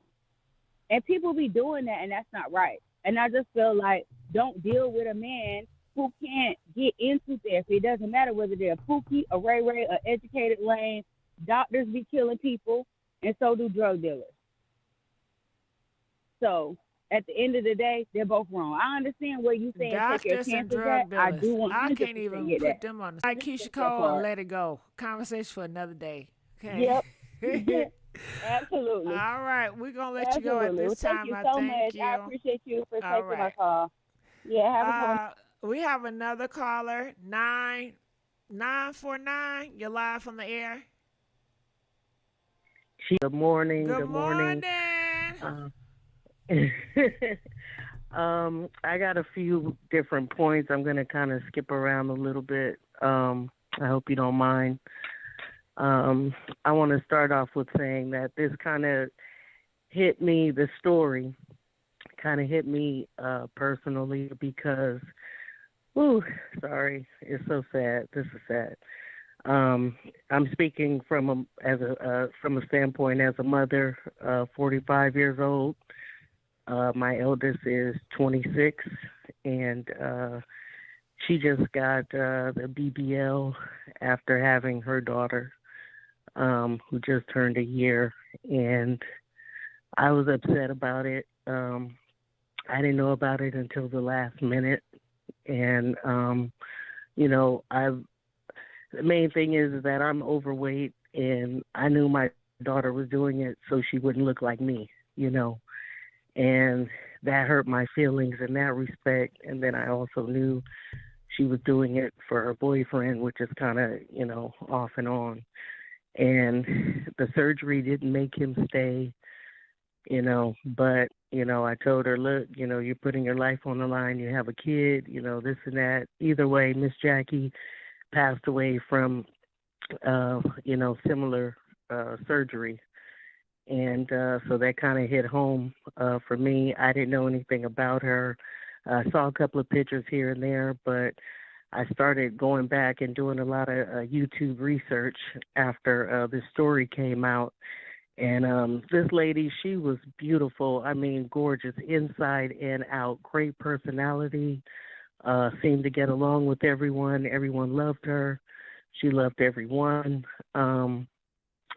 And people be doing that, and that's not right. And I just feel like don't deal with a man who can't get into therapy. It doesn't matter whether they're a Pookie, a Ray Ray, an educated lane. Doctors be killing people, and so do drug dealers. So at the end of the day, they're both wrong. I understand where you saying take your Gangsters and chances at. drug I dealers. do I 100% can't even get that. put them on the like Keisha Get that Cole and part. let it go. Conversation for another day. Yep. Okay. Absolutely. All right, we're gonna let you go at Absolutely. Well, this thank time. you I so thank much. I you. appreciate you for All taking my right. call. Yeah, have a good one. We have another caller. 949. You're live on the air. Good morning. Good Good morning. morning. I got a few different points. I'm going to kind of skip around a little bit. I hope you don't mind. I want to start off with saying that this kind of hit me, the story kind of hit me personally because, sorry, it's so sad. This is sad. I'm speaking from a standpoint as a mother, 45 years old. My eldest is 26, and she just got the BBL after having her daughter, who just turned a year, and I was upset about it. I didn't know about it until the last minute, and the main thing is that I'm overweight, and I knew my daughter was doing it so she wouldn't look like me, and that hurt my feelings in that respect. And then I also knew she was doing it for her boyfriend, which is kind of, off and on. And the surgery didn't make him stay, but, I told her, look, you're putting your life on the line. You have a kid, this and that. Either way, Miss Jacky passed away from, similar surgery. And so that kind of hit home for me. I didn't know anything about her. I saw a couple of pictures here and there, but I started going back and doing a lot of YouTube research after this story came out. And this lady, she was beautiful. I mean, gorgeous inside and out. Great personality. Seemed to get along with everyone. Everyone loved her. She loved everyone.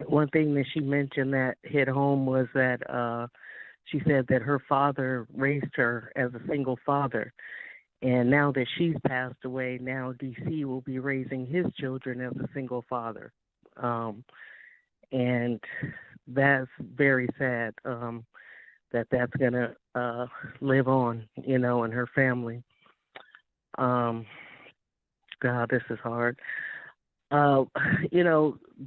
One thing that she mentioned that hit home was that she said that her father raised her as a single father. And now that she's passed away, now DC will be raising his children as a single father. And that's very sad that's going to live on, in her family. God, this is hard.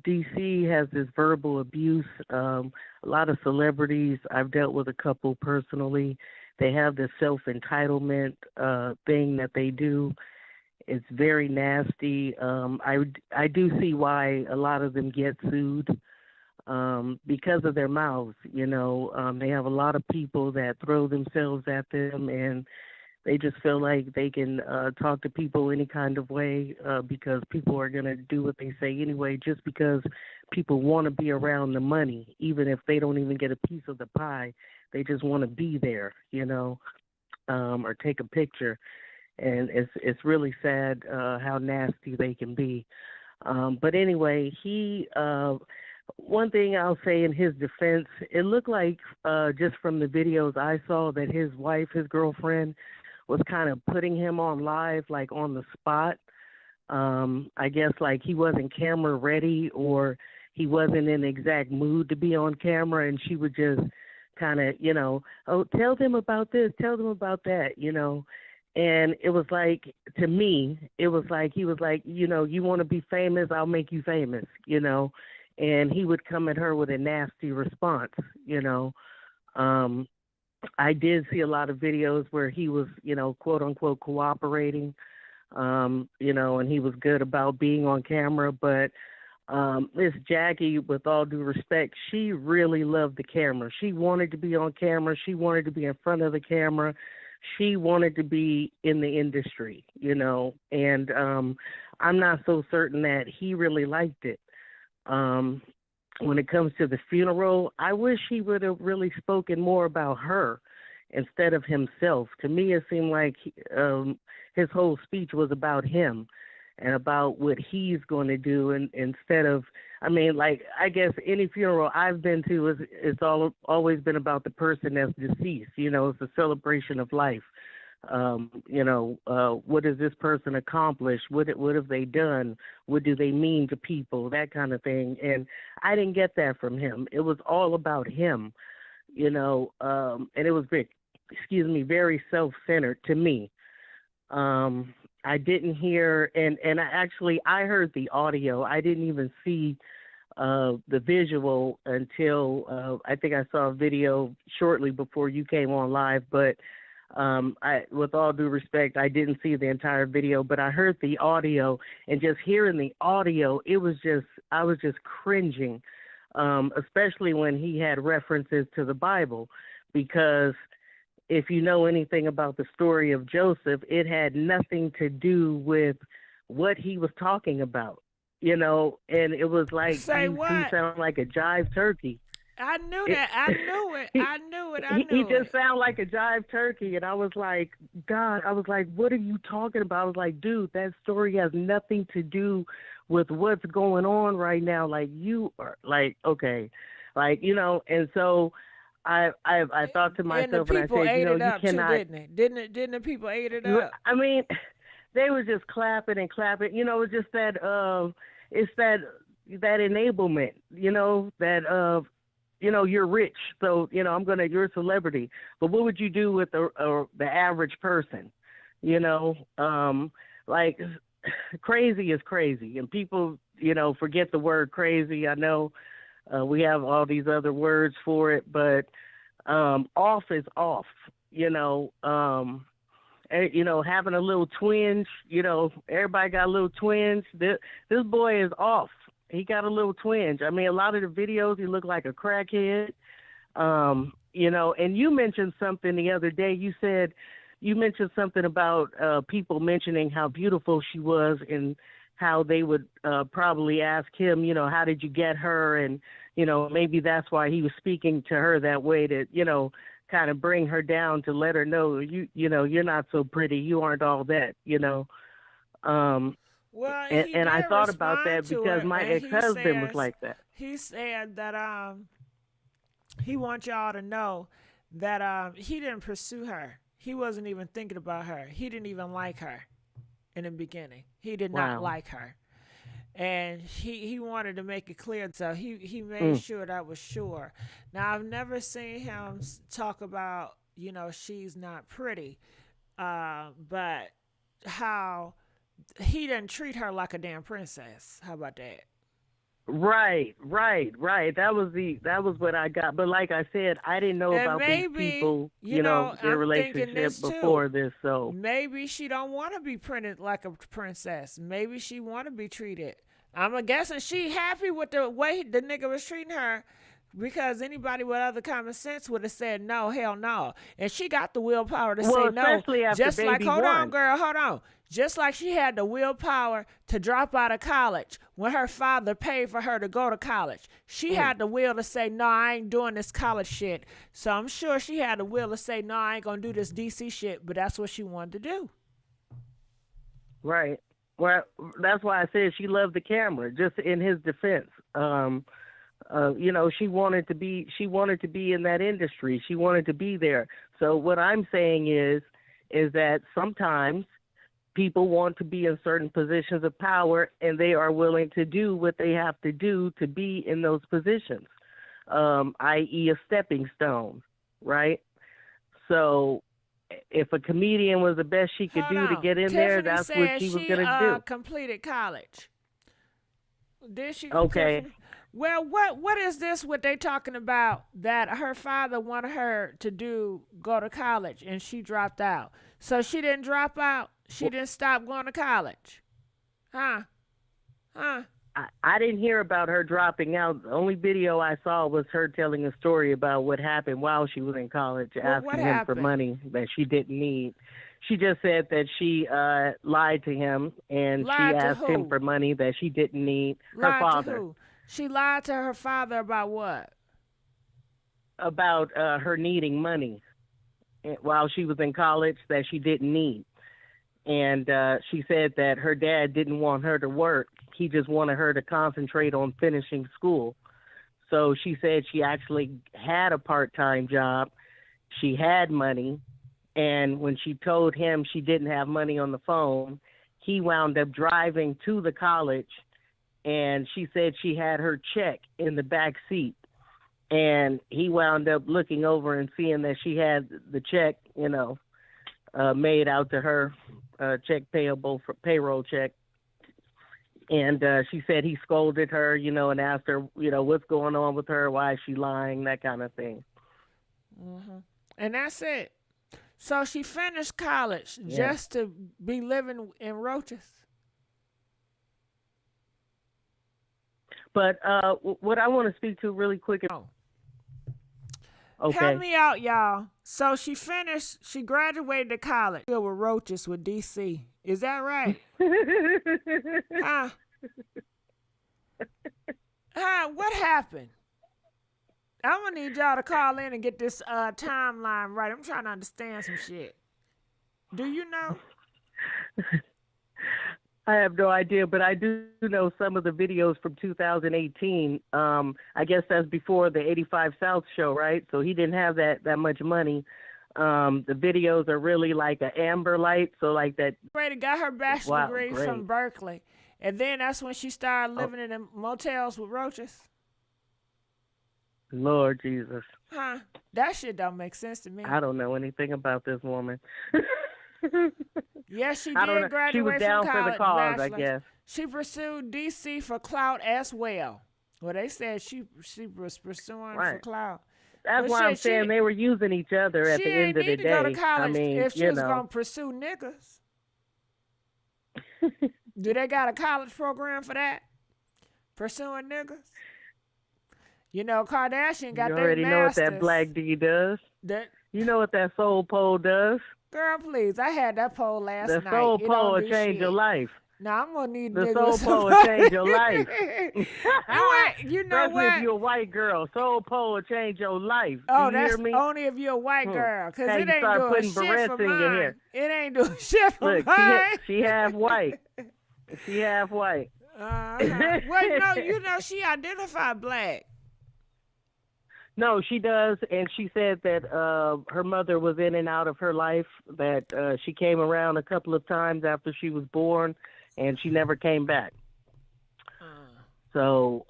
DC has this verbal abuse. A lot of celebrities, I've dealt with a couple personally, they have this self-entitlement thing that they do. It's very nasty. I do see why a lot of them get sued because of their mouths. They have a lot of people that throw themselves at them, and they just feel like they can talk to people any kind of way because people are going to do what they say anyway, just because people want to be around the money, even if they don't even get a piece of the pie. They just want to be there, or take a picture. And it's really sad how nasty they can be. But anyway, one thing I'll say in his defense, it looked like just from the videos I saw that his wife, his girlfriend, was kind of putting him on live, like on the spot. I guess like he wasn't camera ready, or he wasn't in the exact mood to be on camera, and she would just kind of, oh, tell them about this, tell them about that, And it was like, to me, it was like, he was like, you want to be famous, I'll make you famous, And he would come at her with a nasty response, I did see a lot of videos where he was, quote unquote, cooperating, and he was good about being on camera. But Miss Jacky, with all due respect, she really loved the camera. She wanted to be on camera. She wanted to be in front of the camera. She wanted to be in the industry, and I'm not so certain that he really liked it. When it comes to the funeral, I wish he would have really spoken more about her instead of himself. To me, it seemed like his whole speech was about him. and about what he's going to do, and instead of, I mean, like, I guess any funeral I've been to it's always been about the person that's deceased. You know, it's a celebration of life. What has this person accomplished? What have they done? What do they mean to people? That kind of thing. And I didn't get that from him. It was all about him, and it was very self-centered to me. I didn't hear, and I heard the audio. I didn't even see the visual until I think I saw a video shortly before you came on live. But with all due respect, I didn't see the entire video, but I heard the audio, and just hearing the audio, I was just cringing, especially when he had references to the Bible, because if you know anything about the story of Joseph, it had nothing to do with what he was talking about, and it was like, he sounded like a jive turkey. I knew that. I knew it. He just sounded like a jive turkey, and I was like, God, what are you talking about? I was like, dude, that story has nothing to do with what's going on right now. Like, you are like, okay, and so I thought to myself, and I said, you cannot. Too, didn't the people ate it up? I mean, they were just clapping and clapping. It's just that it's that enablement. That you're rich, so you're a celebrity. But what would you do with the average person? Like, crazy is crazy, and people forget the word crazy. I know. We have all these other words for it, but off is off. Having a little twinge. Everybody got a little twinge. This boy is off. He got a little twinge. I mean, a lot of the videos, he looked like a crackhead. And you mentioned something the other day. You mentioned something about people mentioning how beautiful she was, and how they would probably ask him, how did you get her? And, maybe that's why he was speaking to her that way, to, kind of bring her down, to let her know, you're not so pretty. You aren't all that, Well, and I thought about that because my ex-husband was like that. He said that he wants y'all to know that he didn't pursue her. He wasn't even thinking about her. He didn't even like her in the beginning. He did not like her. And he wanted to make it clear, so he made sure that was sure. Now, I've never seen him talk about, she's not pretty, but how he didn't treat her like a damn princess. How about that? Right. That was what I got. But like I said, I didn't know about these people, their relationship before this. So maybe she don't want to be printed like a princess. Maybe she want to be treated. I'm guessing she happy with the way the nigga was treating her, because anybody with other common sense would have said no, hell no. And she got the willpower to say no. Just like, hold on, girl, hold on. Just like she had the willpower to drop out of college when her father paid for her to go to college. She had the will to say, no, I ain't doing this college shit. So I'm sure she had the will to say, no, I ain't going to do this DC shit. But that's what she wanted to do. Right. Well, that's why I said she loved the camera, just in his defense. She wanted to be in that industry. She wanted to be there. So what I'm saying is that sometimes people want to be in certain positions of power, and they are willing to do what they have to do to be in those positions, i.e. a stepping stone, right? So if a comedian was the best she could do to get in there, that's what she was going to do. Completed college. Did she? Okay. Tiffany? Well, what is this? What they talking about? That her father wanted her to go to college, and she dropped out. So she didn't drop out. She didn't stop going to college. Huh? I didn't hear about her dropping out. The only video I saw was her telling a story about what happened while she was in college, asking him for money that she didn't need. She just said that she lied to him, and she asked him for money that she didn't need. Her father. To who? She lied to her father about what? About her needing money while she was in college that she didn't need. And she said that her dad didn't want her to work. He just wanted her to concentrate on finishing school. So she said she actually had a part-time job. She had money. And when she told him she didn't have money on the phone, he wound up driving to the college. And she said she had her check in the back seat. And he wound up looking over and seeing that she had the check, made out to her, check payable for payroll check. And she said he scolded her, and asked her, what's going on with her, why is she lying, that kind of thing. Mm-hmm. And that's it. So she finished college just to be living in roaches. But what I want to speak to really quick. Okay. Help me out, y'all. So she graduated to college with roaches with DC. Is that right? Huh? What happened? I'm going to need y'all to call in and get this timeline right. I'm trying to understand some shit. Do you know? I have no idea, but I do know some of the videos from 2018. I guess that's before the 85 South show, right? So he didn't have that much money. The videos are really like an amber light, so like that. Brady got her bachelor's degree from Berkeley, and then that's when she started living in the motels with roaches. Lord Jesus. Huh? That shit don't make sense to me. I don't know anything about this woman. Yes, she did graduate she was down from college, for the cause, bachelor's. I guess. She pursued DC for clout as well. Well, they said she was pursuing for clout. That's why I'm saying they were using each other at the end of the day. She ain't need to go to college I mean, if she was going to pursue niggas. Do they got a college program for that? Pursuing niggas? Kardashian got their masters. You already know what that black D does? You know what that soul pole does? Girl, please. I had that pole last night. The soul pole will change your life. Now I'm going to need the niggas. soul pole will change your life. You know Especially what? if you're a white girl. Soul pole will change your life. Oh, you hear that's me? only if you're a white girl. Because it ain't start doing putting shit barrettes for in mine. your hair. It ain't doing shit for Look, mine. she half white. She half white. Well, she identified black. No, she does, and she said that her mother was in and out of her life, that she came around a couple of times after she was born, and she never came back. So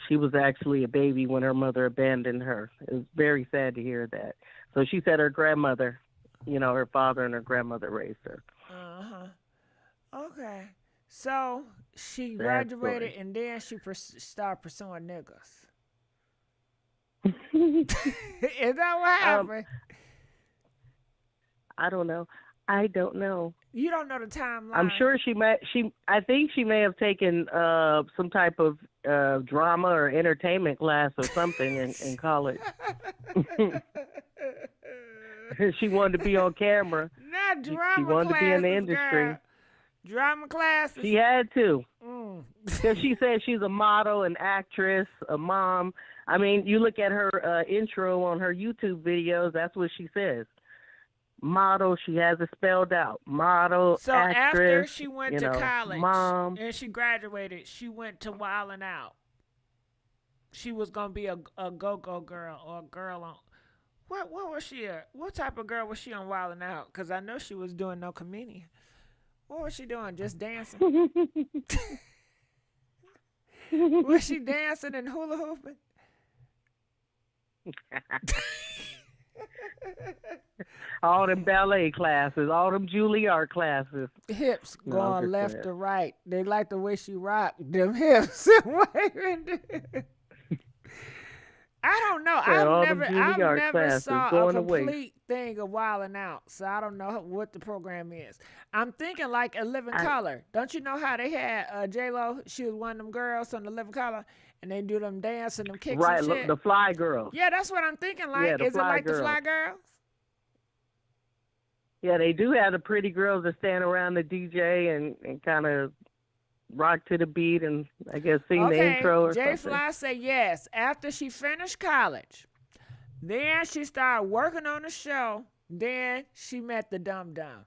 she was actually a baby when her mother abandoned her. It was very sad to hear that. So she said her grandmother, her father and her grandmother raised her. Okay. So she graduated, and then she started pursuing niggas. Is that what happened? I don't know. You don't know the timeline. I'm sure I think she may have taken some type of drama or entertainment class or something in college. She wanted to be on camera. Not drama She wanted classes, to be in the industry. Girl. Drama classes. She had to. Because she said she's a model, an actress, a mom. I mean, you look at her intro on her YouTube videos, that's what she says. Model, she has it spelled out. Model, so actress. After she went to college mom. and she graduated, she went to Wildin' Out. She was going to be a go-go girl or a girl on... What was she? What type of girl was she on Wildin' Out? Because I know she was doing no comedian. What was she doing? Just dancing? Was she dancing and hula hooping? All them ballet classes, all them Juilliard classes. Hips going left to right. They like the way she rocked them hips. I don't know. I've never saw a complete thing of Wildin' Out, so I don't know what the program is. I'm thinking like A Living Color. Don't you know how they had J-Lo? She was one of them girls on The Living Color, and they do them dance and them kicks and shit. Right, the Fly Girls. Yeah, that's what I'm thinking. Like, is it like the Fly Girls? Yeah, they do have the pretty girls that stand around the DJ and kind of rock to the beat and I guess sing the intro or something. J-Fly said yes. After she finished college, then she started working on the show. Then she met the Dum Dum.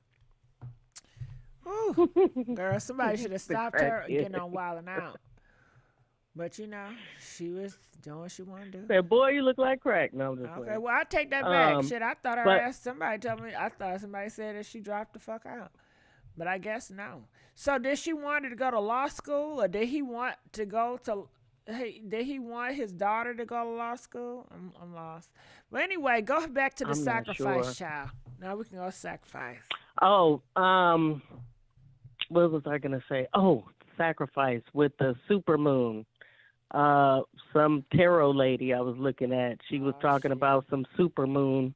Whew. Girl, somebody should have stopped her getting on Wildin' Out. But you know, she was doing what she wanted to do. Said, boy, you look like crack. No, I'm just Okay, playing. well, I take that back. Shit, I thought her ass, somebody told me, I thought somebody said that she dropped the fuck out. But I guess no. So did she want to go to law school, or did he want to go to, did he want his daughter to go to law school? I'm lost. But anyway, go back to the sacrifice, child. Now we can go sacrifice. Oh, what was I going to say? Oh, sacrifice with the supermoon. Some tarot lady I was looking at, she was talking about some supermoon,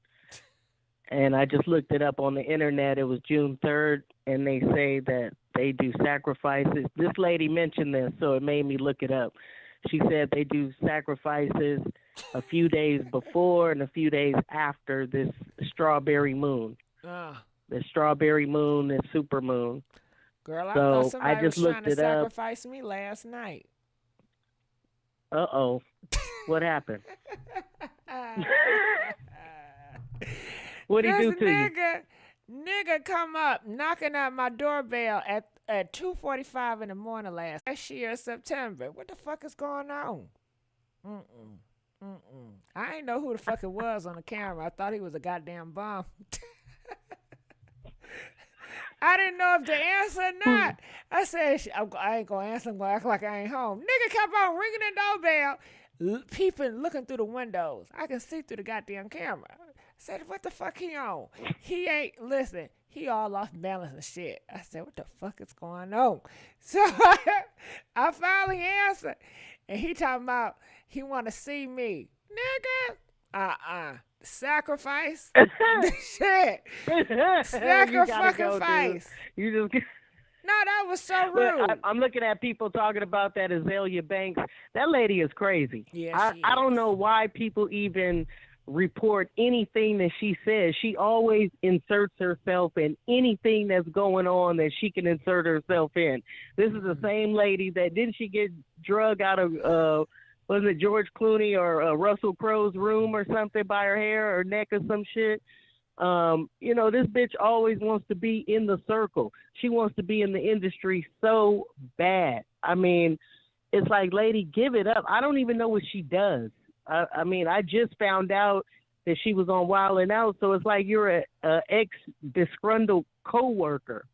and I just looked it up on the internet. It was June 3rd, and they say that they do sacrifices. This lady mentioned this, so it made me look it up. She said they do sacrifices a few days before and a few days after this strawberry moon. The strawberry moon and supermoon. Girl, I so thought somebody just was trying to looked it up. sacrifice me last night. Uh-oh. What happened? What'd he do to you? Nigga come up knocking at my doorbell at 2:45 in the morning last year in September. What the fuck is going on? I ain't know who the fuck it was on the camera. I thought he was a goddamn bum. I didn't know if to answer or not. I said, I ain't gonna answer. I'm gonna act like I ain't home. Nigga kept on ringing the doorbell, peeping, looking through the windows. I can see through the goddamn camera. I said, what the fuck he on? He ain't, listen, he all off balance and shit. I said, what the fuck is going on? So I finally answered. And he talking about he want to see me. Nigga, sacrifice. Shit. Sacrifice. You just No, that was so rude. I'm looking at people talking about that Azalea Banks. That lady is crazy. Yeah, I don't know why people even report anything that she says. She always inserts herself in anything that's going on that she can insert herself in. This is the same lady that didn't she get drug out of was it George Clooney or Russell Crowe's room or something by her hair or neck or some shit? You know, this bitch always wants to be in the circle. She wants to be in the industry so bad. I mean, it's like, lady, give it up. I don't even know what she does. I mean, I just found out that she was on Wild 'N Out, so it's like you're a ex-disgruntled coworker.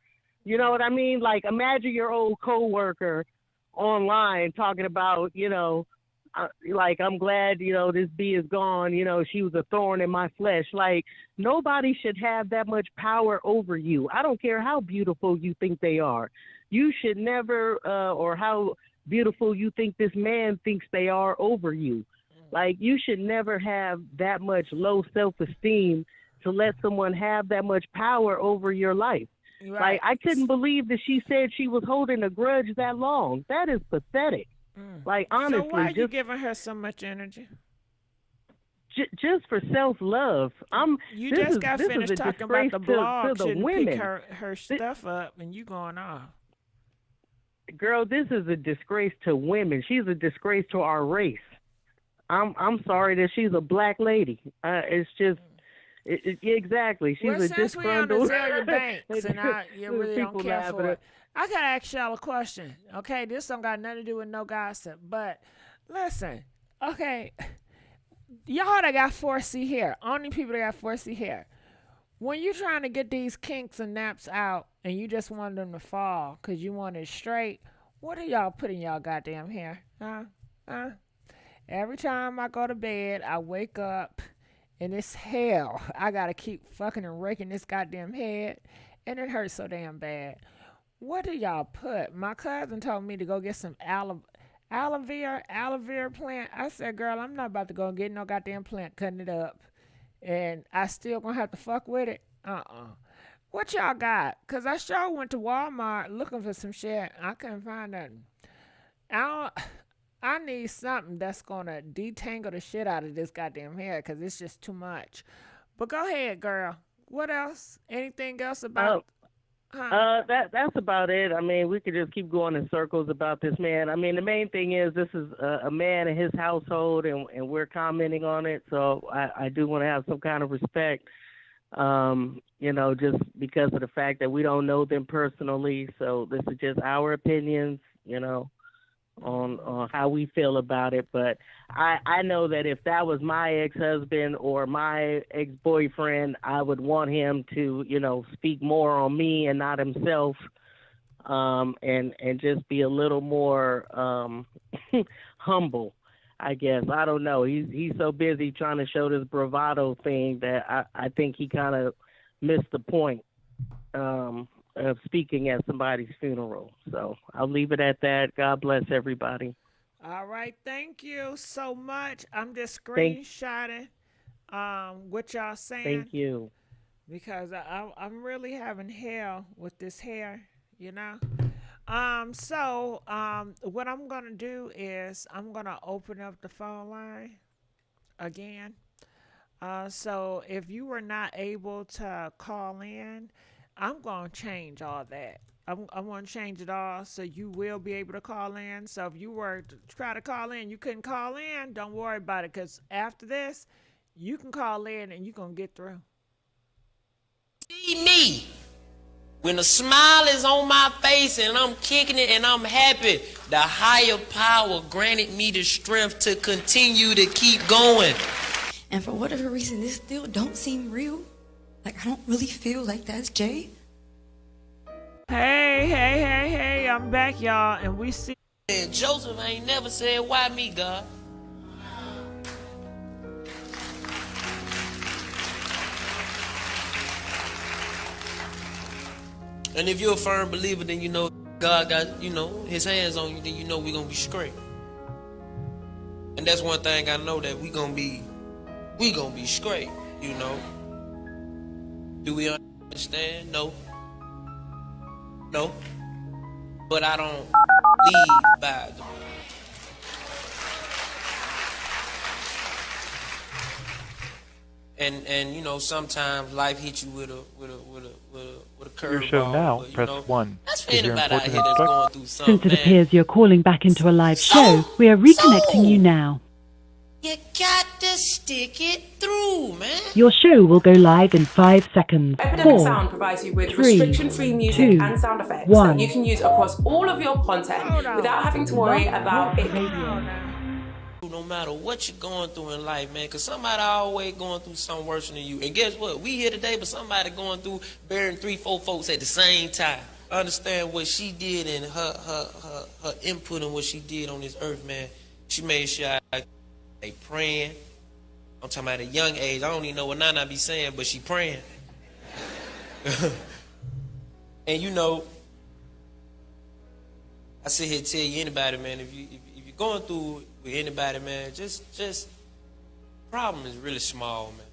You know what I mean? Like, imagine your old coworker online talking about, you know, like, I'm glad, you know, this bee is gone. You know, she was a thorn in my flesh. Like, nobody should have that much power over you. I don't care how beautiful you think they are. You should never, or how beautiful you think this man thinks they are over you. Like, you should never have that much low self-esteem to let someone have that much power over your life. Right. Like, I couldn't believe that she said she was holding a grudge that long. That is pathetic. Like, honestly. So why are you giving her so much energy? Just for self-love. You just got finished talking about the blog to the shouldn't women. pick her stuff up, and you going off. Girl, this is a disgrace to women. She's a disgrace to our race. I'm sorry that she's a black lady. It's just exactly. She's a since we on disgruntled. Azalea Banks, and you really don't People care laughing for at- it. I gotta ask y'all a question. Okay, this don't got nothing to do with no gossip, but listen. Okay, y'all that got 4C hair, only people that got 4C hair. When you trying to get these kinks and naps out, and you just want them to fall because you want it straight, what do y'all put in y'all goddamn hair? Huh? Every time I go to bed, I wake up and it's hell. I gotta keep fucking and raking this goddamn head, and it hurts so damn bad. What do y'all put? My cousin told me to go get some aloe vera plant. I said, girl, I'm not about to go get no goddamn plant, cutting it up, and I still gonna have to fuck with it. What y'all got? Cause I sure went to Walmart looking for some shit. I couldn't find nothing. I need something that's gonna detangle the shit out of this goddamn hair, cause it's just too much. But go ahead, girl. What else? Anything else about? That's about it. I mean, we could just keep going in circles about this man. I mean, the main thing is this is a man in his household, and we're commenting on it. So I do want to have some kind of respect. You know, just because of the fact that we don't know them personally. So this is just our opinions, you know, on how we feel about it. But I know that if that was my ex-husband or my ex-boyfriend, I would want him to, you know, speak more on me and not himself, and just be a little more humble, I guess. I don't know. He's so busy trying to show this bravado thing that I think he kind of missed the point of speaking at somebody's funeral. So I'll leave it at that. God bless everybody. All right, thank you so much. I'm just Thank- screenshotting what y'all saying Thank you. because I'm really having hell with this hair, you know. What I'm gonna do is I'm gonna open up the phone line again. So if you were not able to call in, I'm gonna change all that. I'm gonna change it all so you will be able to call in. So if you were to try to call in, you couldn't call in, don't worry about it, because after this, you can call in and you're gonna get through. See me. When a smile is on my face and I'm kicking it and I'm happy, the higher power granted me the strength to continue to keep going. And for whatever reason, this still don't seem real. Like, I don't really feel like that's Jay. Hey, I'm back, y'all, and we see. And Joseph ain't never said, why me, God? And if you're a firm believer, then you know God got, you know, his hands on you, then you know we're going to be straight. And that's one thing I know, that we gonna be straight, you know. Do we understand? No. But I don't lead by the... And you know, sometimes life hits you with a curve. Your show now, but, press know, 1. That's for To hear anybody out important here that's going through Since something, it appears you're calling back into a live show, we are reconnecting you now. You got to stick it through, man. Your show will go live in 5 seconds. Epidemic 4, Sound provides you with 3, restriction-free music 2, and sound effects 1. that you can use across all of your content without having to worry about it. No matter what you're going through in life, man, because somebody always going through something worse than you. And guess what? We here today, but somebody going through burying 3-4 folks at the same time. Understand what she did and her input in what she did on this earth, man. She made sure they praying. I'm talking about at a young age. I don't even know what Nana be saying, but she praying. And you know, I sit here and tell you, anybody, man, if you're going through with anybody, man, just problem is really small, man.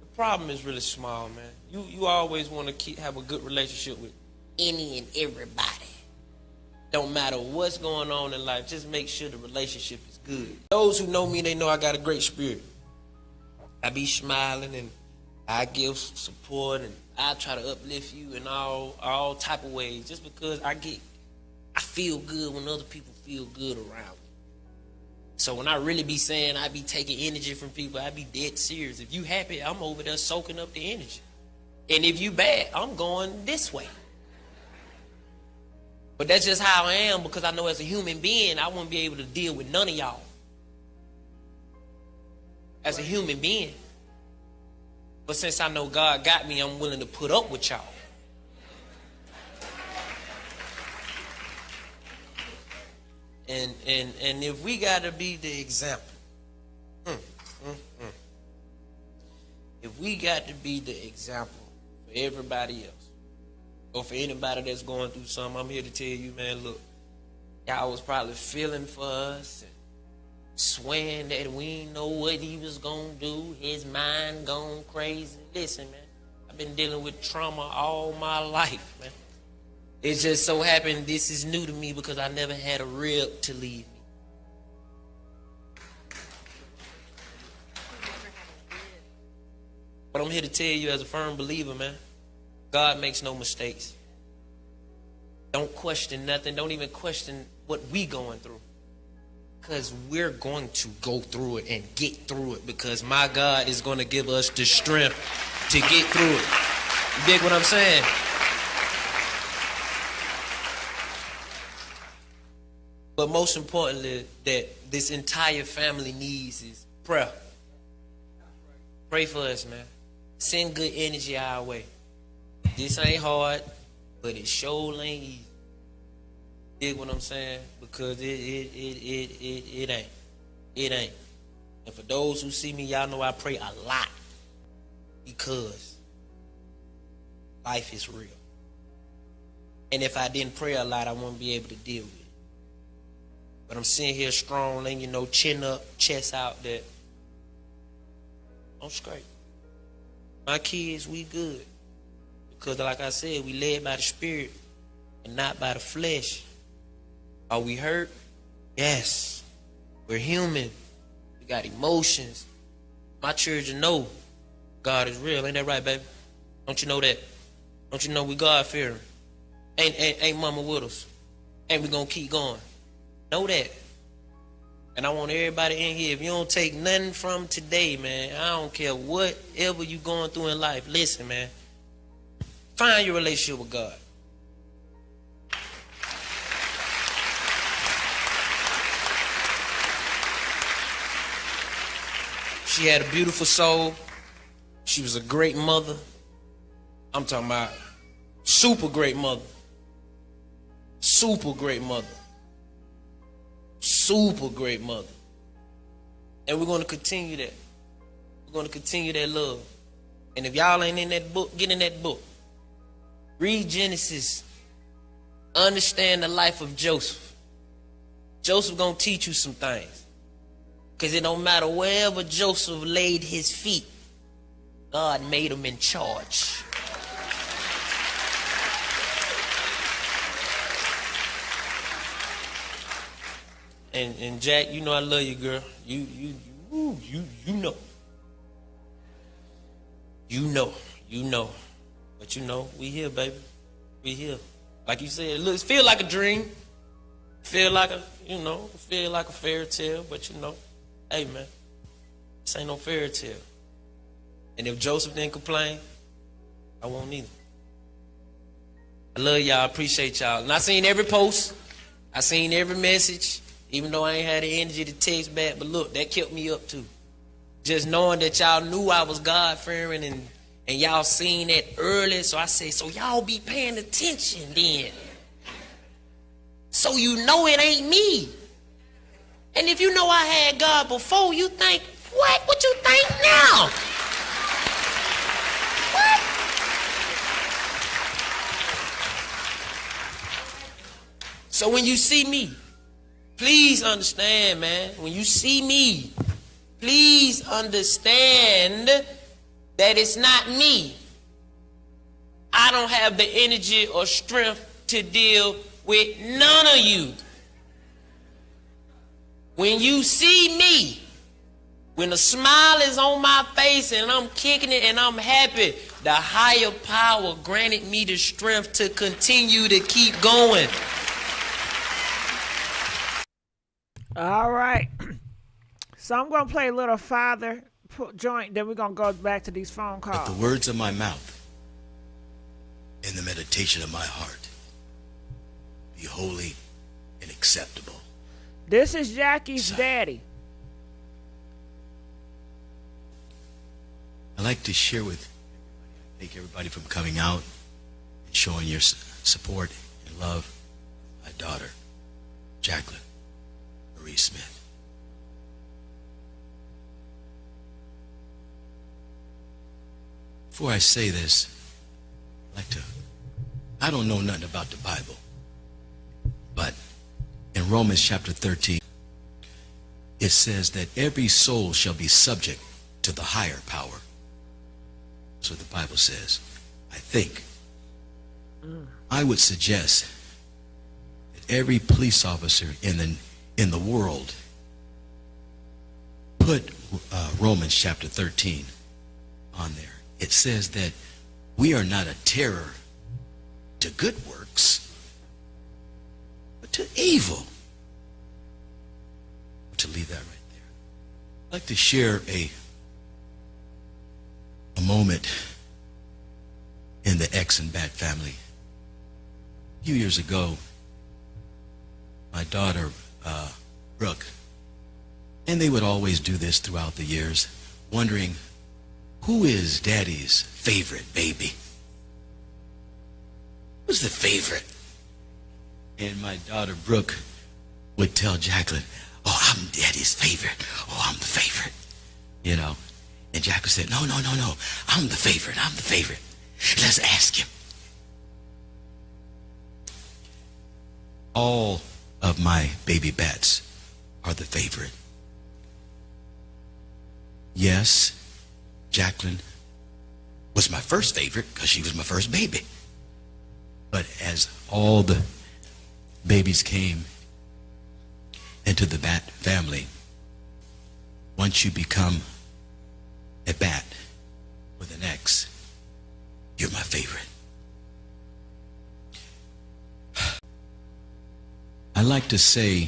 The problem is really small, man. You always want to have a good relationship with any and everybody. Don't matter what's going on in life, just make sure the relationship is good. Those who know me, they know I got a great spirit. I be smiling and I give support and I try to uplift you in all type of ways, just because I feel good when other people feel good around me. So when I really be saying I be taking energy from people, I be dead serious. If you happy, I'm over there soaking up the energy. And if you bad, I'm going this way. But that's just how I am, because I know as a human being, I won't be able to deal with none of y'all. As a human being. But since I know God got me, I'm willing to put up with y'all. And if we got to be the example, if we got to be the example for everybody else, or for anybody that's going through something, I'm here to tell you, man, look, y'all was probably feeling for us and swearing that we didn't know what he was going to do, his mind gone crazy. Listen, man, I've been dealing with trauma all my life, man. It just so happened this is new to me because I never had a rib to leave me. But I'm here to tell you, as a firm believer, man, God makes no mistakes. Don't question nothing. Don't even question what we going through. Because we're going to go through it and get through it, because my God is going to give us the strength to get through it. You dig what I'm saying? But most importantly, that this entire family needs is prayer. Pray for us, man. Send good energy our way. This ain't hard, but it sure ain't easy. Dig what I'm saying? Because it ain't. It ain't. And for those who see me, y'all know I pray a lot, because life is real. And if I didn't pray a lot, I wouldn't be able to deal with it. But I'm sitting here strong, and chin up, chest out, that I'm straight. My kids, we good. Because like I said, we led by the Spirit and not by the flesh. Are we hurt? Yes. We're human. We got emotions. My children know God is real. Ain't that right, baby? Don't you know that? Don't you know we God-fearing? Ain't mama with us? Ain't we gonna keep going? Know that. And I want everybody in here, if you don't take nothing from today, man, I don't care whatever you going through in life, listen, man. Find your relationship with God. She had a beautiful soul. She was a great mother. I'm talking about super great mother. Super great mother. Super great mother. And we're going to continue that. We're going to continue that love. And if y'all ain't in that book, get in that book. Read Genesis. Understand the life of Joseph. Joseph going to teach you some things. Because it don't matter wherever Joseph laid his feet, God made him in charge. And Jack, you know I love you, girl. You know. You know. But we here, baby. We here. Like you said, it feel like a dream. Feel like a fairy tale, but hey man, this ain't no fairy tale. And if Joseph didn't complain, I won't either. I love y'all, I appreciate y'all. And I seen every post, I seen every message, even though I ain't had the energy to text back, but look, that kept me up too. Just knowing that y'all knew I was God-fearing and y'all seen that early, so I said, so y'all be paying attention then. So you know it ain't me. And if you know I had God before, you think, what? What you think now? What? So when you see me, please understand, man. When you see me, please understand that it's not me. I don't have the energy or strength to deal with none of you. When you see me, when a smile is on my face and I'm kicking it and I'm happy, the higher power granted me the strength to continue to keep going. All right. So I'm going to play a little Father joint, then we're going to go back to these phone calls. Let the words of my mouth and the meditation of my heart be holy and acceptable. This is Jacky's daddy. I'd like to share with, thank everybody from coming out and showing your support and love. My daughter, Jacqueline Marie Smith. Before I say this, I don't know nothing about the Bible, but in Romans chapter 13, it says that every soul shall be subject to the higher power. That's what the Bible says. I think. I would suggest that every police officer in the world put Romans chapter 13 on there. It says that we are not a terror to good works, but to evil. I'd like to share a moment in the X and Bat family. A few years ago, my daughter, Brooke, and they would always do this throughout the years, wondering, who is Daddy's favorite baby? Who's the favorite? And my daughter, Brooke, would tell Jacqueline, oh, I'm Daddy's favorite. Oh, I'm the favorite. You know, and Jacqueline said, no, I'm the favorite. Let's ask him. All of my baby bats are the favorite. Yes, Jacqueline was my first favorite because she was my first baby. But as all the babies came into the bat family, once you become a bat with an X, you're my favorite. I like to say,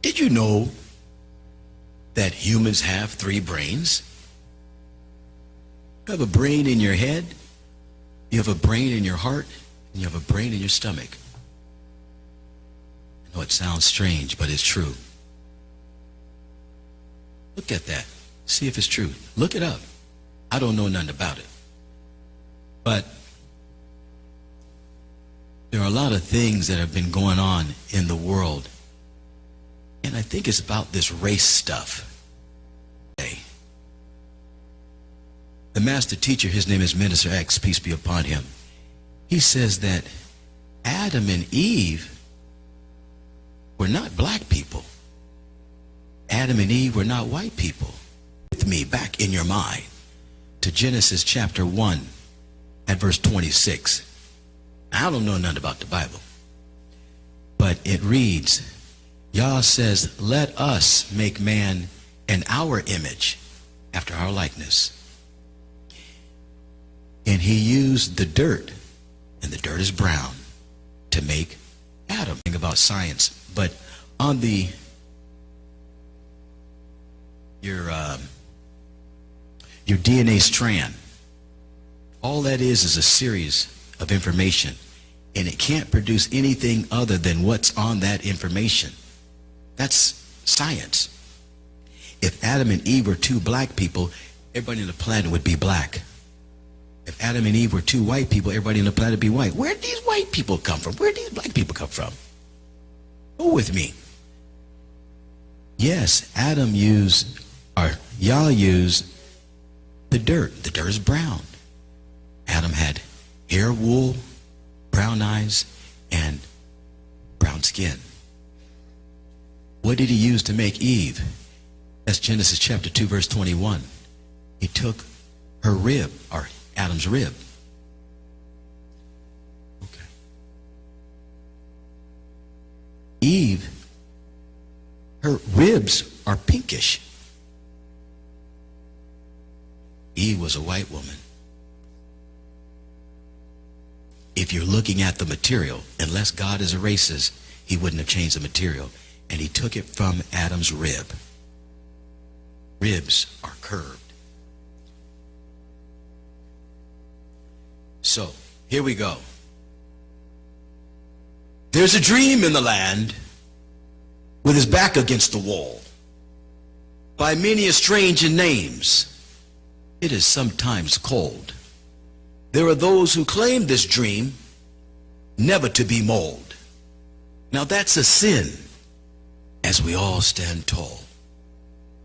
did you know that humans have 3 brains? You have a brain in your head, you have a brain in your heart, and you have a brain in your stomach. I know it sounds strange, but it's true. Look at that. See if it's true. Look it up. I don't know nothing about it. But there are a lot of things that have been going on in the world. And I think it's about this race stuff. The master teacher, his name is Minister X, peace be upon him. He says that Adam and Eve were not black people. Adam and Eve were not white people. With me back in your mind to Genesis chapter 1 at verse 26. I don't know nothing about the Bible, but it reads, Yah says, let us make man in our image, after our likeness. And he used the dirt, and the dirt is brown, to make Adam. Think about science, but on your DNA strand, all that is a series of information, and it can't produce anything other than what's on that information. That's science. If Adam and Eve were 2 black people, everybody on the planet would be black. If Adam and Eve were 2 white people, everybody on the planet would be white. Where did these white people come from? Where did these black people come from? Go with me. Yes, Yah used the dirt. The dirt is brown. Adam had hair, wool, brown eyes, and brown skin. What did he use to make Eve? That's Genesis chapter 2, verse 21. He took her rib, or Adam's rib. Okay. Eve, her ribs are pinkish. Eve was a white woman. If you're looking at the material, unless God is a racist, he wouldn't have changed the material. And he took it from Adam's rib. Ribs are curved. So, here we go. There's a dream in the land with his back against the wall. By many a strange in names, it is sometimes called. There are those who claim this dream never to be mold. Now that's a sin, as we all stand tall.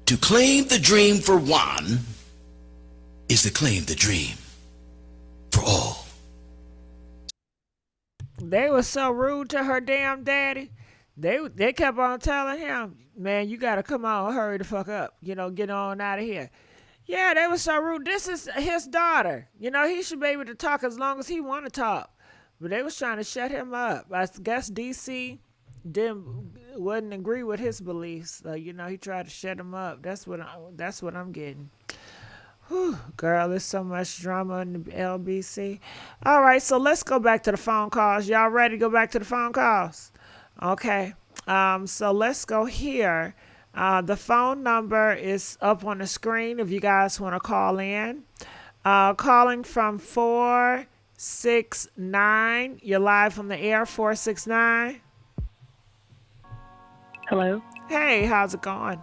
To claim the dream for one is to claim the dream for all. They were so rude to her damn daddy. They kept on telling him, man, you got to come on, hurry the fuck up. You know, get on out of here. Yeah, they were so rude. This is his daughter. You know, he should be able to talk as long as he want to talk. But they was trying to shut him up. I guess DC wouldn't agree with his beliefs. So, you know, he tried to shut him up. That's what I'm getting. Whew, girl, there's so much drama in the LBC. All right, so let's go back to the phone calls. Y'all ready to go back to the phone calls? Okay. So let's go here. The phone number is up on the screen if you guys want to call in. Calling from 469. You're live on the air, 469. Hello. Hey, how's it going?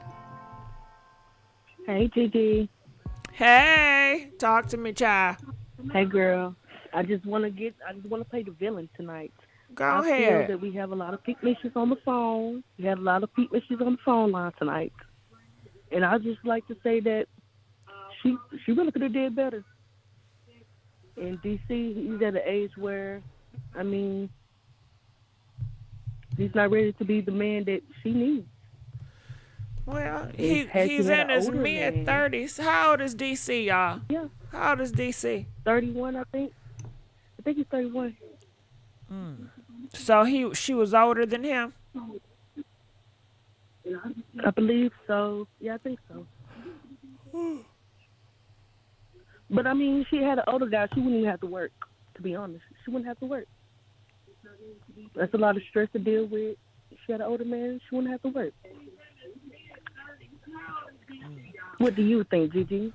Hey, Gigi. Hey, talk to me, child. Hey, girl. I just want to play the villain tonight. Go I ahead. feel that we have a lot of picnishes on the phone. We had a lot of picnishes on the phone line tonight. And I just like to say that she really could have did better. In DC, he's at an age where, I mean, he's not ready to be the man that she needs. Well, he's in his mid-30s. How old is DC, y'all? Yeah. How old is DC? 31, I think. I think he's 31. So she was older than him? I believe so. Yeah, I think so. But, I mean, she had an older guy. She wouldn't even have to work, to be honest. She wouldn't have to work. That's a lot of stress to deal with. She had an older man. She wouldn't have to work. What do you think, Gigi?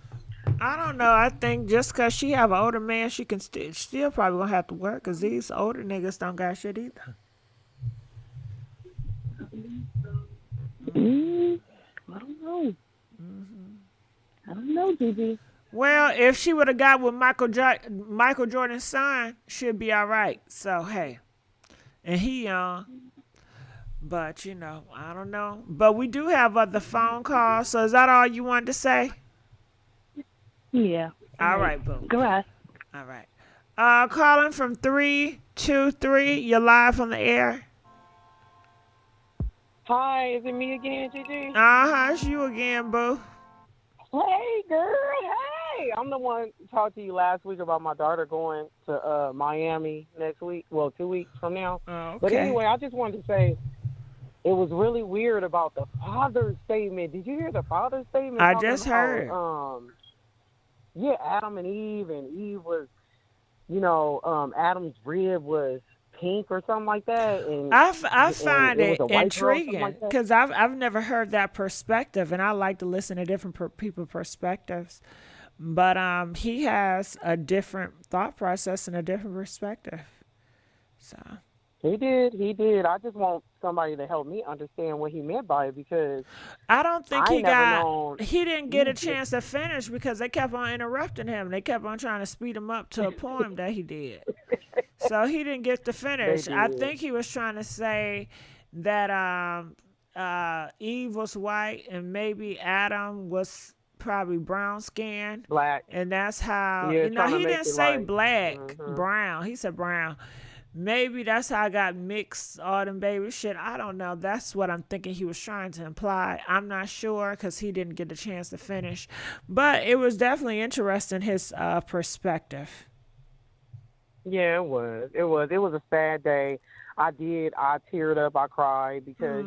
I don't know. I think just because she have an older man, she can still probably gonna have to work because these older niggas don't got shit either. I don't know. I don't know, Gigi. Well, if she would have got with Michael Jordan's son, she'd be all right. So, hey. And he young. But, you know, I don't know. But we do have other phone calls. So is that all you wanted to say? Yeah. All right, boo. Go ahead. All right. Calling from 323. You're live on the air. Hi, is it me again, Gigi? It's you again, boo. Hey, girl. Hey, I'm the one who talked to you last week about my daughter going to Miami next week. Well, 2 weeks from now. Oh, okay. But anyway, I just wanted to say it was really weird about the father's statement. Did you hear the father's statement? I just heard. Yeah, Adam and Eve was, Adam's rib was pink or something like that. And I find and it was a white girl, intriguing because I've never heard that perspective, and I like to listen to different people's perspectives. But he has a different thought process and a different perspective. So He did. I just want somebody to help me understand what he meant by it because I don't think he didn't get a music. chance to finish because they kept on interrupting him. They kept on trying to speed him up to a poem that he did. So he didn't get to finish. I think he was trying to say that Eve was white and maybe Adam was probably brown skinned. Black. And that's how, Yeah, he didn't say like, black, brown. He said brown. Maybe that's how I got mixed, all them baby shit. I don't know. That's what I'm thinking he was trying to imply. I'm not sure because he didn't get a chance to finish. But it was definitely interesting, his perspective. Yeah, it was. It was a sad day. I teared up, I cried because,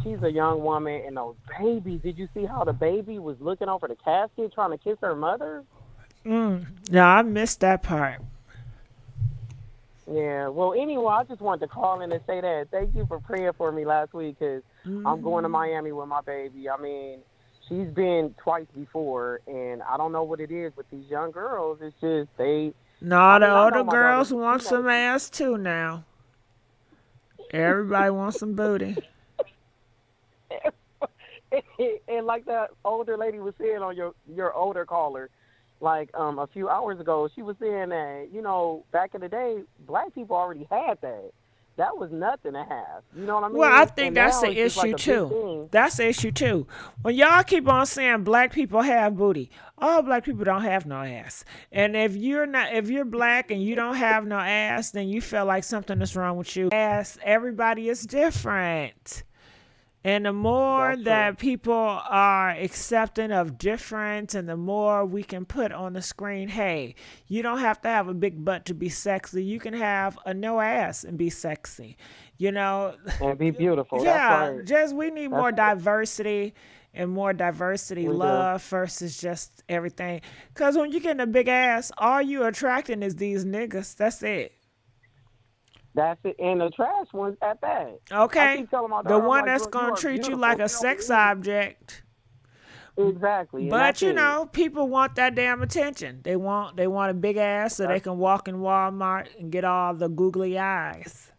she's a young woman and those babies. Did you see how the baby was looking over the casket trying to kiss her mother? No, I missed that part. Yeah, well, anyway, I just wanted to call in and say that. Thank you for praying for me last week because I'm going to Miami with my baby. I mean, she's been twice before, and I don't know what it is with these young girls. It's just the older girls want some ass too now. Everybody wants some booty. And like that older lady was saying on your older caller, like a few hours ago, she was saying that, back in the day, black people already had that. That was nothing to have. You know what I mean? Well, I think and that's now the it's just issue like a big too. thing. That's the issue too. When y'all keep on saying black people have booty, all black people don't have no ass. And if you're black and you don't have no ass, then you feel like something is wrong with you. Ass, everybody is different. And the more that people are accepting of difference and the more we can put on the screen, hey, you don't have to have a big butt to be sexy. You can have a no ass and be sexy, And be beautiful. Yeah, That's right. we need more diversity and more diversity love versus just everything. Because when you get a big ass, all you attracting is these niggas. That's it. That's it. And the trash ones at that. I Okay, keep telling my the daughter, I'm one like, that's girl, you gonna are treat you beautiful. like a Get over sex here. object. Exactly. And But that's you it. know, people want that damn attention. They want a big ass so they can walk in Walmart and get all the googly eyes.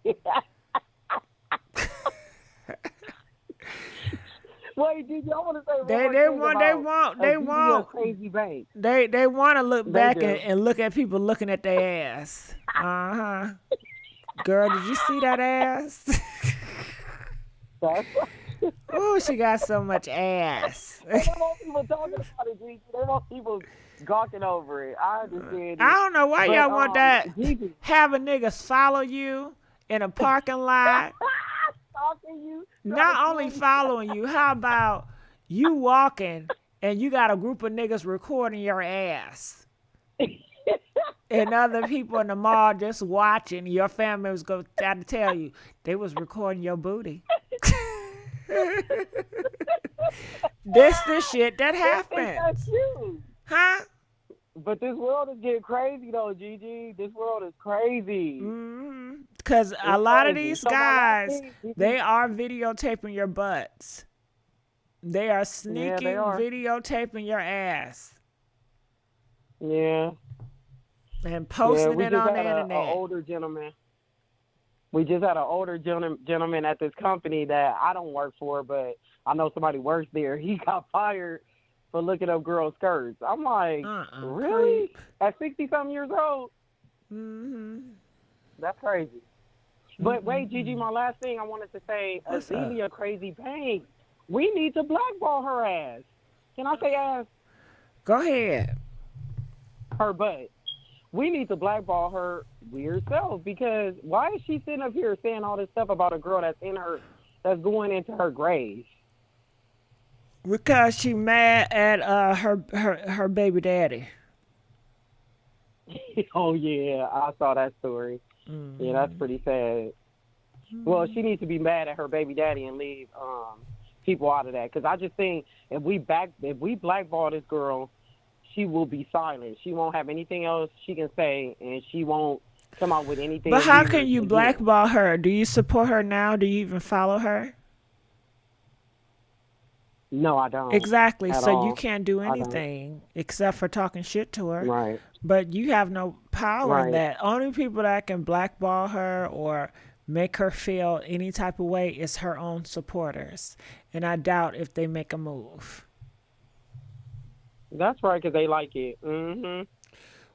Wait, Gigi, I want to say one They more they thing want about they Gigi a want crazy bank. they want to look They back do. and look at people looking at their ass. Uh-huh. Girl, did you see that ass? Ooh, she got so much ass. They don't want people talking about it, Gigi. They want people gawking over it. I understand it. I don't know why But, y'all want that. Gigi. Having niggas follow you in a parking lot. Stalking you. Not only following you, how about you walking and you got a group of niggas recording your ass? And other people in the mall just watching. Your family was going to try to tell you they was recording your booty. This the shit that happens. That's you. Huh? But this world is getting crazy, though, Gigi. This world is crazy. Because a lot of these So my last guys, thing, Gigi- they are videotaping your butts. They are sneaking they are. videotaping your ass Yeah. and posting we it just on the had internet. An older gentleman. We just had an older gentleman at this company that I don't work for, but I know somebody works there. He got fired for looking up girls' skirts. I'm like, really? Creep. At 60-something years old? That's crazy. But wait, Gigi, my last thing I wanted to say, What's up? Azealia Crazy Bank. We need to blackball her ass. Can I say ass? Go ahead. Her butt. We need to blackball her weird self because why is she sitting up here saying all this stuff about a girl that's that's going into her grave? Because she mad at her baby daddy. Oh yeah, I saw that story. Yeah, that's pretty sad. Well, she needs to be mad at her baby daddy and leave people out of that. Because I just think if we blackball this girl, she will be silent. She won't have anything else she can say, and she won't come out with anything. But how can weird you again. blackball her? Do you support her now? Do you even follow her? No, I don't. Exactly. At So all. you can't do I don't. anything except for talking shit to her. Right. But you have no power in Right. that. Only people that can blackball her or make her feel any type of way is her own supporters. And I doubt if they make a move. That's right, because they like it. Mm-hmm.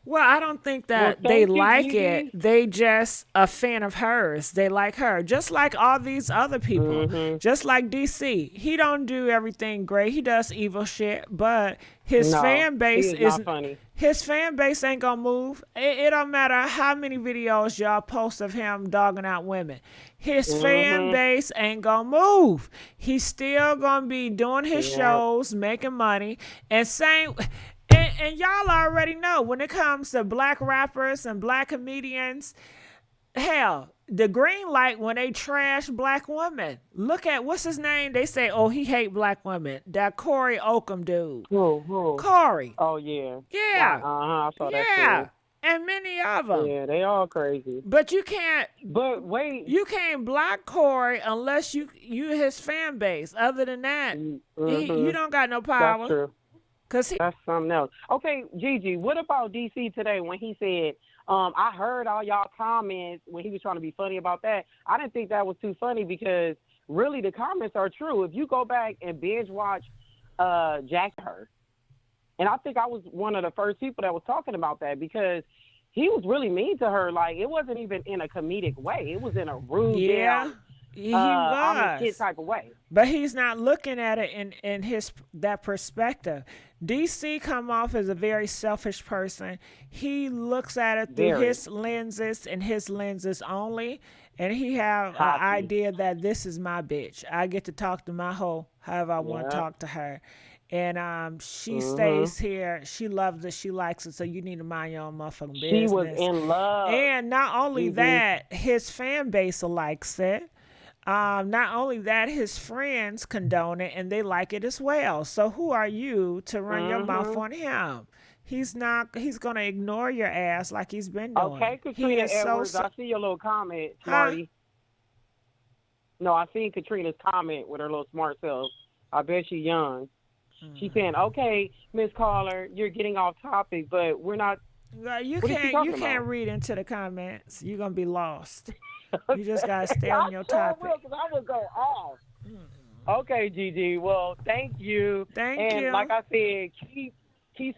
Well, I don't think that Well, they thank you, like Gigi. it. They just a fan of hers. They like her. Just like all these other people. Mm-hmm. Just like DC. He don't do everything great. He does evil shit, but his No, fan base he is not funny. His fan base ain't gonna move. It don't matter how many videos y'all post of him dogging out women. His fan Mhm. base ain't gonna move. He's still gonna be doing his Yeah. shows, making money, and same. And y'all already know when it comes to black rappers and black comedians, hell, the green light when they trash black women. Look at what's his name? They say, oh, he hate black women. That Corey Oakham dude. Who? Corey. Oh, yeah. Yeah. I saw that Yeah. too. And many of them. Yeah, they all crazy. But you can't. But wait. You can't block Corey unless you his fan base. Other than that, you don't got no power. That's true. That's something else. Okay, Gigi, what about DC today when he said, I heard all y'all comments when he was trying to be funny about that. I didn't think that was too funny because really the comments are true. If you go back and binge watch Jacky, and I think I was one of the first people that was talking about that because he was really mean to her. Like, it wasn't even in a comedic way. It was in a rude, Yeah. He I'm a was kid type of way. But he's not looking at it in that perspective. DC come off as a very selfish person. He looks at it through Very. his lenses and his lenses only, and he have an Copy. idea that this is my bitch. I get to talk to my hoe however I want to Yeah. talk to her. And she Mhm. stays here. She loves it. She likes it. So you need to mind your own motherfucking business. She was in love. And not only Mhm. that, his fan base likes it. Not only that, his friends condone it and they like it as well. So who are you to run your mouth Mhm. on him? He's not. He's gonna ignore your ass like he's been doing. Okay, He Katrina is Edwards, so. I see your little comment, Huh? smarty. No, I seen Katrina's comment with her little smart self. I bet she's young. She's saying, okay, Miss Caller, you're getting off topic, but we're not. Well, you What is she can't. talking You can't about? read into the comments. You're gonna be lost. You just gotta stay on your I sure topic. will, 'cause I will go off. Okay, Gigi. Well, thank you. Thank and you. like I said, keep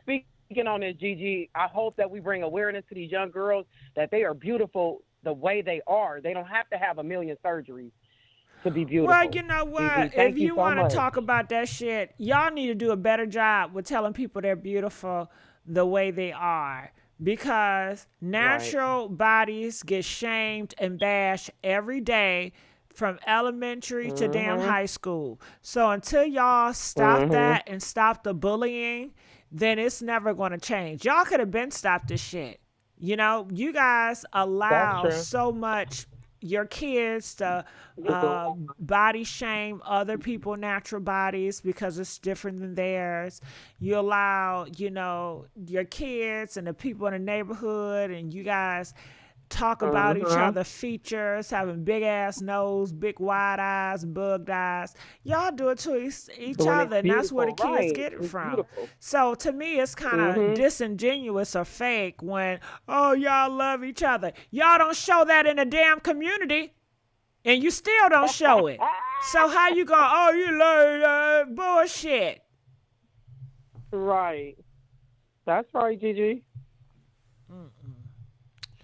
speaking on this, Gigi. I hope that we bring awareness to these young girls that they are beautiful the way they are. They don't have to have a million surgeries to be beautiful. Well, you know what? Gigi, thank If you you so want to much. talk about that shit, y'all need to do a better job with telling people they're beautiful the way they are. Because natural bodies get shamed and bashed every day from elementary to damn high school. So until y'all stop that and stop the bullying, then it's never going to change. Y'all could have been stopped this shit. You know, you guys allow true. so much your kids to body shame other people natural bodies because it's different than theirs. You allow, you know, your kids and the people in the neighborhood, and you guys talk about each other features, having big ass nose, big wide eyes, bugged eyes. Y'all do it to each When other, it's and that's where the beautiful, kids right. get it It's from. beautiful. So to me, it's kind of disingenuous or fake when, oh, y'all love each other. Y'all don't show that in the damn community, and you still don't show it. So how you going, oh, you love bullshit. Right. That's right, Gigi.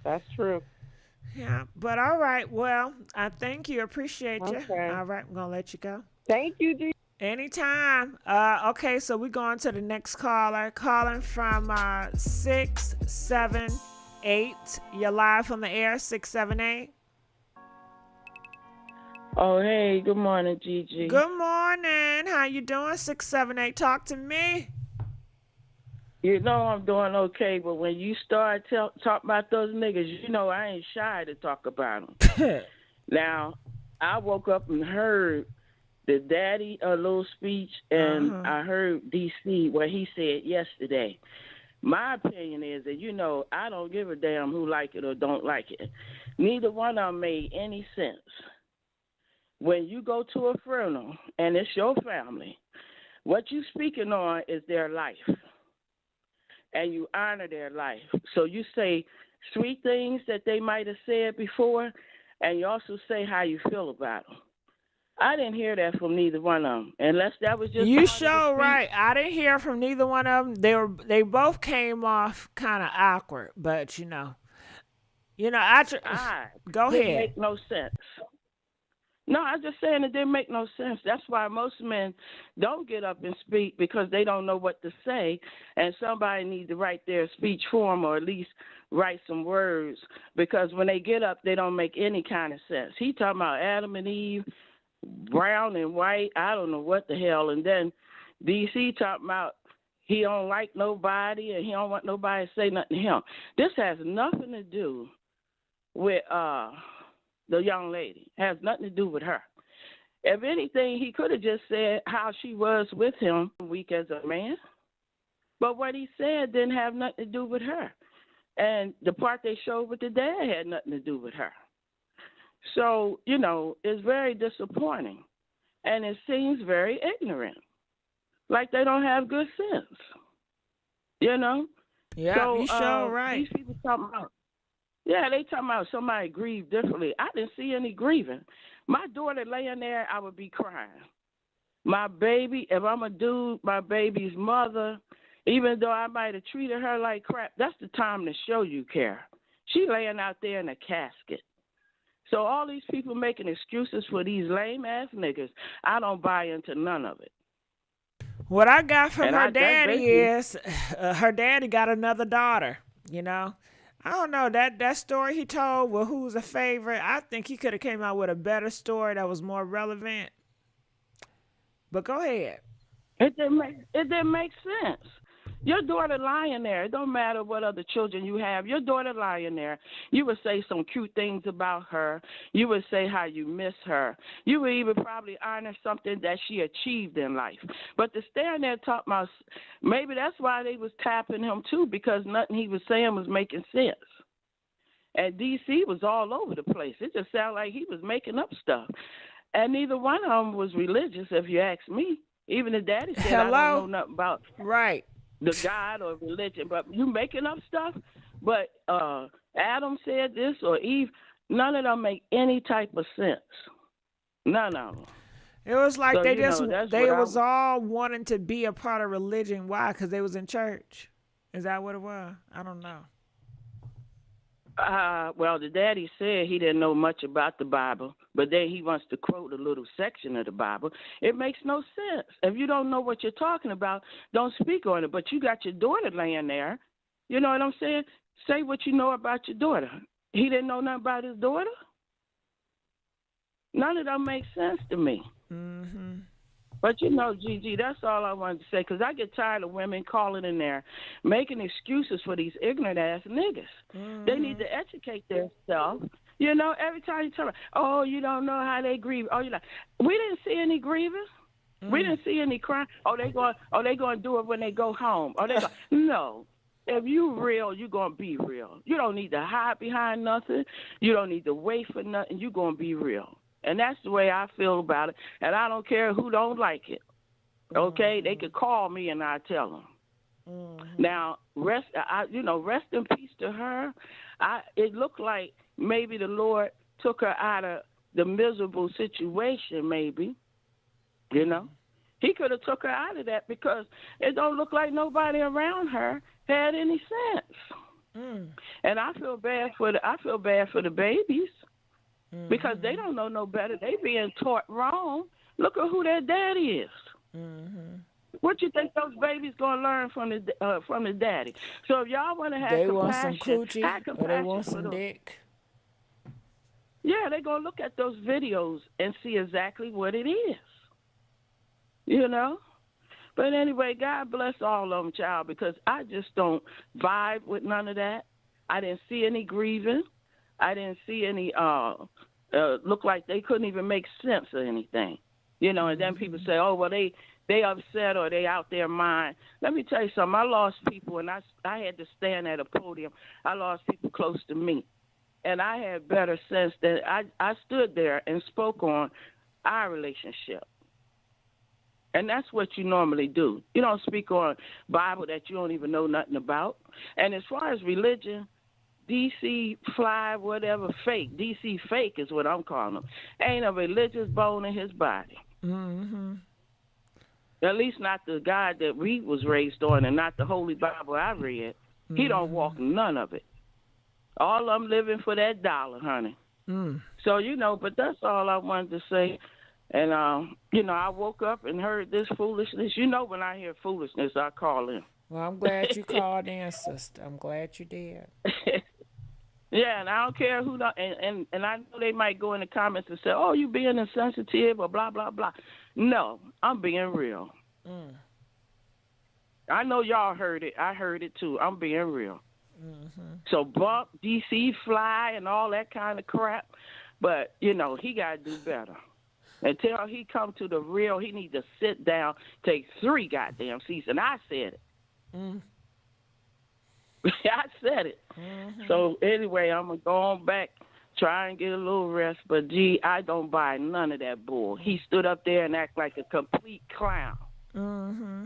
That's true. Yeah, but all right. Well, I thank you. Appreciate you. Okay. All right, I'm going to let you go. Thank you, Gigi. Anytime. Okay, so we're going to the next caller. Calling from 678. You're live on the air, 678. Oh, hey, good morning, Gigi. Good morning. How you doing, 678? Talk to me. You know I'm doing okay, but when you start talk about those niggas, you know I ain't shy to talk about them. Now, I woke up and heard the daddy a little speech, and I heard DC what he said yesterday. My opinion is that, you know, I don't give a damn who like it or don't like it. Neither one of them made any sense. When you go to a funeral and it's your family, what you speaking on is their life. And you honor their life. So you say sweet things that they might have said before, and you also say how you feel about them. I didn't hear that from neither one of them, unless that was just You part of the sure speech. right. I didn't hear from neither one of them. They both came off kind of awkward, but you know, go Didn't ahead. make no sense. No, I'm just saying it didn't make no sense. That's why most men don't get up and speak, because they don't know what to say, and somebody needs to write their speech for them, or at least write some words, because when they get up, they don't make any kind of sense. He talking about Adam and Eve, brown and white, I don't know what the hell, and then DC talking about he don't like nobody and he don't want nobody to say nothing to him. This has nothing to do with the young lady. It has nothing to do with her. If anything, he could have just said how she was with him, weak as a man. But what he said didn't have nothing to do with her. And the part they showed with the dad had nothing to do with her. So, you know, it's very disappointing. And it seems very ignorant. Like they don't have good sense. You know? Yeah, so, you sure right. These people talking about, they talking about somebody grieved differently. I didn't see any grieving. My daughter laying there, I would be crying. My baby, if I'm a dude, my baby's mother, even though I might have treated her like crap, that's the time to show you care. She laying out there in a casket. So all these people making excuses for these lame-ass niggas, I don't buy into none of it. What I got from And her that's daddy basically- is her daddy got another daughter, you know. I don't know, that story he told, well, who's a favorite, I think he could have came out with a better story that was more relevant. But go ahead. It didn't make sense. Your daughter lying there. It don't matter what other children you have. Your daughter lying there. You would say some cute things about her. You would say how you miss her. You would even probably honor something that she achieved in life. But to stand there talking about, maybe that's why they was tapping him too, because nothing he was saying was making sense. And DC was all over the place. It just sounded like he was making up stuff. And neither one of them was religious, if you ask me. Even the daddy said, I don't know nothing about the God or religion, but you making up stuff. But Adam said this or Eve, none of them make any type of sense. None of them. It was like So, they was all wanting to be a part of religion. Why? Because they was in church. Is that what it was? I don't know. Well, the daddy said he didn't know much about the Bible, but then he wants to quote a little section of the Bible. It makes no sense. If you don't know what you're talking about, don't speak on it. But you got your daughter laying there. You know what I'm saying? Say what you know about your daughter. He didn't know nothing about his daughter? None of that makes sense to me. Mm-hmm. But, Gigi, that's all I wanted to say, because I get tired of women calling in there, making excuses for these ignorant-ass niggas. Mm-hmm. They need to educate themselves. Every time you tell them, oh, you don't know how they grieve. Oh, we didn't see any grieving. Mm. We didn't see any crying. Oh, they going to do it when they go home. No. If you real, you going to be real. You don't need to hide behind nothing. You don't need to wait for nothing. You going to be real. And that's the way I feel about it. And I don't care who don't like it. Okay? Mm-hmm. They could call me and I tell them. Mm-hmm. Now, rest in peace to her. It looked like maybe the Lord took her out of the miserable situation, maybe. He could have took her out of that because it don't look like nobody around her had any sense. Mm. And I feel bad for the babies. Mm-hmm. Because they don't know no better. They being taught wrong. Look at who their daddy is. Mm-hmm. What you think those babies gonna learn from the daddy? So if y'all want to have compassion, want some coochie or they want some dick. Yeah, they gonna look at those videos and see exactly what it is. But anyway, God bless all of them, child, because I just don't vibe with none of that. I didn't see any grieving. I didn't see any look like they couldn't even make sense of anything. And then people say, oh, well, they upset or they out their mind. Let me tell you something. I lost people, and I had to stand at a podium. I lost people close to me. And I had better sense that I stood there and spoke on our relationship. And that's what you normally do. You don't speak on Bible that you don't even know nothing about. And as far as religion, DC fly, whatever, fake. DC fake is what I'm calling him. Ain't a religious bone in his body. Mm-hmm. At least not the God that we was raised on and not the Holy Bible I read. Mm-hmm. He don't walk none of it. All of them living for that dollar, honey. Mm. So, but that's all I wanted to say. And, I woke up and heard this foolishness. When I hear foolishness, I call in. Well, I'm glad you called in, sister. I'm glad you did. Yeah, and I don't care who, and I know they might go in the comments and say, oh, you being insensitive or blah, blah, blah. No, I'm being real. Mm. I know y'all heard it. I heard it too. I'm being real. Mm-hmm. So bump, DC fly, and all that kind of crap. But, he got to do better. Until he come to the real, he need to sit down, take 3 goddamn seats. And I said it. Mm. I said it. Mm-hmm. So anyway, I'm going to go on back, try and get a little rest. But, I don't buy none of that bull. He stood up there and act like a complete clown. Mm-hmm.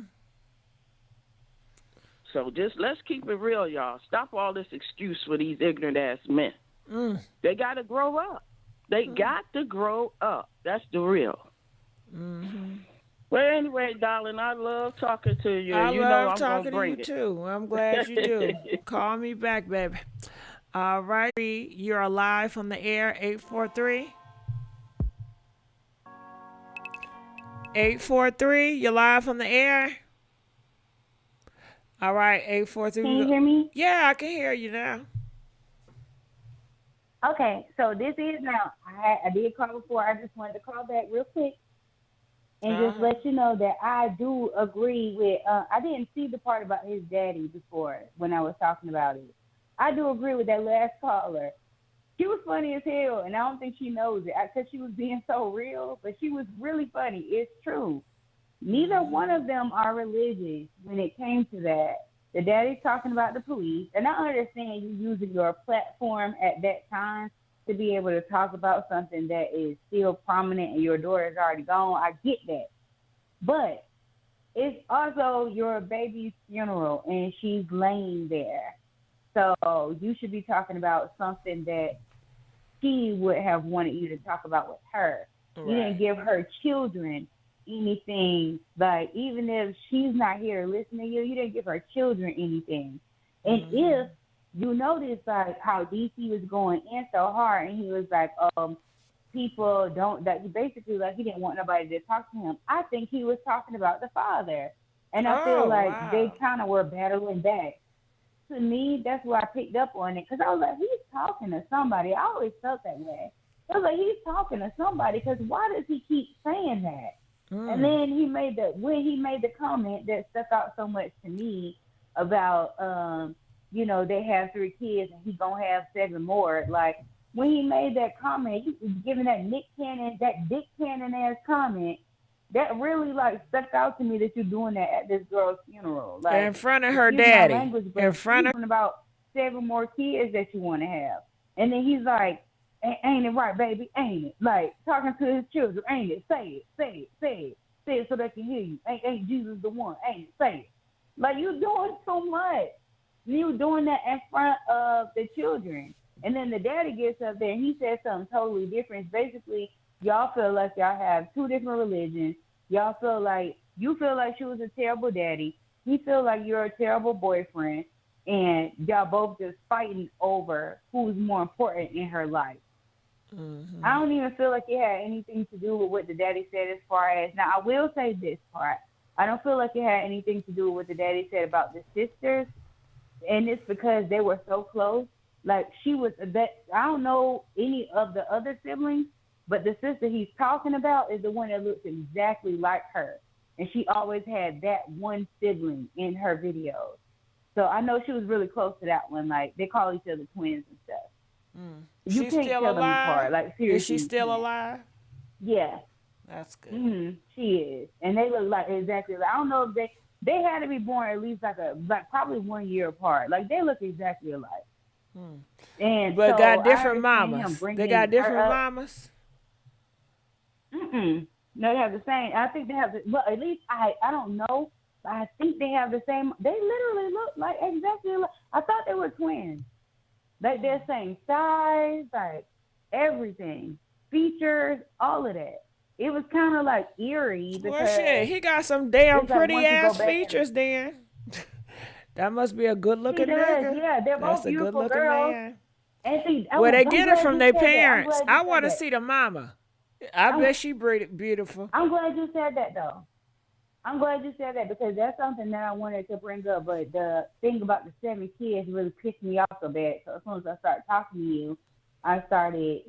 So just let's keep it real, y'all. Stop all this excuse for these ignorant-ass men. Mm. They got to grow up. They got to grow up. That's the real. Mm-hmm. Well, anyway, darling, I love talking to you. I love I'm talking to you, too. I'm glad you do. Call me back, baby. All right. You're live on the air, 843. 843, you're live on the air. All right, 843. Can you hear me? Yeah, I can hear you now. Okay, so this is now. I did call before. I just wanted to call back real quick. and just let you know that I do agree with. I didn't see the part about his daddy before when I was talking about it. I do agree with that last caller. She was funny as hell, and I don't think she knows it because she was being so real, but she was really funny. It's true. Neither one of them are religious when it came to that. The daddy's talking about the police, and I understand you using your platform at that time to be able to talk about something that is still prominent and your daughter's already gone. I get that. But it's also your baby's funeral, and she's laying there. So you should be talking about something that she would have wanted you to talk about with her. Right. You didn't give her children anything, like even if she's not here listening to you, you didn't give her children anything. And if you notice like how DC was going in so hard and he was like, people don't, that basically like he didn't want nobody to talk to him. I think he was talking about the father. And I feel like they kind of were battling back. To me, that's where I picked up on it, because I was like, he's talking to somebody. I always felt that way. I was like, he's talking to somebody, because why does he keep saying that? And then when he made the comment that stuck out so much to me about, they have 3 kids and he's going to have 7 more. Like, when he made that comment, he was giving that Dick Cannon-ass comment, that really, like, stuck out to me that you're doing that at this girl's funeral. Like, in front of her daddy. In front of about 7 more kids that you want to have. And then he's like, ain't it right, baby? Ain't it? Like, talking to his children. Ain't it? Say it. Say it. Say it. Say it so they can hear you. Ain't Jesus the one? Ain't it? Say it. Like, you're doing so much. You doing that in front of the children. And then the daddy gets up there and he says something totally different. Basically, y'all feel like y'all have 2 different religions. Y'all feel like, you feel like she was a terrible daddy. He feel like you're a terrible boyfriend. And y'all both just fighting over who's more important in her life. I don't even feel like it had anything to do with what the daddy said as far as, now I will say this part. I don't feel like it had anything to do with what the daddy said about the sisters. And it's because they were so close. Like, she was, I don't know any of the other siblings, but the sister he's talking about is the one that looks exactly like her. And she always had that one sibling in her videos. So I know she was really close to that one. Like, they call each other twins and stuff. You She's can't still tell them alive? apart. Like, seriously. Is she still alive? Yeah. That's good. She is. And they look like exactly, I don't know if they had to be born at least like probably 1 year apart. Like, they look exactly alike. And But so got different I understand mamas. him They got different her up. mamas? No, they have the same. I think they have well, at least I don't know. But I think they have the same. They literally look like exactly like, I thought they were twins. Like, they're same size, like everything. Features, all of that. It was kind of like eerie because Well, shit, he got some damn it's like pretty once you go ass back features then. That must be a good looking He does, nigga. yeah. They're That's both a good beautiful looking girls. man. And see, Well, they I'm get it glad from you their said that. I'm parents. glad you I said want to that. see the mama. I bet she beautiful. I'm glad you said that, though. I'm glad you said that because that's something that I wanted to bring up. But the thing about the 7 kids really pissed me off so bad. So as soon as I started talking to you, I started,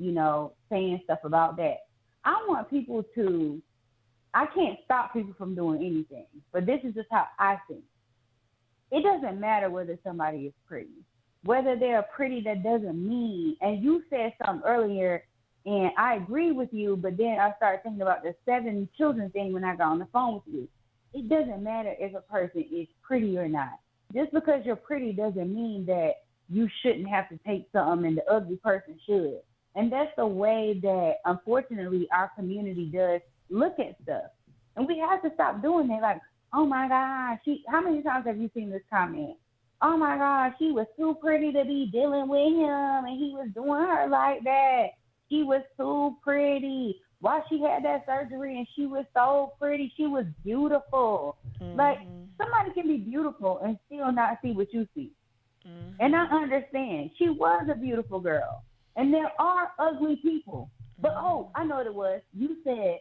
saying stuff about that. I want people to, I can't stop people from doing anything. But this is just how I think. It doesn't matter whether somebody is pretty. Whether they're pretty, that doesn't mean, and you said something earlier, and I agree with you, but then I started thinking about the 7 children thing when I got on the phone with you. It doesn't matter if a person is pretty or not. Just because you're pretty doesn't mean that you shouldn't have to take something and the ugly person should. And that's the way that, unfortunately, our community does look at stuff. And we have to stop doing that. Like, oh, my gosh, how many times have you seen this comment? Oh, my gosh, she was too pretty to be dealing with him, and he was doing her like that. She was too pretty. Why she had that surgery and she was so pretty. She was beautiful. Like, somebody can be beautiful and still not see what you see. And I understand. She was a beautiful girl. And there are ugly people. But, I know what it was. You said,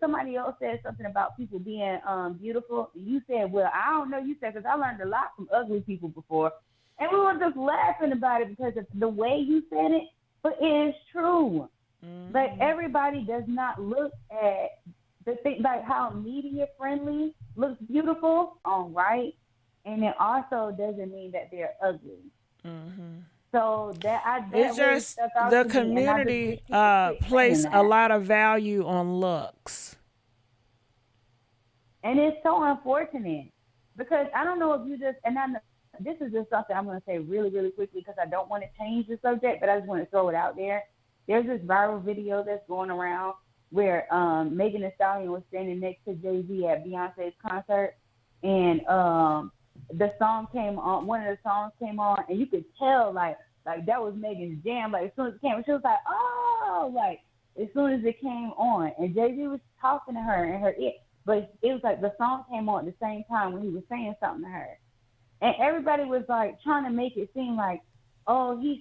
somebody else said something about people being beautiful. You said, well, I don't know. You said, because I learned a lot from ugly people before. And we were just laughing about it because of the way you said it. But it is true. Like, everybody does not look at the thing, like how media friendly looks beautiful on right, and it also doesn't mean that they're ugly. Mm-hmm. So that It's really just stuck out the to me, and I just wish community people quit place saying a that. lot of value on looks. And it's so unfortunate because I don't know if you just, and I know this is just something I'm going to say really, really quickly because I don't want to change the subject, but I just want to throw it out there. There's this viral video that's going around where Megan Thee Stallion was standing next to Jay-Z at Beyonce's concert, and the song came on, one of the songs came on, and you could tell like that was Megan's jam. Like as soon as it came, she was like, oh, like as soon as it came on, and Jay-Z was talking to her in her ear. But it was like the song came on at the same time when he was saying something to her. And everybody was like trying to make it seem like, oh, he's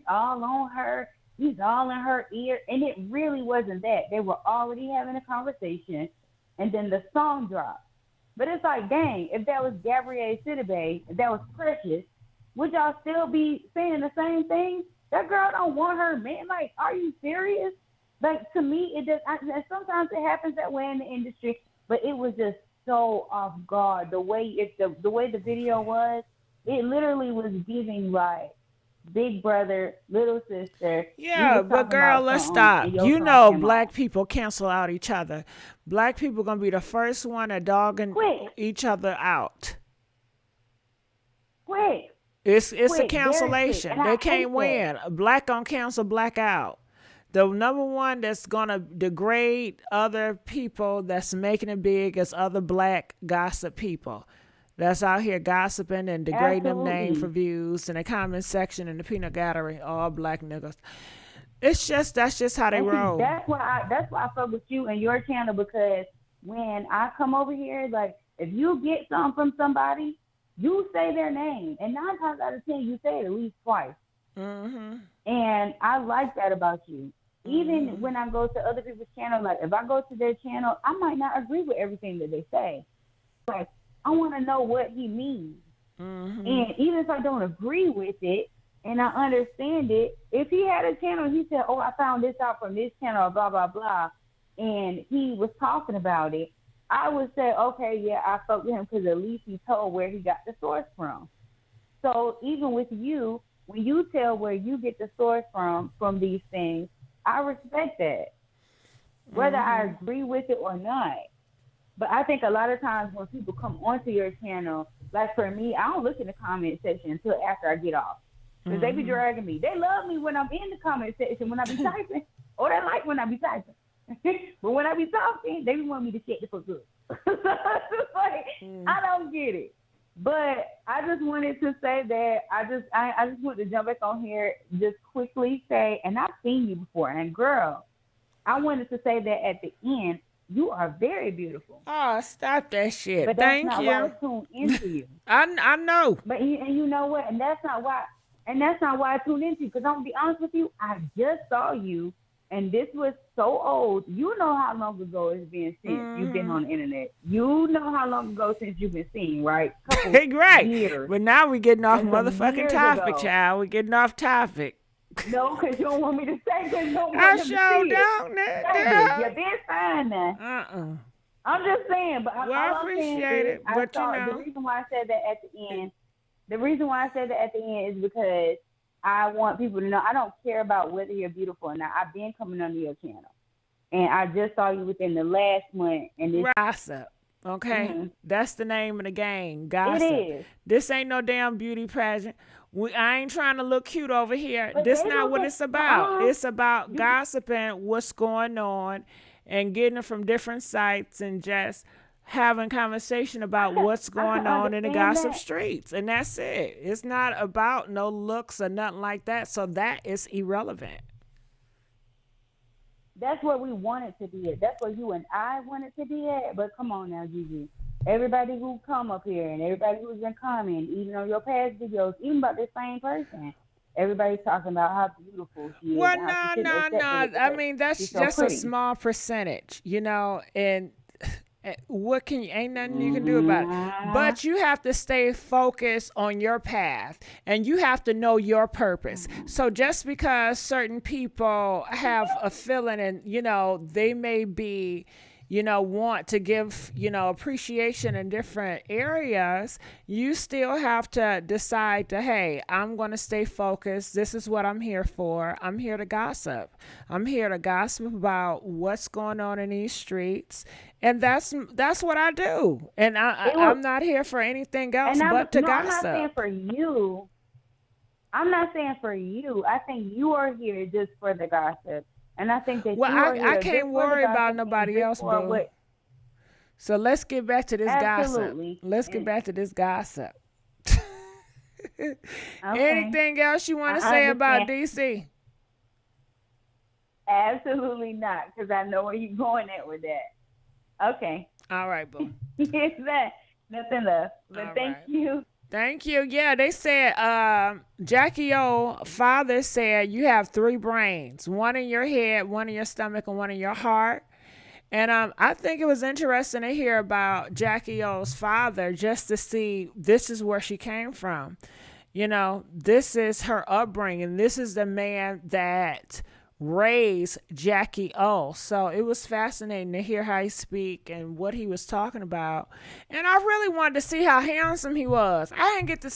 all on her. He's all in her ear. And it really wasn't that. They were already having a conversation. And then the song dropped. But it's like, dang, if that was Gabrielle Sidibe, if that was Precious, would y'all still be saying the same thing? That girl don't want her man. Like, are you serious? Like, to me, it does. Sometimes it happens that way in the industry. But it was just so off guard. The way the video was, it literally was giving like big brother, little sister. Yeah, but girl, let's stop. You know, black people cancel out each other. Black people gonna be the first one to dogging each other out. Quick. It's a cancellation. They can't win. Black gonna cancel black out. The number one that's going to degrade other people that's making it big is other black gossip people. That's out here gossiping and degrading them name for views in the comment section in the peanut gallery, all black niggas. That's just how they roll. That's why I fuck with you and your channel, because when I come over here, like if you get something from somebody, you say their name. And 9 times out of 10, you say it at least twice. Mm-hmm. And I like that about you. Even when I go to other people's channel, like if I go to their channel, I might not agree with everything that they say. Like, I want to know what he means. Mm-hmm. And even if I don't agree with it and I understand it, if he had a channel, he said, oh, I found this out from this channel, blah, blah, blah, and he was talking about it, I would say, okay, yeah, I fuck with him because at least he told where he got the source from. So even with you, when you tell where you get the source from these things, I respect that, whether I agree with it or not. But I think a lot of times when people come onto your channel, like for me, I don't look in the comment section until after I get off. Because they be dragging me. They love me when I'm in the comment section, when I be typing. Or they like when I be typing. But when I be talking, they want me to shit the fuck up. Like, I don't get it. But I just wanted to say that I just wanted to jump back on here, just quickly say, and I've seen you before, and girl, I wanted to say that at the end, you are very beautiful. Oh, stop that shit. But Thank that's not you. why I tuned into you. I know. But and you know what? And that's not why I tuned into you. Because I'm gonna be honest with you, I just saw you. And this was so old. You know how long ago it's been since you've been on the internet. You know how long ago since you've been seen, right? Right. Years. But now we getting off Some motherfucking years topic, ago. child. We getting off topic. No, because you don't want me to say, because you don't want I them to sure see don't. it. You've been fine now. I'm just saying, but Well, I appreciate it, but you know. The reason why I said that at the end is because I want people to know I don't care about whether you're beautiful or not. I've been coming under your channel. And I just saw you within the last month. And this Gossip. Okay? Mhm. That's the name of the game. Gossip. It is. This ain't no damn beauty pageant. I ain't trying to look cute over here. But This they not don't what look- it's about. It's about gossiping what's going on and getting it from different sites and just having conversation about what's going on in the understand gossip that. streets. And that's it. It's not about no looks or nothing like that. So that is irrelevant. That's where we want it to be at. That's where you and I want it to be at. But come on now, Gigi. Everybody who come up here and everybody who's been commenting, even on your past videos, even about this same person, everybody's talking about how beautiful she is. Well, and how she no. shouldn't accept it I because mean, that's she's so just a pretty. small percentage, you know, and what can you, ain't nothing you can do about it. But you have to stay focused on your path and you have to know your purpose. So just because certain people have a feeling and, you know, they may be want to give, appreciation in different areas, you still have to decide to, hey, I'm going to stay focused. This is what I'm here for. I'm here to gossip. I'm here to gossip about what's going on in these streets. And that's what I do. And I'm not here for anything else but to gossip. I'm not saying for you. I'm not saying for you. I think you are here just for the gossip. And I think that I can't worry about nobody else, boo. So let's get back to this gossip. Let's get back to this gossip. Anything else you want to say about DC? Absolutely not, because I know where you're going at with that. Okay. All right, boo. It's that. Nothing left. But thank you. Thank you. Yeah, they said, Jacky O father said you have 3 brains, one in your head, one in your stomach, and one in your heart. And I think it was interesting to hear about Jacky O's father, just to see this is where she came from. This is her upbringing. This is the man that raised Jacky O. So it was fascinating to hear how he speak and what he was talking about. And I really wanted to see how handsome he was. I didn't get to,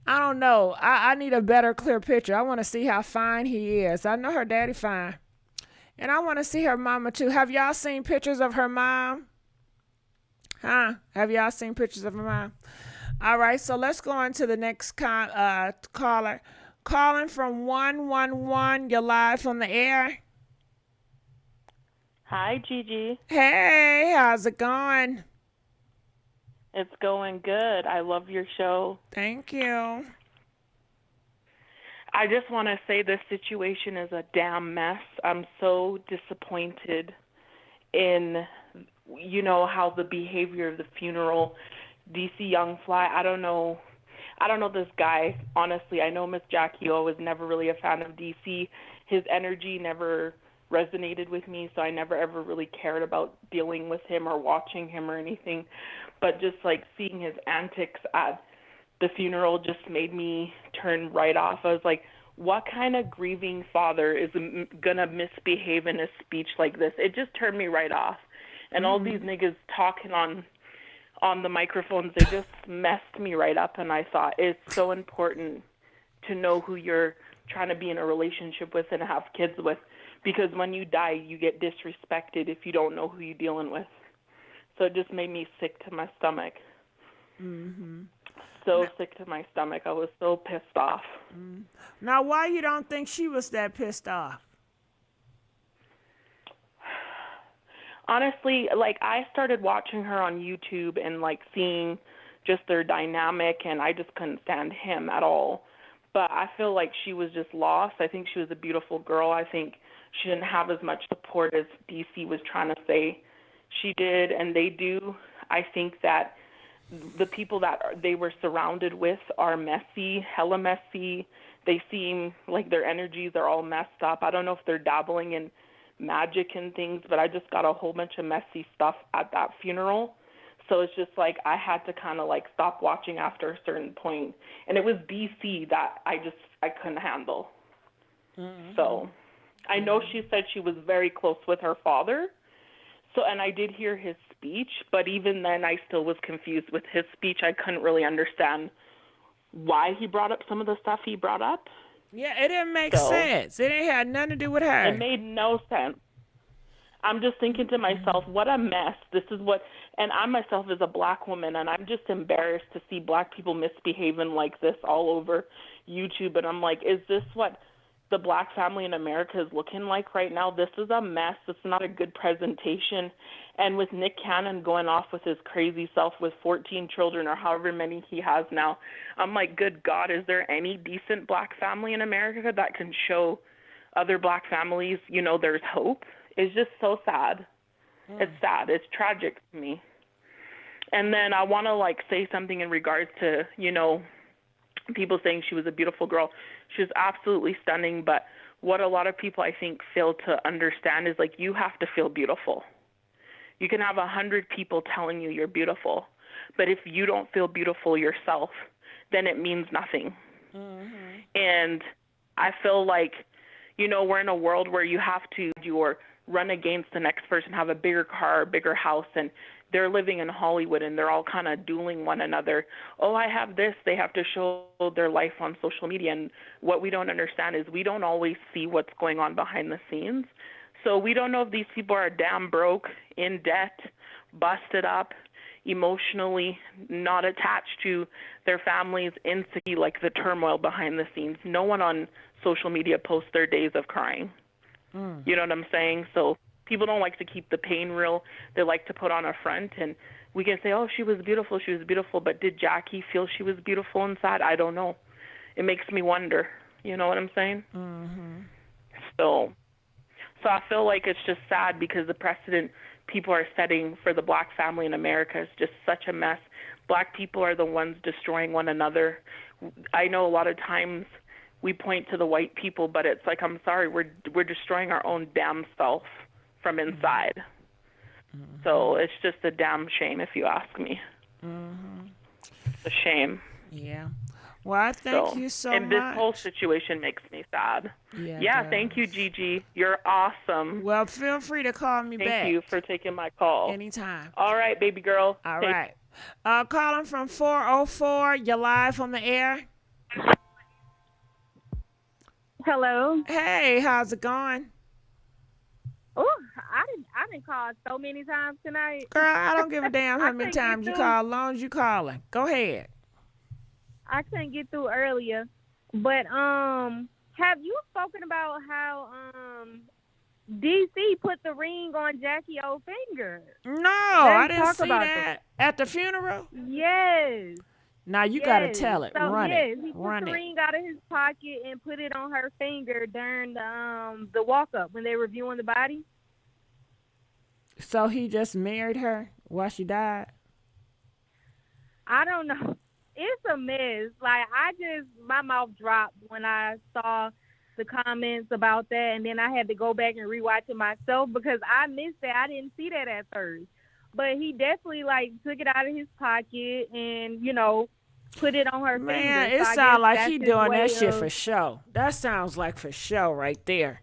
I don't know. I need a better, clear picture. I want to see how fine he is. I know her daddy fine. And I want to see her mama too. Have y'all seen pictures of her mom? Huh? Have y'all seen pictures of her mom? All right, so let's go on to the next caller. Calling from 111. You're live on the air. Hi, Gigi. Hey, how's it going? It's going good. I love your show. Thank you. I just want to say this situation is a damn mess. I'm so disappointed in, how the behavior of the funeral. DC Young Fly, I don't know this guy, honestly. I know Miss Jacky O was never really a fan of DC. His energy never resonated with me, so I never ever really cared about dealing with him or watching him or anything. But just like seeing his antics at the funeral just made me turn right off. I was like, what kind of grieving father is gonna misbehave in a speech like this? It just turned me right off. And all these niggas talking on the microphones, they just messed me right up. And I thought it's so important to know who you're trying to be in a relationship with and have kids with, because when you die, you get disrespected if you don't know who you're dealing with. So it just made me sick to my stomach. So sick to my stomach. I was so pissed off. Now, why you don't think she was that pissed off? Honestly, I started watching her on YouTube and seeing just their dynamic, and I just couldn't stand him at all. But I feel like she was just lost. I think she was a beautiful girl. I think she didn't have as much support as DC was trying to say she did, and they do. I think that the people that they were surrounded with are messy, hella messy. They seem like their energies are all messed up. I don't know if they're dabbling in magic and things, but I just got a whole bunch of messy stuff at that funeral. So it's just I had to kind of stop watching after a certain point. And it was DC that I couldn't handle. So I know she said she was very close with her father. So, and I did hear his speech, but even then I still was confused with his speech. I couldn't really understand why he brought up some of the stuff he brought up. Yeah, it didn't make sense. It ain't had nothing to do with her. It made no sense. I'm just thinking to myself, what a mess. This is what, and I myself is a black woman, and I'm just embarrassed to see black people misbehaving like this all over YouTube. And I'm like, is this what the black family in America is looking like right now? This is a mess. It's not a good presentation. And with Nick Cannon going off with his crazy self with 14 children or however many he has now, I'm like, good God, is there any decent black family in America that can show other black families, there's hope? It's just so sad. It's sad. It's tragic to me. And then I want to say something in regards to, people saying she was a beautiful girl. She was absolutely stunning, but what a lot of people I think fail to understand is you have to feel beautiful. You can have 100 people telling you you're beautiful, but if you don't feel beautiful yourself, then it means nothing. And I feel You know, we're in a world where you have to run against the next person, have a bigger car, bigger house, and they're living in Hollywood and they're all kind of dueling one another. Oh, I have this. They have to show their life on social media. And what we don't understand is we don't always see what's going on behind the scenes. So we don't know if these people are damn broke, in debt, busted up, emotionally not attached to their families, insecure, like the turmoil behind the scenes. No one on social media posts their days of crying. You know what I'm saying? So people don't like to keep the pain real. They like to put on a front, and we can say, oh, she was beautiful, but did Jacky feel she was beautiful inside? I don't know. It makes me wonder. You know what I'm saying? So I feel like it's just sad because the precedent people are setting for the black family in America is just such a mess. Black people are the ones destroying one another. I know a lot of times we point to the white people, but it's like, I'm sorry, we're destroying our own damn self from inside. So it's just a damn shame, if you ask me. It's a shame. Yeah. Well, I thank you so much. And this whole situation makes me sad. Yeah, thank you, Gigi. You're awesome. Well, feel free to call me back. Thank you for taking my call. Anytime. All right, baby girl. All right. Calling from 404. You're live on the air. Hello. Hey, how's it going? Oh, I didn't call so many times tonight. Girl, I don't give a damn how many times you call, as long as you calling. Go ahead. I couldn't get through earlier, but have you spoken about how DC put the ring on Jacky old finger? No, I didn't see that. At the funeral? Yes. Now you gotta tell it. So, Run yes, it. he put Run the it. ring out of his pocket and put it on her finger during the walk up when they were viewing the body. So he just married her while she died? I don't know. It's a mess. Like, my mouth dropped when I saw the comments about that, and then I had to go back and rewatch it myself because I missed that. I didn't see that at first. But he definitely, like, took it out of his pocket and, you know, put it on her finger. Man, So it I sounds guess like that's he his doing way that shit of- for show. That sounds like for show right there.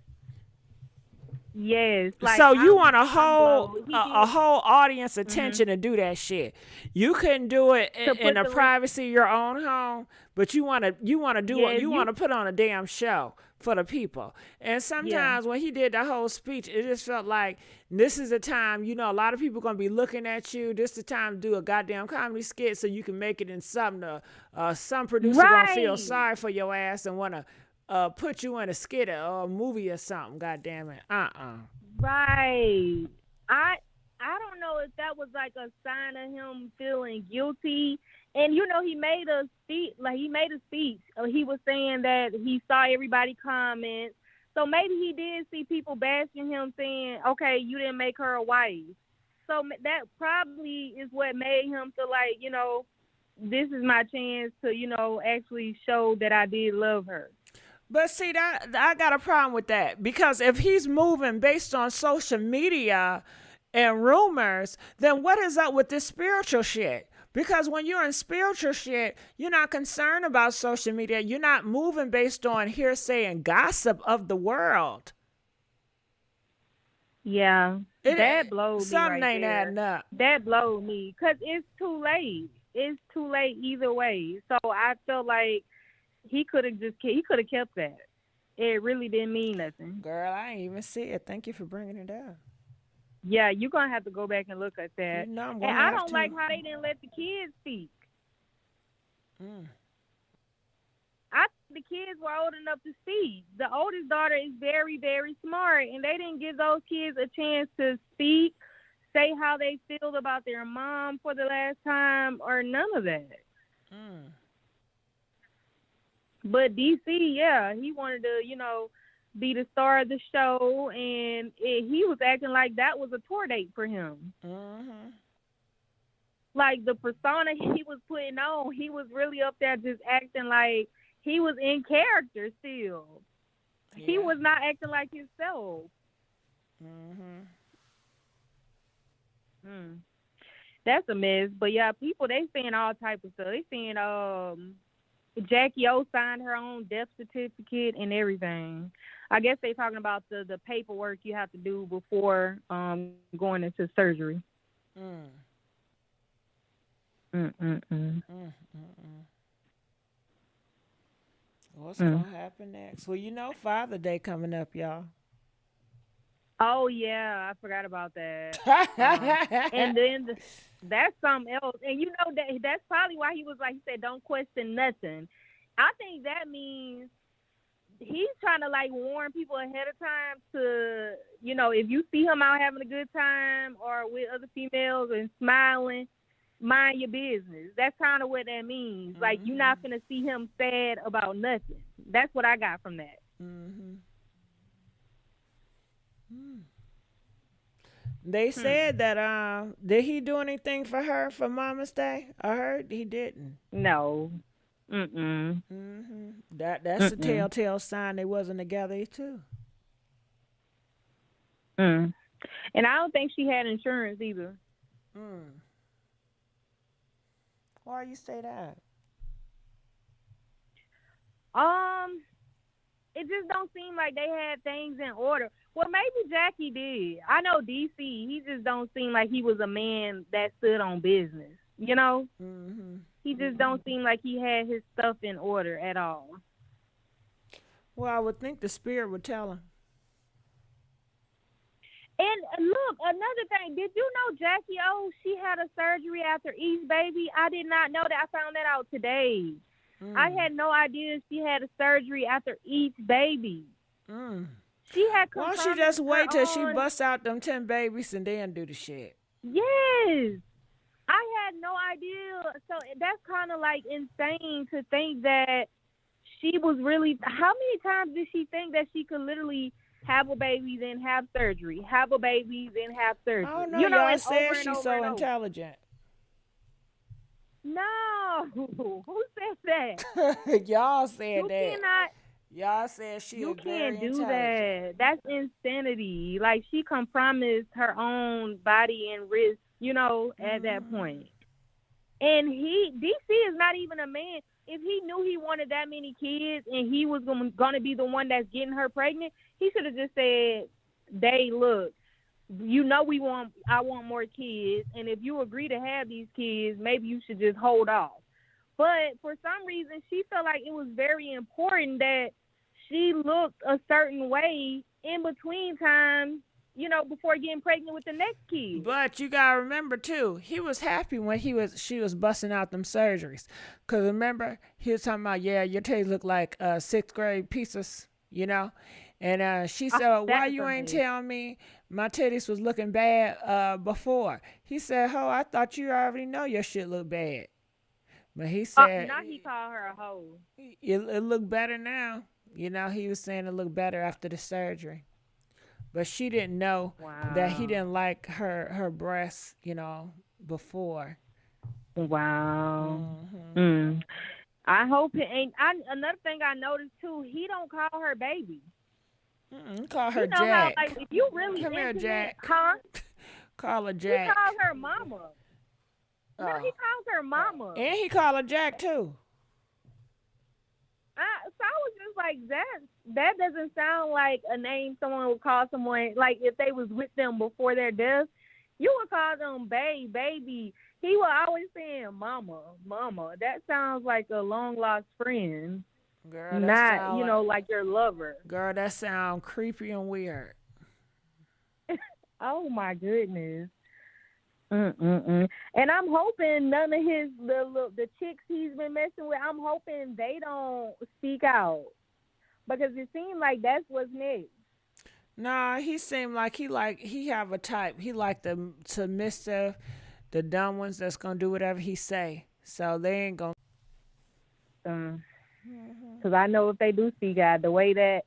Yes. Like, So you want a I'm whole blown. He a did- whole audience attention to do that shit. You couldn't do it To in put the the privacy of your own home, but you want to do Yeah, it. You you- want to put on a damn show for the people. And sometimes when he did the whole speech, it just felt like this is the time. You know, a lot of people gonna be looking at you. This is the time to do a goddamn comedy skit so you can make it in something. Some producer gonna feel Right. sorry for your ass and wanna put you in a skit or a movie or something. Goddamn it. Right. I don't know if that was like a sign of him feeling guilty. And you know, he made a speech. He was saying that he saw everybody comment. So maybe he did see people bashing him, saying, "Okay, you didn't make her a wife." So that probably is what made him feel like, you know, this is my chance to, you know, actually show that I did love her. But see, that I got a problem with that, because if he's moving based on social media and rumors, then what is up with this spiritual shit? Because when you're in spiritual shit, you're not concerned about social media. You're not moving based on hearsay and gossip of the world. Yeah, that blowed me something right ain't there. adding up. That blowed me because it's too late. It's too late either way. So I felt like he could have kept that. It really didn't mean nothing. Girl, I ain't even see it. Thank you for bringing it up. Yeah, you're gonna have to go back and look at that. You know I'm And gonna I have don't to. like how they didn't let the kids speak. Mm. I think the kids were old enough to speak. The oldest daughter is very, very smart, and they didn't give those kids a chance to speak, say how they feel about their mom for the last time, or none of that. Mm. But DC, yeah, he wanted to, you know, be the star of the show, and he was acting like that was a tour date for him. Mm-hmm. Like the persona he was putting on, he was really up there just acting like he was in character still. Yeah. He was not acting like himself. Mm-hmm. That's a mess. But yeah, people, they saying all type of stuff. They saying Jacky O signed her own death certificate and everything. I guess they talking about the paperwork you have to do before going into surgery. What's gonna happen next? Well, you know, Father Day coming up, y'all. Oh yeah, I forgot about that. And then that's something else. And you know that's probably why he was like, he said, "Don't question nothing." I think that means he's trying to like warn people ahead of time to, you know, if you see him out having a good time or with other females and smiling, mind your business. That's kind of what that means. Like, you're not gonna see him sad about nothing. That's what I got from that. They said that did he do anything for her for Mama's Day? I heard he didn't. No. That's a telltale sign they wasn't together too. And I don't think she had insurance either. Why you say that? It just don't seem like they had things in order. Well, maybe Jacky did. I know DC. He just don't seem like he was a man that stood on business. You know, he just don't seem like he had his stuff in order at all. Well, I would think the spirit would tell him. And look, another thing. Did you know Jacky O? She had a surgery after each baby. I did not know that. I found that out today. I had no idea she had a surgery after each baby. She had. Why don't she just wait till she busts out them 10 babies and then do the shit? Yes. I had no idea. So that's kind of like insane to think that she was really. How many times did she think that she could literally have a baby, then have surgery, have a baby, then have surgery? I don't know. You know, y'all and said over and she's over so and over. intelligent. No, who said that? Y'all said You that. cannot. Y'all said she You is very can't do intelligent. that. That's insanity. Like, she compromised her own body and risk, you know, at that point. And DC is not even a man. If he knew he wanted that many kids and he was going to be the one that's getting her pregnant, he should have just said, "They look, you know, I want more kids, and if you agree to have these kids, maybe you should just hold off." But for some reason, she felt like it was very important that she looked a certain way in between times, you know, before getting pregnant with the next kid. But you gotta remember too, he was happy when she was busting out them surgeries. Cause remember, he was talking about, yeah, your titties look like 6th grade pieces, you know. And she said, well, why you ain't tell me my titties was looking bad before? He said, ho, I thought you already know your shit look bad. But he said, now he called her a hoe. It look better now. You know, he was saying it looked better after the surgery. But she didn't know that he didn't like her breasts, you know, before. Wow. I hope it ain't. Another thing I noticed too, he don't call her baby. Call her you know Jack. How, like, if you really Come here, intimate, Jack. Huh? Call her Jack. He calls her mama. No, he calls her mama. And he call her Jack too. So I was just like, that doesn't sound like a name someone would call someone, like if they was with them before their death. You would call them baby. He was always saying mama. That sounds like a long lost friend. Girl, not, you know, like your lover. Girl, that sound creepy and weird. Oh my goodness. And I'm hoping none of the chicks he's been messing with, I'm hoping they don't speak out, because it seemed like that's what's next. Nah, he seemed like he have a type. He like the submissive, the dumb ones that's gonna do whatever he say. So they ain't gonna. Because I know if they do speak out, the way that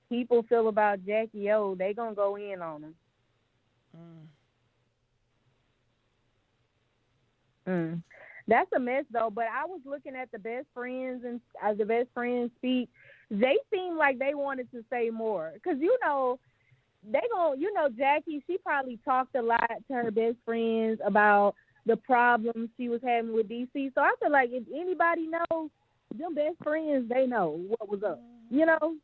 people feel about Jacky O, they gonna go in on him. That's a mess though. But I was looking at the best friends and the best friends speak. They seem like they wanted to say more, because you know Jacky, she probably talked a lot to her best friends about the problems she was having with DC. So I feel like if anybody knows, them best friends, they know what was up. You know.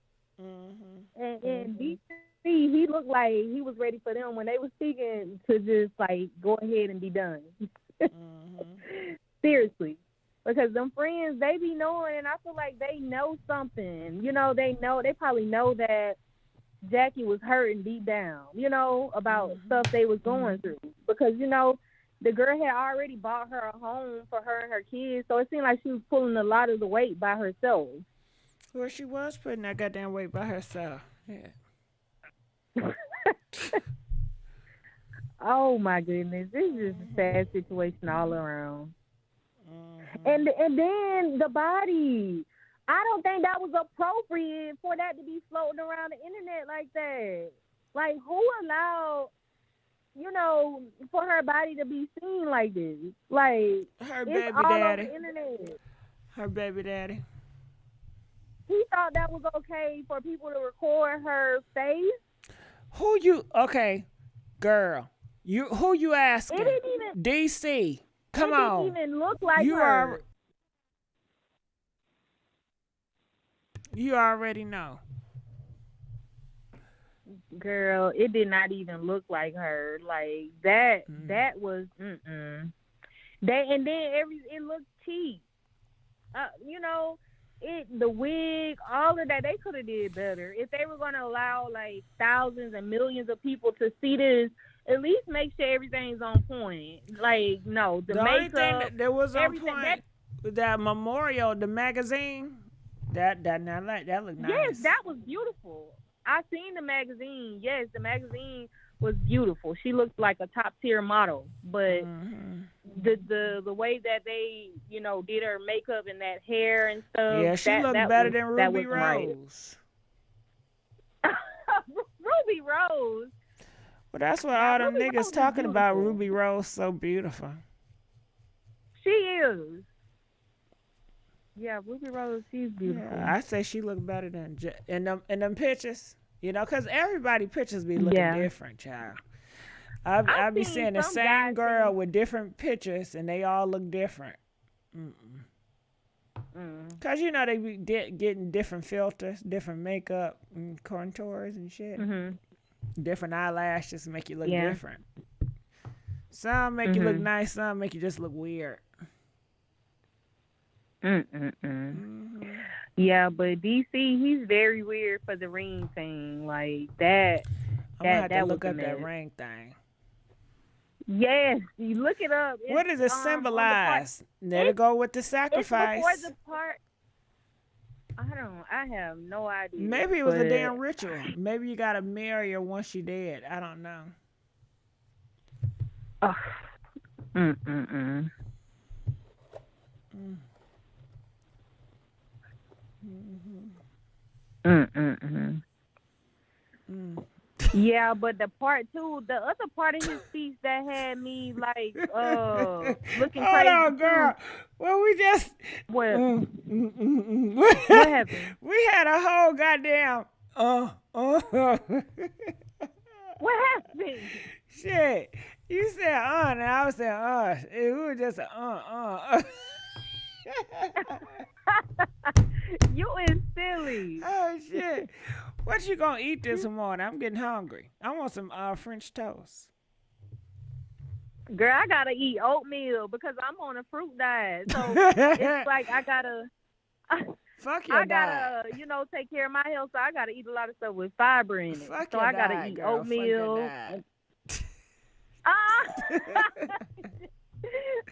And DC, he looked like he was ready for them when they were speaking to just like go ahead and be done. Seriously. Because them friends, they be knowing, and I feel like they know something. You know, they probably know that Jacky was hurting deep down, you know, about stuff they was going through. Because, you know, the girl had already bought her a home for her and her kids, so it seemed like she was pulling a lot of the weight by herself. Well, she was putting that goddamn weight by herself. Yeah. Oh, my goodness. This is a sad situation all around. And then the body. I don't think that was appropriate for that to be floating around the internet like that. Like, who allowed, you know, for her body to be seen like this? Like, her it's baby all daddy. over the internet. Her baby daddy. He thought that was okay for people to record her face. Okay, girl. Who you asking? It didn't even. DC. Come on. It didn't even look like you her. You already know. Girl, it did not even look like her. Like that was and then it looked cheap. You know, the wig, all of that, they could have did better. If they were gonna allow like thousands and millions of people to see this, at least make sure everything's on point. Like, no, the only makeup, thing that was on everything, point, that memorial, the magazine, that looked nice. Yes, that was beautiful. I seen the magazine. Yes, the magazine was beautiful. She looked like a top tier model. But the way that they, you know, did her makeup and that hair and stuff. Yeah, she looked better than Ruby Rose. Right. Ruby Rose. Well, that's what all them niggas talking about. Ruby Rose so beautiful. She is. Yeah, Ruby Rose, she's beautiful. Yeah, I say she looked better than in them pictures. You know, because everybody pictures be looking different, child. I be seeing the same girl with different pictures, and they all look different. Because, you know, they be getting different filters, different makeup and contours and shit. Different eyelashes make you look different. Some make you look nice, some make you just look weird. Yeah, but DC, he's very weird for the ring thing. Like that. I'm gonna have to look up that ring thing. Yes, you look it up. What does it symbolize? Let it go with the sacrifice. It's before the part. I have no idea. Maybe it was a damn ritual. Maybe you gotta marry her once you're dead. I don't know. Yeah, but the part two, the other part of his speech that had me like looking crazy. Hold on, girl. Well, we just what happened? We had a whole goddamn What happened? Shit. You said and I was saying it was just You is silly. Oh shit. What you gonna eat this morning? I'm getting hungry. I want some French toast. Girl, I gotta eat oatmeal because I'm on a fruit diet. So it's like I gotta Fuck your diet. You know, take care of my health, so I gotta eat a lot of stuff with fiber in it. Fuck so your I gotta diet, eat girl. oatmeal.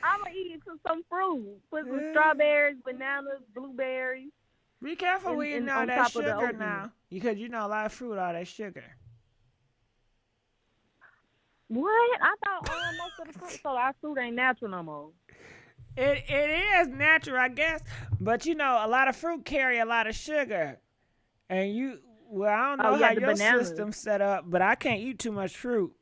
I'm gonna eat some fruit. Put some strawberries, bananas, blueberries. Be careful with eating all that sugar now. Because you know a lot of fruit, all that sugar. What? I thought most of the fruit, so our fruit ain't natural no more. It is natural, I guess. But you know, a lot of fruit carry a lot of sugar. And I don't know how your system's set up, but I can't eat too much fruit.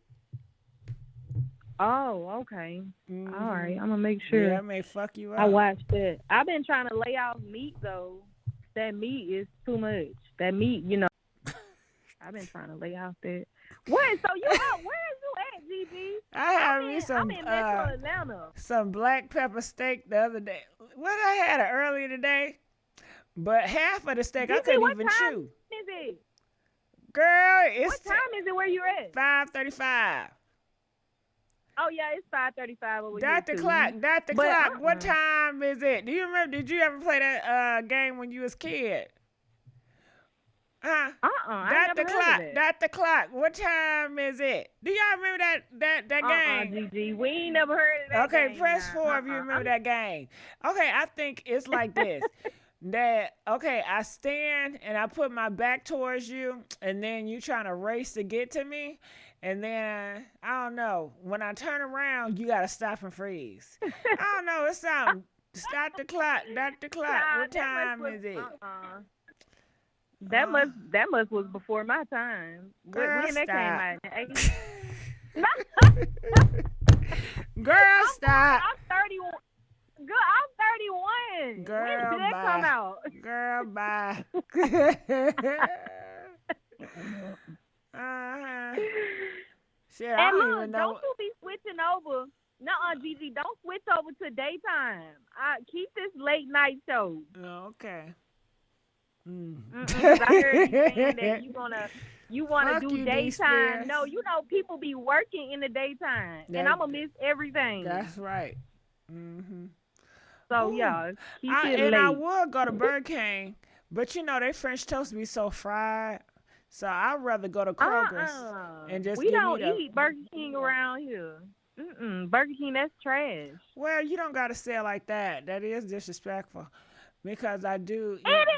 Oh, okay. All right. I'm gonna make sure. Yeah, that may fuck you up. I watched it. I've been trying to lay off meat though. That meat is too much. That meat, you know. I've been trying to lay off that. Wait, so you out? Where is you at, GG? I had me I'm in Metro Atlanta. Some black pepper steak the other day. What I had it earlier today? But half of the steak I Gigi, couldn't what even time chew. is it? Girl, it's What time is it where you at? 5:35. Oh yeah, it's 5:35 over here Dr. too. Clock, Dr. But, Clock, what time is it? Do you remember? Did you ever play that game when you was a kid? I Dr. never heard of it. Dr. Clock, what time is it? Do y'all remember that game? Gigi, we ain't never heard of that Okay, game press now. 4 if you remember that game. Okay, I think it's like this. I stand and I put my back towards you, and then you trying to race to get to me, and then I don't know. When I turn around, you gotta stop and freeze. I don't know. It's something. Stop the clock. Dr. Clock. What time is it? That must was before my time. Girl, when that stop. came out in the 80s. Girl, stop. I'm 31. Girl, I'm 31. Girl, when did that come out? Girl, bye. Shit, I And don't look, even know. don't you be switching over. Nuh-uh, Gigi, don't switch over to daytime. Keep this late night show. Okay. 'Cause I heard you saying that you wanna Fuck do you, D. daytime. Spears. No, you know people be working in the daytime, and I'm gonna miss everything. That's right. Mm-hmm. So yeah, keep it and late. I would go to Burger King, but you know they French toast be so fried, so I'd rather go to Kroger's and just we give don't me the. eat Burger King around here. Burger King, that's trash. Well, you don't gotta say it like that. That is disrespectful, because I do. It is.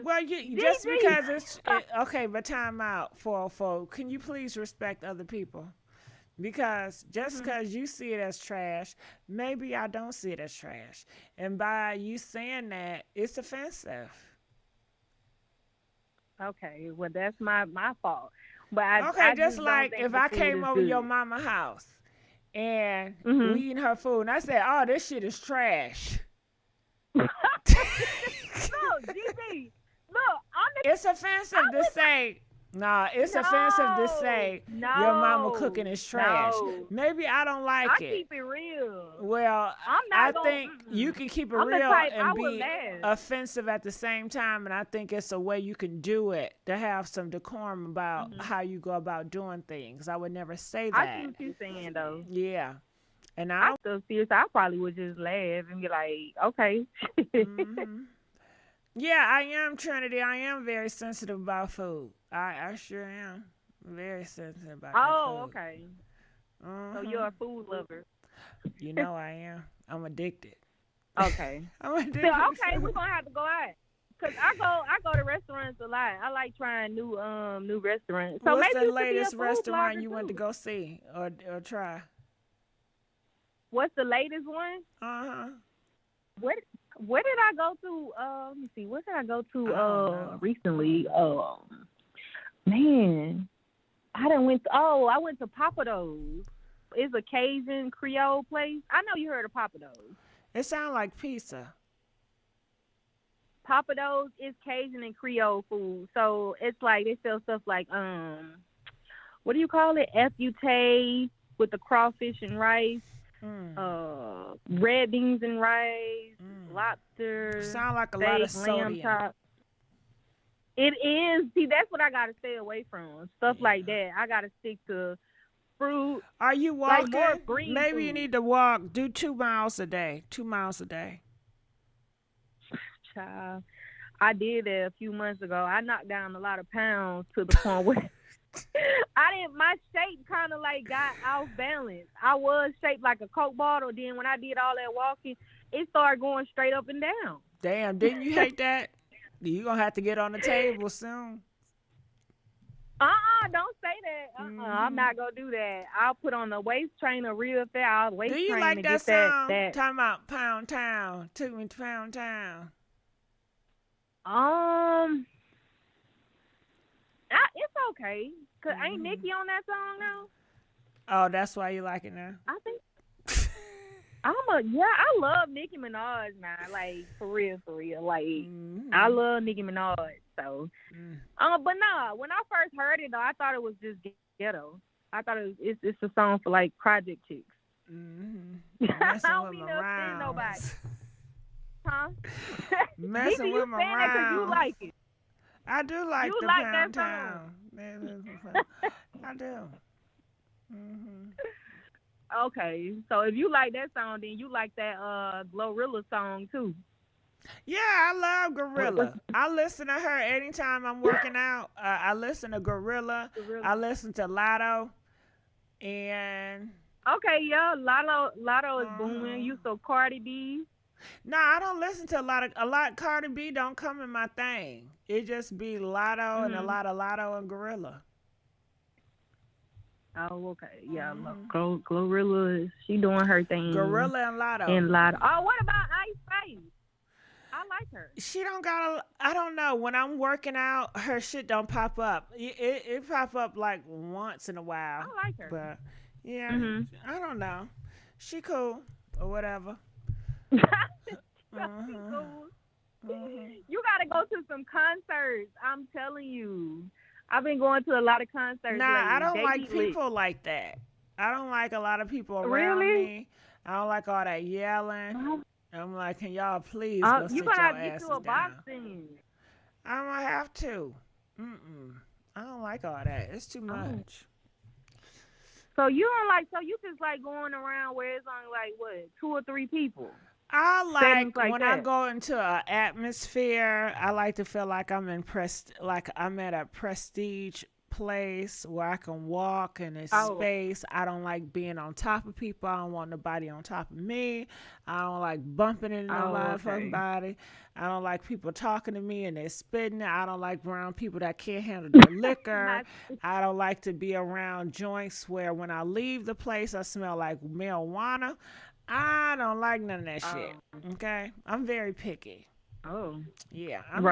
Well, just because it's okay, but time out for. Can you please respect other people? Because just because you see it as trash, maybe I don't see it as trash. And by you saying that, it's offensive. Okay, well that's my fault. But I just just don't like think if the I food came is over good. your mama house and we eating her food, and I said, "Oh, this shit is trash." Look, GG, look, It's offensive to say. Nah, it's offensive to say your mama cooking is trash. No. Maybe I don't like I it. keep it real. Well, I think you can keep it I'm the real type, I and will be laugh. offensive at the same time, and I think it's a way you can do it to have some decorum about how you go about doing things. I would never say that. I see what you're saying though. Yeah. And I still serious. I probably would just laugh and be like, okay. Yeah, I am, Trinity. I am very sensitive about food. I sure am. Very sensitive about that food. Okay. So you're a food lover. You know I am. I'm addicted. Okay. I'm addicted. So, okay, we're gonna have to go out. Cause I go to restaurants a lot. I like trying new restaurants. So What's maybe the you could be a latest food restaurant blogger you went to too. go see or try? What's the latest one? Where did I go to? Let me see. Where did I go to recently? Man, I went to Papados. It's a Cajun Creole place. I know you heard of Papados. It sounds like pizza. Papados is Cajun and Creole food. So it's like they sell stuff like what do you call it? Efute with the crawfish and rice. Red beans and rice, lobster. Sound like a steak, lot of lamb sodium. chop. It is. See, that's what I gotta stay away from. Stuff like that. I gotta stick to fruit. Are you like walking? more green Maybe you food. need to walk. Do 2 miles a day. 2 miles a day. Child, I did that a few months ago. I knocked down a lot of pounds to the point where my shape kind of like got off balance. I was shaped like a Coke bottle. Then when I did all that walking, it started going straight up and down. Damn, didn't you hate that? You gonna have to get on the table soon. Don't say that. I'm not gonna do that. I'll put on the waist trainer real fast. Do you like that song? Talking about Pound Town. Took me to Pound Town. It's okay. Cause ain't Nikki on that song now? Oh, that's why you like it now? I think. I love Nicki Minaj now. Like for real. Like I love Nicki Minaj. So, but nah. When I first heard it though, I thought it was just ghetto. I thought it's a song for like project chicks. I don't mean to offend nobody. Huh? Messing Gigi, with you my saying that 'cause you rounds. like it. I do like You the like Pound that Town. song. I do. Hmm. Okay, so if you like that song, then you like that Glorilla song too. Yeah, I love Gorilla. I listen to her anytime I'm working out. I listen to Gorilla. I listen to Lotto. And Okay, yeah, Lotto is booming. You so Cardi B. no, I don't listen to a lot. Cardi B don't come in my thing. It just be Lotto and a lot of Lotto and Gorilla. Oh, okay, yeah. Glorilla, she doing her thing. Gorilla and Lotto. And Lotto. Oh, what about Ice Spice? I like her. She don't got I don't know. When I'm working out, her shit don't pop up. It pop up like once in a while. I like her. But yeah, I don't know. She cool or whatever. She cool. You gotta go to some concerts. I'm telling you. I've been going to a lot of concerts. Nah, lately. I don't They like be lit. people like that. I don't like a lot of people around me. I don't like all that yelling. I'm like, can y'all please go sit you your gonna have to get asses to a down? boxing. I'm gonna have to. I don't like all that. It's too much. So you don't like? So you just like going around where it's only like what 2 or 3 people? I Settings like when I that. go into an atmosphere. I like to feel like I'm like I'm at a prestige place where I can walk and it's space. I don't like being on top of people. I don't want nobody on top of me. I don't like bumping into no motherfucking body. I don't like people talking to me and they're spitting. I don't like around people that can't handle their liquor. I don't like to be around joints where when I leave the place I smell like marijuana. I don't like none of that shit. Okay? I'm very picky. Oh. Yeah. I'm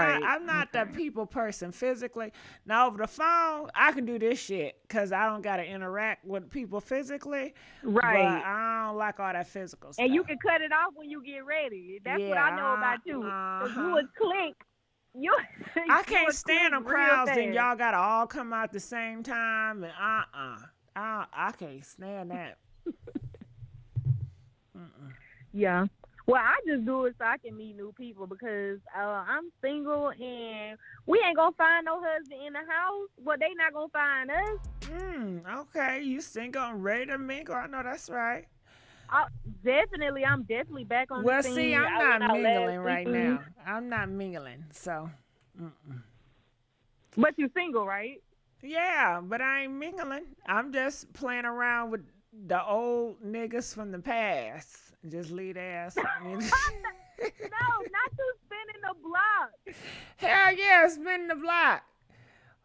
not the people person physically. Now over the phone, I can do this shit because I don't gotta interact with people physically. Right. But I don't like all that physical stuff. And you can cut it off when you get ready. That's what I know about you. 'Cause you would click. I can't stand them crowds and y'all gotta all come out the same time and I can't stand that. Yeah. Well, I just do it so I can meet new people because I'm single and we ain't gonna find no husband in the house. Well, they not gonna find us. Okay. You single and ready to mingle? I know that's right. I'm definitely back on the scene. Well, see, I'm not mingling right now. I'm not mingling, so. But you single, right? Yeah, but I ain't mingling. I'm just playing around with the old niggas from the past. Just leave ass. No, not you spinning the block. Hell yeah, spinning the block.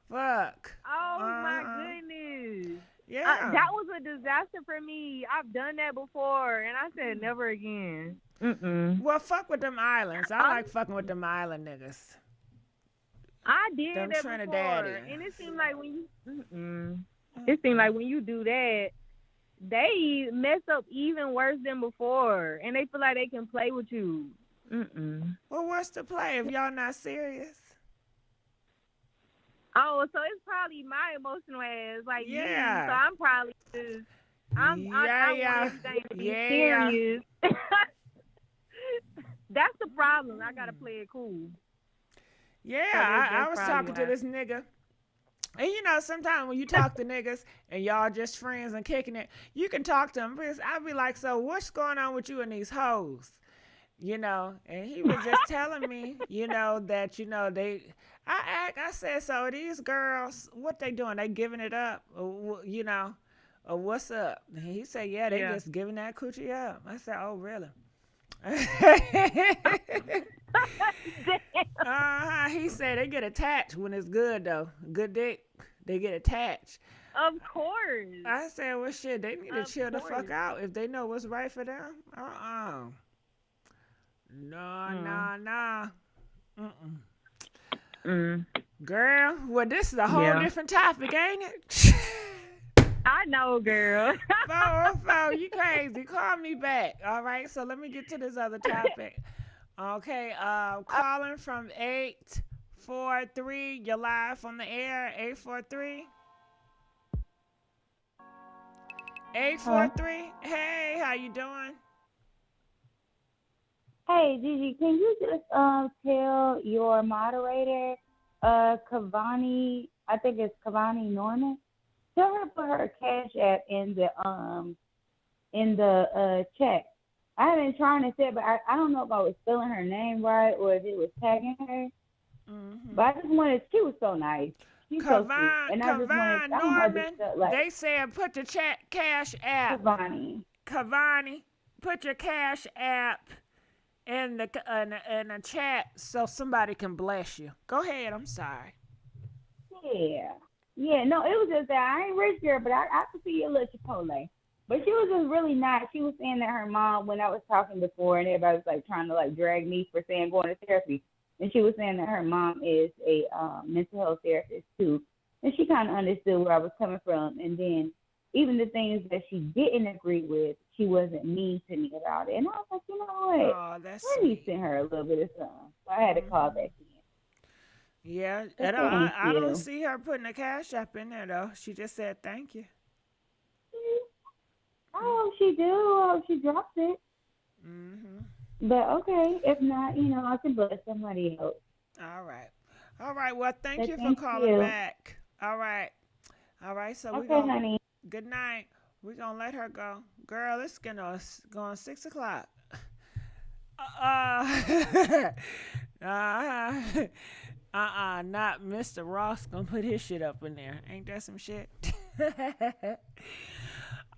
Fuck. Oh my goodness. Yeah. That was a disaster for me. I've done that before, and I said never again. Well, fuck with them islands. I like fucking with them island niggas. I did them that Trinidadians. before, and it seemed like when you do that, they mess up even worse than before, and they feel like they can play with you. Well, what's the play if y'all not serious? Oh, so it's probably my emotional ass, like me. Yeah. So I'm probably just, I want everything to be serious. That's the problem. I gotta play it cool. Yeah, So I was talking to this nigga. And you know, sometimes when you talk to niggas and y'all just friends and kicking it, you can talk to them. Because I'd be like, so what's going on with you and these hoes? You know, and he was just telling me, you know, that, you know, I said, so these girls, what they doing? They giving it up? Or, you know, or what's up? And he said, yeah, they just giving that coochie up. I said, oh, really? He said they get attached when it's good though. Good dick, they get attached. Of course. I said, well, shit, they need to chill the fuck out if they know what's right for them. No. Girl, well, this is a whole different topic, ain't it? I know, girl. You crazy. Call me back. All right, so let me get to this other topic. Okay, calling from 843. You're live on the air. 843. 843. Hey, how you doing? Hey, Gigi, can you just tell your moderator, Cavani, I think it's Cavani Norman, tell her to put her Cash App in the chat. I have been trying to say it, but I don't know if I was spelling her name right or if it was tagging her. But I just wanted, she was so nice. She's so sweet. And I just wanted, I don't know, I just felt like. They said put the Cash App. Cavani, put your Cash App in the chat so somebody can bless you. Go ahead. I'm sorry. Yeah. No, it was just that I ain't rich girl, but I could see a little Chipotle. But she was just really nice. She was saying that her mom, when I was talking before, and everybody was like trying to like drag me for saying going to therapy, and she was saying that her mom is a mental health therapist too, and she kind of understood where I was coming from. And then even the things that she didn't agree with, she wasn't mean to me about it. And I was like, you know what? Oh, that's Let me send her a little bit of something. So I had to call back in. Yeah, and I don't see her putting a Cash App in there though. She just said thank you. Oh, she do. Oh, she dropped it. But okay, if not, I can bless somebody else. All right. Well, thank you for calling back. All right. So okay, honey. Good night. We're gonna let her go. Girl, it's going on 6 o'clock. Not Mr. Ross gonna put his shit up in there. Ain't that some shit?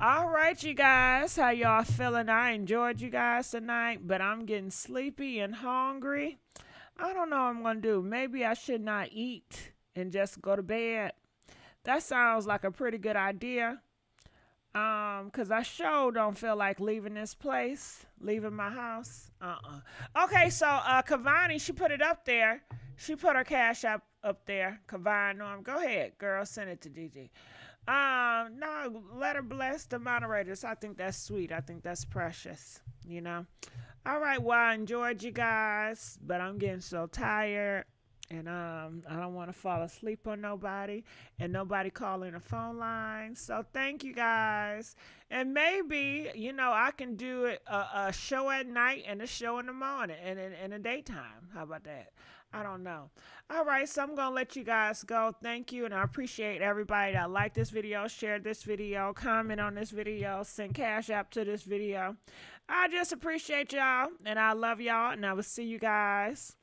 All right, you guys. How y'all feeling? I enjoyed you guys tonight, but I'm getting sleepy and hungry. I don't know what I'm going to do. Maybe I should not eat and just go to bed. That sounds like a pretty good idea. Because I sure don't feel like leaving this place, leaving my house. Okay, so Cavani, she put it up there. She put her Cash App up there. Cavani, Norm, go ahead, girl. Send it to Gigi. No, let her bless the moderators. I think that's sweet. I think that's precious, All right, well, I enjoyed you guys, but I'm getting so tired, and I don't want to fall asleep on nobody, and nobody calling the phone line. So thank you guys, and maybe I can do a show at night and a show in the morning and in the daytime. How about that? I don't know. All right, so I'm going to let you guys go. Thank you, and I appreciate everybody that liked this video, shared this video, comment on this video, send Cash App to this video. I just appreciate y'all, and I love y'all, and I will see you guys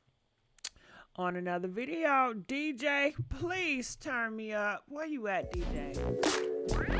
on another video. DJ, please turn me up. Where you at, DJ?